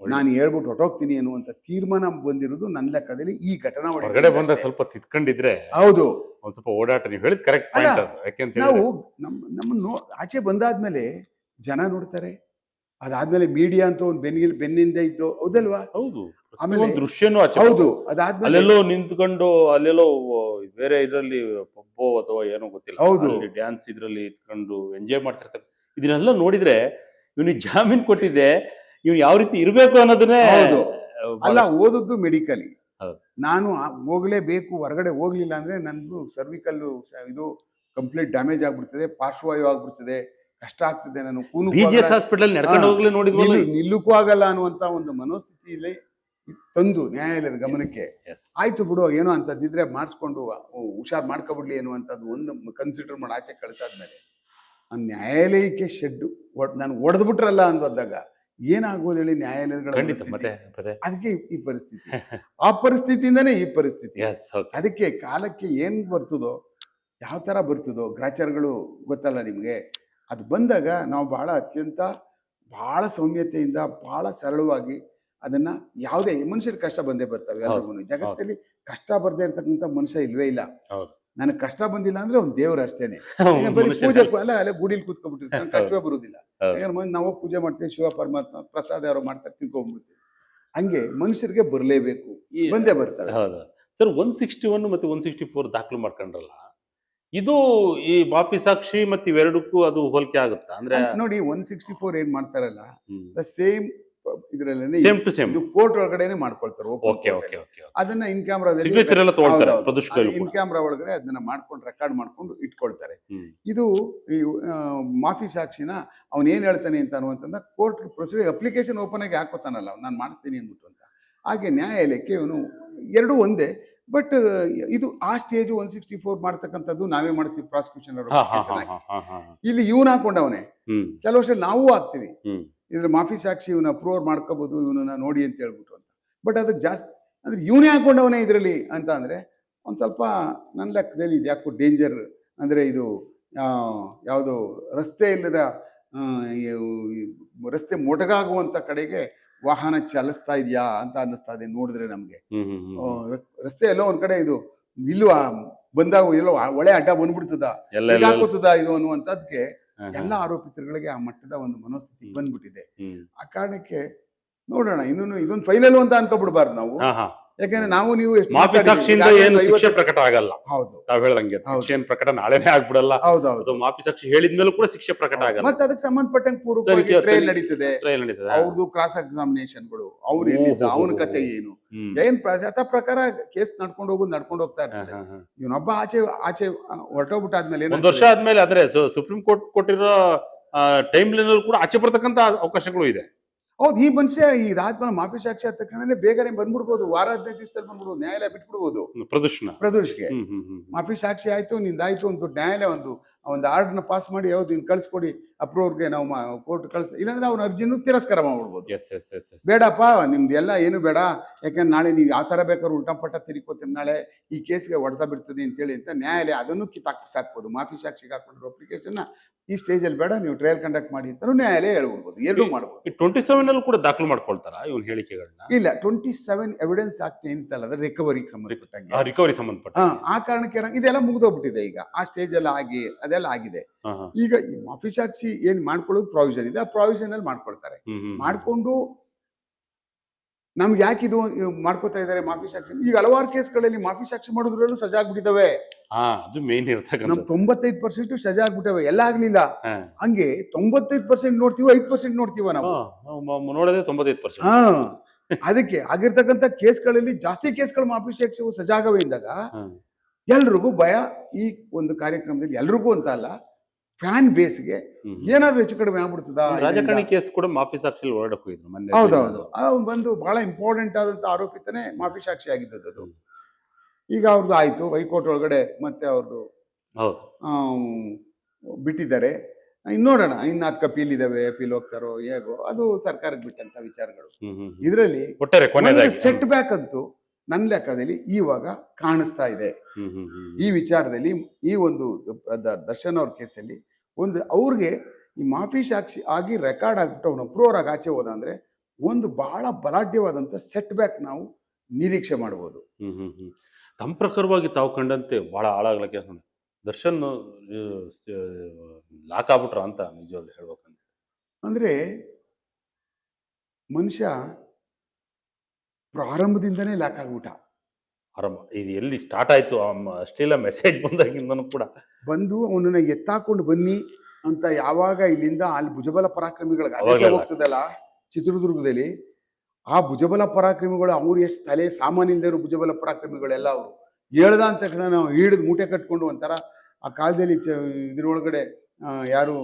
ನಾನು ಹೇಳ್ಬಿಟ್ಟು ಹೊಟ್ಟೋಗ್ತೀನಿ ಅನ್ನುವಂಥ ತೀರ್ಮಾನ ಬಂದಿರೋದು ನನ್ನ ಲೆಕ್ಕದಲ್ಲಿ ಈ ಘಟನಾವಳಿ ಬಂದ ಸ್ವಲ್ಪ ತಿತ್ಕೊಂಡಿದ್ರೆ. ಹೌದು, ಒಂದ್ ಸ್ವಲ್ಪ ಓಡಾಟ ನೀವು ಹೇಳಿದ್ ಕರೆಕ್ಟ್. ನಾವು ನಮ್ಮನ್ನು ಆಚೆ ಬಂದಾದ್ಮೇಲೆ ಜನ ನೋಡ್ತಾರೆ, ಅದಾದ್ಮೇಲೆ ಮೀಡಿಯಾ ಅಂತ ಒಂದು ಬೆನ್ನಿಂದ ಇದ್ದು, ಹೌದಲ್ವಾ? ಹೌದು, ಆಮೇಲೆ ದೃಶ್ಯನೂ ಹೌದು, ಅದಾದ್ಮೇಲೆ ಅಲ್ಲೆಲ್ಲೋ ನಿಂತ್ಕೊಂಡು ಅಲ್ಲೆಲ್ಲೋ ಬೇರೆ ಇದ್ರಲ್ಲಿ ಪಬ್ಬೋ ಅಥವಾ ಏನೋ ಗೊತ್ತಿಲ್ಲ, ಹೌದು, ಡ್ಯಾನ್ಸ್ ಇದ್ರಲ್ಲಿ ಇಟ್ಕೊಂಡು ಎಂಜಾಯ್ ಮಾಡ್ತಿರ್ತಾರೆ. ಇದನ್ನೆಲ್ಲ ನೋಡಿದ್ರೆ ಇವನಿಗೆ ಜಾಮೀನ್ ಕೊಟ್ಟಿದ್ದೆ, ಇವ್ನು ಯಾವ ರೀತಿ ಇರ್ಬೇಕು ಅನ್ನೋದನ್ನೇ ಅಲ್ಲ, ಓದದ್ದು ಮೆಡಿಕಲಿ. ಹೌದು. ನಾನು ಹೋಗ್ಲೇಬೇಕು, ಹೊರಗಡೆ ಹೋಗ್ಲಿಲ್ಲ ಅಂದ್ರೆ ನಂದು ಸರ್ವಿಕಲ್ ಇದು ಕಂಪ್ಲೀಟ್ ಡ್ಯಾಮೇಜ್ ಆಗ್ಬಿಡ್ತದೆ, ಪಾರ್ಶ್ವವಾಯು ಆಗ್ಬಿಡ್ತದೆ, ಕಷ್ಟ ಆಗ್ತದೆ, ನಾನು BGS ಹಾಸ್ಪಿಟಲ್ ನಡ್ಕೊಂಡು ಹೋಗ್ಲಿ ನೋಡಿದ್ವಲ್ಲ. ನಿಲ್ಲಕ್ಕೂ ಆಗಲ್ಲ ಅನ್ನುವಂತ ಒಂದು ಮನೋಸ್ಥಿತಿಯಲ್ಲಿ ತಂದು ನ್ಯಾಯಾಲಯದ ಗಮನಕ್ಕೆ ಆಯ್ತು ಬಿಡು, ಏನೋ ಅಂತದಿದ್ರೆ ಮಾಡಿಸ್ಕೊಂಡು ಹುಷಾರ್ ಮಾಡ್ಕೊಬಿಡ್ಲಿ ಅನ್ನುವಂಥದ್ದು ಒಂದು ಕನ್ಸಿಡರ್ ಮಾಡಿ ಆಚೆ ಕಳಿಸಾದ್ಮೇಲೆ ಆ ನ್ಯಾಯಾಲಯಕ್ಕೆ ಶೆಡ್ಡು ನಾನು ಹೊಡೆದ್ಬಿಟ್ರಲ್ಲ ಅಂದಾಗ ಏನಾಗೋದು ಹೇಳಿ ನ್ಯಾಯಾಲಯಗಳ ಪರಿಸ್ಥಿತಿ. ಅದಕ್ಕೆ ಈ ಪರಿಸ್ಥಿತಿ, ಆ ಪರಿಸ್ಥಿತಿಯಿಂದನೇ ಈ ಪರಿಸ್ಥಿತಿ. ಅದಕ್ಕೆ ಕಾಲಕ್ಕೆ ಏನ್ ಬರ್ತದೋ, ಯಾವ ತರ ಬರ್ತದೋ ಗ್ರಾಚಾರಗಳು ಗೊತ್ತಲ್ಲ ನಿಮ್ಗೆ, ಅದು ಬಂದಾಗ ನಾವು ಬಹಳ ಸೌಮ್ಯತೆಯಿಂದ ಬಹಳ ಸರಳವಾಗಿ ಅದನ್ನ, ಯಾವುದೇ ಮನುಷ್ಯರ ಕಷ್ಟ ಬಂದೇ ಬರ್ತವೆ ಎಲ್ಲರಿಗೂ. ಜಗತ್ತಲ್ಲಿ ಕಷ್ಟ ಬರ್ದೇ ಇರ್ತಕ್ಕಂಥ ಮನುಷ್ಯ ಇಲ್ವೇ ಇಲ್ಲ. ನನಗೆ ಕಷ್ಟ ಬಂದಿಲ್ಲ ಅಂದ್ರೆ ಅವ್ನು ದೇವ್ರ ಅಷ್ಟೇನೆ. ಬರೀ ಪೂಜೆ ಅಲ್ಲ ಗುಡಿಲಿ ಕೂತ್ಕೊಂಡ್ಬಿಟ್ಟಿರ್ತಾನೆ, ಕಷ್ಟವೇ ಬರುದಿಲ್ಲ. ನಾವು ಪೂಜೆ ಮಾಡ್ತೀವಿ, ಶಿವ ಪರಮಾತ್ಮ ಪ್ರಸಾದ ಯಾರು ಮಾಡ್ತಾರೆ, ತಿನ್ಕೊಂಡ್ಬಿಡ್ತೀವಿ. ಹಂಗೆ ಮನುಷ್ಯರಿಗೆ ಬರ್ಲೇಬೇಕು, ಬಂದೇ ಬರ್ತಾರೆ. ಸರ್ 161 ಮತ್ತೆ 164 ದಾಖಲು ಮಾಡ್ಕೊಂಡ್ರಲ್ಲ, ಇದು ಈ ಮಾಫಿ ಸಾಕ್ಷಿ ಮತ್ತೆ ಇವೆರಡಕ್ಕೂ ಅದು ಹೋಲಿಕೆ ಆಗುತ್ತಾ? ಅಂದ್ರೆ ನೋಡಿ 164 ಏನ್ ಮಾಡ್ತಾರಲ್ಲ, ಸೇಮ್ ಇದ್ರಲ್ಲಿ ಸೇಮ್ ಟು ಸೇಮ್ ಇದು ಕೋರ್ಟ್ ಒಳಗಡೆನೆ ಮಾಡ್ಕೊಳ್ತಾರೆ. ಅದನ್ನ ಇನ್ ಕ್ಯಾಮ್ರಾ ಒಳಗಡೆ ಅದನ್ನ ಮಾಡ್ಕೊಂಡು ರೆಕಾರ್ಡ್ ಮಾಡ್ಕೊಂಡು ಇಟ್ಕೊಳ್ತಾರೆ. ಇದು ಮಾಫಿ ಸಾಕ್ಷಿನ ಅವ್ನ್ ಏನ್ ಹೇಳ್ತಾನೆ ಅಂತ ಅನ್ನುವಂತ ಕೋರ್ಟ್ ಪ್ರೊಸೀಡಿಂಗ್ ಅಪ್ಲಿಕೇಶನ್ ಓಪನ್ ಆಗಿ ಹಾಕೋತಾನಲ್ಲ, ನಾನು ಮಾಡಿಸ್ತೀನಿ ಅಂದ್ಬಿಟ್ಟು ಅಂತ. ಹಾಗೆ ನ್ಯಾಯಾಲಯಕ್ಕೆ ಇವನು ಎರಡೂ ಒಂದೇ. ಬಟ್ ಇದು ಆ ಸ್ಟೇಜ್ 164 ಮಾಡ್ತಕ್ಕಂಥದ್ದು ನಾವೇ ಮಾಡ್ತೀವಿ, ಪ್ರಾಸಿಕ್ಯೂಷನ್ ಇಲ್ಲಿ ಇವನ್ ಹಾಕೊಂಡವನೇ. ಕೆಲವು ವರ್ಷ ನಾವು ಹಾಕ್ತಿವಿ, ಇದ್ರ ಮಾಫಿ ಸಾಕ್ಷಿ ಇವನ ಅಪ್ರೂವ್ ಮಾಡ್ಕೋಬಹುದು, ಇವನನ್ನ ನೋಡಿ ಅಂತ ಹೇಳ್ಬಿಟ್ಟು ಅಂತ. ಬಟ್ ಅದಕ್ಕೆ ಜಾಸ್ತಿ ಅಂದ್ರೆ ಇವನೇ ಹಾಕೊಂಡವನೇ ಇದರಲ್ಲಿ ಅಂತ ಅಂದ್ರೆ ಒಂದ್ ಸ್ವಲ್ಪ ನನ್ನ ಲೆಕ್ಕದಲ್ಲಿ ಇದು ಯಾಕೋ ಡೇಂಜರ್. ಅಂದ್ರೆ ಇದು ಯಾವುದು ರಸ್ತೆ ಇಲ್ಲದ ರಸ್ತೆ ಮೊಟಕಾಗುವಂತ ಕಡೆಗೆ ವಾಹನ ಚಲಿಸ್ತಾ ಇದೆಯಾ ಅಂತ ಅನ್ನಿಸ್ತಾ ಇದೆ ನೋಡಿದ್ರೆ ನಮ್ಗೆ. ರಸ್ತೆ ಎಲ್ಲೋ ಒಂದ್ ಕಡೆ ಇದು ಇಲ್ವಾ ಬಂದಾಗ ಎಲ್ಲೋ ಒಳ್ಳೆ ಅಡ್ಡ ಬಂದ್ಬಿಡ್ತದ, ಹಾಕುತ್ತದ ಇದು ಅನ್ನುವಂಥದ್ಕೆ ಎಲ್ಲ ಆರೋಪಿತರುಗಳಿಗೆ ಆ ಮಟ್ಟದ ಒಂದು ಮನೋಸ್ಥಿತಿ ಬಂದ್ಬಿಟ್ಟಿದೆ. ಆ ಕಾರಣಕ್ಕೆ ನೋಡೋಣ, ಇನ್ನೂ ಇದೊಂದು ಫೈನಲ್ ಅಂತ ಅನ್ಕೊಬಿಡ್ಬಾರ್ದು ನಾವು. ಯಾಕಂದ್ರೆ ನಾವು ನೀವು ಮಾಫಿ ಸಾಕ್ಷಿಯಿಂದ ಏನು ಶಿಕ್ಷೆ ಪ್ರಕಟ ಆಗಲ್ಲ. ಹೌದು, ತಾವ್ ಹೇಳ್ದಂಗೆ ಶಿಕ್ಷೆ ಪ್ರಕಟ ನಾಳೆನೇ ಆಗ್ಬಿಡಲ್ಲ. ಹೌದೌದು, ಮಾಫಿ ಸಾಕ್ಷಿ ಹೇಳಿದ್ಮೇಲೂ ಕೂಡ ಶಿಕ್ಷೆ ಪ್ರಕಟ ಆಗಲ್ಲ. ಮತ್ತೆ ಅದಕ್ಕೆ ಸಂಬಂಧಪಟ್ಟಂಗೆ ಪೂರ್ವಕವಾಗಿ ಟ್ರಯಲ್ ನಡೀತದೆ, ಅವ್ರದ್ದು ಕ್ರಾಸ್ ಎಕ್ಸಾಮಿನೇಷನ್ಗಳು, ಅವ್ರು ಎಲ್ಲಿದ್ದ, ಅವನ ಕತೆ ಏನು, ಏನ್ ಅಥ ಪ್ರಕಾರ ಕೇಸ್ ನಡ್ಕೊಂಡು ಹೋಗ್ತಾ ಇರ್ತದೆ. ಇವನೊಬ್ಬ ಆಚೆ ಹೊರಟೋಗ್ಬಿಟ್ಟಾದ್ಮೇಲೆ ಒಂದ್ ವರ್ಷ ಆದ್ಮೇಲೆ ಅಂದ್ರೆ ಸುಪ್ರೀಂ ಕೋರ್ಟ್ ಕೊಟ್ಟಿರೋ ಟೈಮ್ ಲೈನ್ ಕೂಡ ಆಚೆ ಬರ್ತಕ್ಕಂತ ಅವಕಾಶಗಳು ಇದೆ. ಹೌದು, ಈ ಮನುಷ್ಯ ಇದಾದ್ಮೇಲೆ ಮಾಫಿ ಸಾಕ್ಷಿ ಆದ ತಕ್ಷಣ ಬೇಗನೆ ಬಂದ್ಬಿಡ್ಬೋದು, ವಾರ 15 ದಿವಸದಲ್ಲಿ ಬಂದ್ಬಿಡ್ಬೋದು, ನ್ಯಾಯಾಲಯ ಬಿಟ್ಬಿಡ್ಬೋದು ಪ್ರದೋಷ್ಗೆ. ಮಾಫಿ ಸಾಕ್ಷಿ ಆಯ್ತು, ನಿಂದಾಯ್ತು ಒಂದು ನ್ಯಾಯಾಲಯ ಒಂದು ಆರ್ಡರ್ನ ಪಾಸ್ ಮಾಡಿ ಯಾವ್ದು ಇನ್ ಕಳ್ಸ್ಕೊಡಿ ಅಪ್ರೂವ್ಗೆ ನಾವು ಕೋರ್ಟ್ ಇಲ್ಲಾಂದ್ರೆ ಅವ್ನ ಅರ್ಜಿನೂ ತಿರಸ್ಕಾರ ಮಾಡ್ಬಿಡ್ಬೋದು. ಬೇಡಪ್ಪ ನಿಮ್ದು ಎಲ್ಲ ಏನು ಬೇಡ, ಯಾಕಂದ್ರೆ ನಾಳೆ ನೀವು ಯಾವ ತರ ಬೇಕಾದ್ರೂ ಉಲ್ಟಾ ಪಟ್ಟ ತಿರುಕೋತೀನಿ, ನಾಳೆ ಈ ಕೇಸ್ಗೆ ಹೊಡೆದ ಬಿಡ್ತದೆ ಅಂತೇಳಿ ಅಂತ ನ್ಯಾಯಾಲಯ ಅದನ್ನು ಕಿತ್ತಾಕ್ಸಾಕ್ಬೋದು. ಮಾಫಿ ಸಾಕ್ಷಿಗೆ ಹಾಕೊಂಡಿರೋ ಅಪ್ಲಿಕೇಶನ್ ಈ ಸ್ಟೇಜ್ ಅಲ್ಲಿ ಬೇಡ, ನೀವು ಟ್ರಯಲ್ ಕಂಡಕ್ಟ್ ಮಾಡಿ ಅಂತ ನ್ಯಾಯಾಲಯ ಹೇಳ್ಬಿಡ್ಬೋದು. ಎರಡೂ ಮಾಡ್ಬೋದು. 27 ಅಲ್ಲಿ ಕೂಡ ದಾಖಲು ಮಾಡ್ಕೊಳ್ತಾರ ಇವನ್ ಹೇಳಿಕೆಗಳನ್ನ? ಇಲ್ಲ, 27 ಎವಿಡೆನ್ಸ್ ಆಕ್ಟ್ ಏನಿತ್ತಲ್ಲ, ಅದ್ರ ರಿಕವರಿಗೆ ಸಂಬಂಧಪಟ್ಟಂಗೆ, ರಿಕವರಿ ಸಂಬಂಧಪಟ್ಟ ಆ ಕಾರಣಕ್ಕೆ ಇದೆಲ್ಲ ಮುಗಿದೋಗ್ಬಿಟ್ಟಿದೆ ಈಗ. ಆ ಸ್ಟೇಜ್ ಎಲ್ಲ ಅದೆಲ್ಲ ಆಗಿದೆ. ಈಗ ಈ ಮಾಫಿ ಸಾಕ್ಷಿ ಏನ್ ಮಾಡ್ಕೊಳ್ಳೋದು ಪ್ರಾವಿಷನ್ ಇದೆ, ಆ ಪ್ರಾವಿಷನ್ ಅಲ್ಲಿ ಮಾಡ್ಕೊಳ್ತಾರೆ. ಮಾಡ್ಕೊಂಡು ನಮ್ಗೆ ಯಾಕೆ ಇದು ಮಾಡ್ಕೋತಾ ಇದಾರೆ ಮಾಫಿ ಸಾಕ್ಷಿ? ಈಗ ಹಲವಾರು ಕೇಸ್ಗಳಲ್ಲಿ ಮಾಫಿ ಸಾಕ್ಷಿ ಮಾಡೋದ್ರಲ್ಲೂ ಸಜಾ ಆಗ್ಬಿಟ್ಟಿದಾವೆ. ಅದು ಮೇನ್ ಇರ್ತಕ್ಕಂಥ ನಮ್ 95% ಸಜಾ ಆಗ್ಬಿಟ್ಟವೆ, ಎಲ್ಲ ಆಗ್ಲಿಲ್ಲ. ಹಂಗೆ 95% ನೋಡ್ತೀವಿ, 5% ನೋಡ್ತೀವ ನಾವು ನೋಡೋದೇ 95%. ಅದಕ್ಕೆ ಆಗಿರ್ತಕ್ಕಂಥ ಕೇಸ್ಗಳಲ್ಲಿ ಜಾಸ್ತಿ ಕೇಸ್ಗಳು ಮಾಫಿ ಸಾಕ್ಷಿ ಸಜಾಗವೇ ಇದ್ದಾಗ ಎಲ್ರಿಗೂ ಭಯ. ಈ ಒಂದು ಕಾರ್ಯಕ್ರಮದಲ್ಲಿ ಎಲ್ರಿಗೂ ಅಂತ ಅಲ್ಲ, ಫ್ಯಾನ್ ಬೇಸ್ಗೆ ಏನಾದ್ರು ಹೆಚ್ಚು ಕಡಿಮೆ ಆಗ್ಬಿಡ್ತದ. ರಾಜಕಾರಣಿ ಕೇಸ್ ಕೂಡ ಮಾಫಿ ಸಾಕ್ಷಿ ಹೊರಡಕ್ ಹೋಗಿದ್ರು. ಹೌದೌದು, ಒಂದು ಬಹಳ ಇಂಪಾರ್ಟೆಂಟ್ ಆದಂತ ಆರೋಪಿತನೇ ಮಾಫಿ ಸಾಕ್ಷಿ ಆಗಿದ್ದದ್ದು. ಈಗ ಅವ್ರದ್ದು ಆಯ್ತು, ಹೈಕೋರ್ಟ್ ಒಳಗಡೆ ಮತ್ತೆ ಅವ್ರದ್ದು ಬಿಟ್ಟಿದ್ದಾರೆ. ನೋಡೋಣ, ಇನ್ನು 4 ಅಪೀಲ್ ಇದಾವೆ, ಅಪೀಲ್ ಹೋಗ್ತಾರೋ ಹೇಗೋ, ಅದು ಸರ್ಕಾರಕ್ಕೆ ಬಿಟ್ಟಂತ ವಿಚಾರಗಳು. ಇದರಲ್ಲಿ ಸೆಟ್ ಬ್ಯಾಕ್ ಅಂತೂ ನನ್ನ ಲೆಕ್ಕದಲ್ಲಿ ಇವಾಗ ಕಾಣಿಸ್ತಾ ಇದೆ. ಈ ವಿಚಾರದಲ್ಲಿ ಈ ಒಂದು ದರ್ಶನ್ ಅವ್ರ ಕೇಸಲ್ಲಿ ಅವ್ರಿಗೆ ಈ ಮಾಫಿ ಸಾಕ್ಷಿ ಆಗಿ ರೆಕಾರ್ಡ್ ಆಗ್ಬಿಟ್ಟು ಅವನು ಅಪ್ರೂವರ್ ಆಗಿ ಆಚೆ ಹೋದ ಅಂದ್ರೆ ಒಂದು ಬಹಳ ಬಲಾಢ್ಯವಾದಂತ ಸೆಟ್ ಬ್ಯಾಕ್ ನಾವು ನಿರೀಕ್ಷೆ ಮಾಡಬಹುದು. ತಮ್ಮ ಪ್ರಕಾರವಾಗಿ ತಾವು ಕಂಡಂತೆ ಬಹಳ ಹಾಳಾಗಲ ಕೇಸ್ ದರ್ಶನ್ ಲಾಕ್ ಆಗ್ಬಿಟ್ರ ಅಂತ ನಿಜವಾಗ್ಲೂ ಹೇಳ್ಬೇಕಂತ ಅಂದ್ರೆ, ಮನುಷ್ಯ ಪ್ರಾರಂಭದಿಂದನೇ ಲಾಕ್ ಆಗ್ಬಿಟ್ಟ. ಇದು ಎಲ್ಲಿ ಸ್ಟಾರ್ಟ್ ಆಯ್ತು ಅಷ್ಟೆಲ್ಲ ಮೆಸೇಜ್ ಬಂದಾಗಿಂದನೂ ಕೂಡ ಬಂದು ಅವನನ್ನ ಎತ್ತಾಕೊಂಡು ಬನ್ನಿ ಅಂತ ಯಾವಾಗ ಇಲ್ಲಿಂದ ಅಲ್ಲಿ ಭುಜಬಲ ಪರಾಕ್ರಮಿಗಳಿಗೆ ಆದೇಶ ಹೋಗ್ತದಲ್ಲ ಚಿತ್ರದುರ್ಗದಲ್ಲಿ, ಆ ಭುಜಬಲ ಪರಾಕ್ರಮಿಗಳು ಅವ್ರು ಎಷ್ಟು ತಲೆ ಸಾಮಾನ್ಯ ಇಲ್ದೇ ಇರೋ ಭುಜಬಲ ಪರಾಕ್ರಮಿಗಳೆಲ್ಲ ಅವರು ಹೇಳ್ದ ಅಂತ ತಕ್ಷಣ ನಾವು ಹಿಡಿದು ಮೂಟೆ ಕಟ್ಕೊಂಡು ಒಂಥರ ಆ ಕಾಲದಲ್ಲಿ ಇದ್ರೊಳಗಡೆ ಯಾರು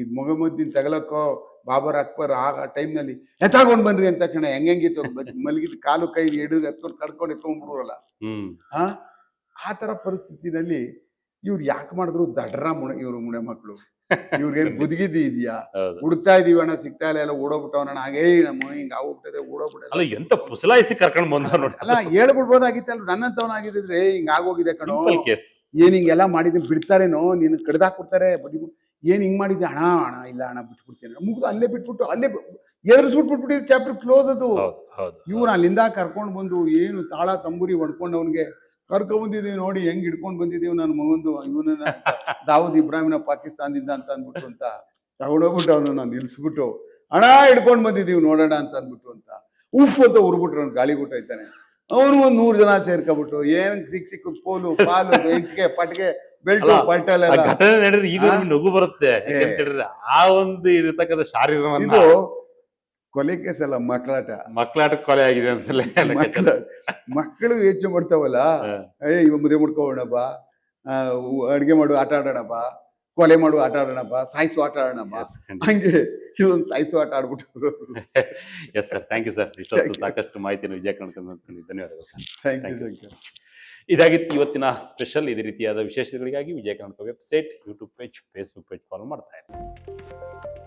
ಇದು ಮೊಹಮ್ಮದ್ದೀನ್ ತಗಲಕ್ಕೋ ಬಾಬರ್ ಅಕ್ಬರ್ ಆ ಟೈಮ್ನಲ್ಲಿ ಎತ್ತಾಗೊಂಡು ಬನ್ರಿ ಅಂತ ತಕ್ಷಣ ಹೆಂಗಿತ್ತು ಮಲಗಿದ ಕಾಲು ಕೈ ಹಿಡಿದು ಎತ್ಕೊಂಡು ಕಡ್ಕೊಂಡು ಎತ್ಕೊಂಡ್ಬಿಡ್ರಲ್ಲ ಆ ತರ ಪರಿಸ್ಥಿತಿನಲ್ಲಿ ಇವ್ರು ಯಾಕೆ ಮಾಡಿದ್ರು ದಡ್ರ ಇವ್ರು ಮುಣೆ ಮಕ್ಕಳು ಇವ್ರಿಗೇನು ಬುದ್ಗಿದ್ದಿ ಇದೆಯಾ ಹುಡುಕ್ತಾ ಇದೀವಿ ಅಣ್ಣ ಸಿಗ್ತಾ ಇಲ್ಲ ಎಲ್ಲ ಓಡೋಗ್ಬಿಟ್ಟವಣ್ಣ ಹಾಗೇ ನಮ್ಮ ಹಿಂಗ ಆಗ್ಬಿಟ್ಟದೆ ಅಲ್ಲ ಎಂತ ಪುಸಲಾಯಿಸಿ ಕರ್ಕೊಂಡು ಬಂದ ನೋಡಿ. ಅಲ್ಲ ಹೇಳ್ಬಿಡ್ಬೋದಾಗಿತ್ತಲ್ಲ ನನ್ನಂತವನಾಗಿದ್ರೆ ಹಿಂಗ ಆಗೋಗಿದೆ ಕಣೋ ಕೇಸ್ ಏನ್ ಹಿಂಗೆಲ್ಲ ಮಾಡಿದ್ರೆ ಬಿಡ್ತಾರೇನೋ ನೀನು ಕಡ್ದಾಕ್ಬಿಡ್ತಾರೆ ಏನ್ ಹಿಂಗ್ ಮಾಡಿದ್ದೆ ಅಣ್ಣ ಅಣ್ಣ ಇಲ್ಲ ಅಣ್ಣ ಬಿಟ್ಬಿಡ್ತೀನಿ ಮುಗ್ದು ಅಲ್ಲೇ ಬಿಟ್ಬಿಟ್ಟು ಅಲ್ಲೇ ಎದುರಿಸ್ಬಿಟ್ಬಿಟ್ಟಿದ್ದು ಚಾಪ್ಟರ್ ಕ್ಲೋಸ್ ಅದು. ಇವ್ರು ಅಲ್ಲಿಂದ ಕರ್ಕೊಂಡು ಬಂದು ಏನು ತಾಳ ತಂಬೂರಿ ಹೊಡ್ಕೊಂಡು ಅವನಿಗೆ ಕರ್ಕೊಂಡ್ ಬಂದಿದೀವಿ ನೋಡಿ ಹೆಂಗ್ ಹಿಡ್ಕೊಂಡ್ ಬಂದಿದೀವಿ ನನ್ನ ಮಗಂದು ಇವನನ್ನ ದಾವೂದ್ ಇಬ್ರಾಹಿಮ್ನ ಪಾಕಿಸ್ತಾನದಿಂದ ಅಂತ ಅಂದ್ಬಿಟ್ಟು ಅಂತ ತಗೊಂಡೋಗ್ಬಿಟ್ಟು ಅವನನ್ನ ನಿಲ್ಸ್ಬಿಟ್ಟು ಹಣ ಹಿಡ್ಕೊಂಡ್ ಬಂದಿದೀವಿ ನೋಡೋಣ ಅಂತ ಅಂದ್ಬಿಟ್ಟು ಅಂತ ಉಫ್ ಅಂತ ಉರ್ಬಿಟ್ರು ಅವ್ನು ಗಾಳಿ ಬಿಟ್ಟೈತಾನೆ. ಅವನು ಒಂದ್ 100 ಜನ ಸೇರ್ಕೊಬಿಟ್ಟು ಏನ್ ಸಿಕ್ಕ ಪೋಲು ಪಾಲು ಇಟ್ಗೆ ಪಟ್ಗೆ ಬೆಲ್ಟು ಪಲ್ಟಲ್ಲ ಘಟನೆ ನಡೆದ್ರೆ ಈಗ ನಗು ಬರುತ್ತೆ. ಆ ಒಂದು ಇರತಕ್ಕಂಥ ಶಾರೀರವನ್ನು ಇದು ಕೊಲೆ ಕೇಸ್ ಅಲ್ಲ, ಮಕ್ಕಳಾಟ ಕೊಲೆ ಆಗಿದೆ ಅನ್ಸಲ್ಲ. ಮಕ್ಕಳು ಯೋಚನೆ ಮಾಡ್ತಾವಲ್ಲ, ಇವ ಮದುವೆ ಮಾಡ್ಕೋಣಪ್ಪ, ಅಡ್ಗೆ ಮಾಡು ಆಟ ಆಡೋಣಪ್ಪ, ಕೊಲೆ ಮಾಡು ಆಟ ಆಡೋಣಪ್ಪ, ಸಾಯಿಸು ಆಟ ಆಡೋಣಪ್ಪ, ಹಂಗೆ ಇದೊಂದು ಸಾಯಿಸು ಆಟ ಆಡ್ಬಿಟ್ಟು. Yes sir, thank you sir. ಇಷ್ಟೊತ್ತು ಸಾಕಷ್ಟು ಮಾಹಿತಿಯನ್ನು ವಿಜಯ ಕಣ್ಕೊಂಡು ಧನ್ಯವಾದಗಳು ಸರ್. Thank you. ಇದಾಗಿತ್ತು ಇವತ್ತಿನ ಸ್ಪೆಷಲ್. ಇದೇ ರೀತಿಯಾದ ವಿಶೇಷಗಳಿಗಾಗಿ Vijaya Karnataka website, YouTube page, Facebook page follow ಮಾಡ್ತಾ ಇರಿ.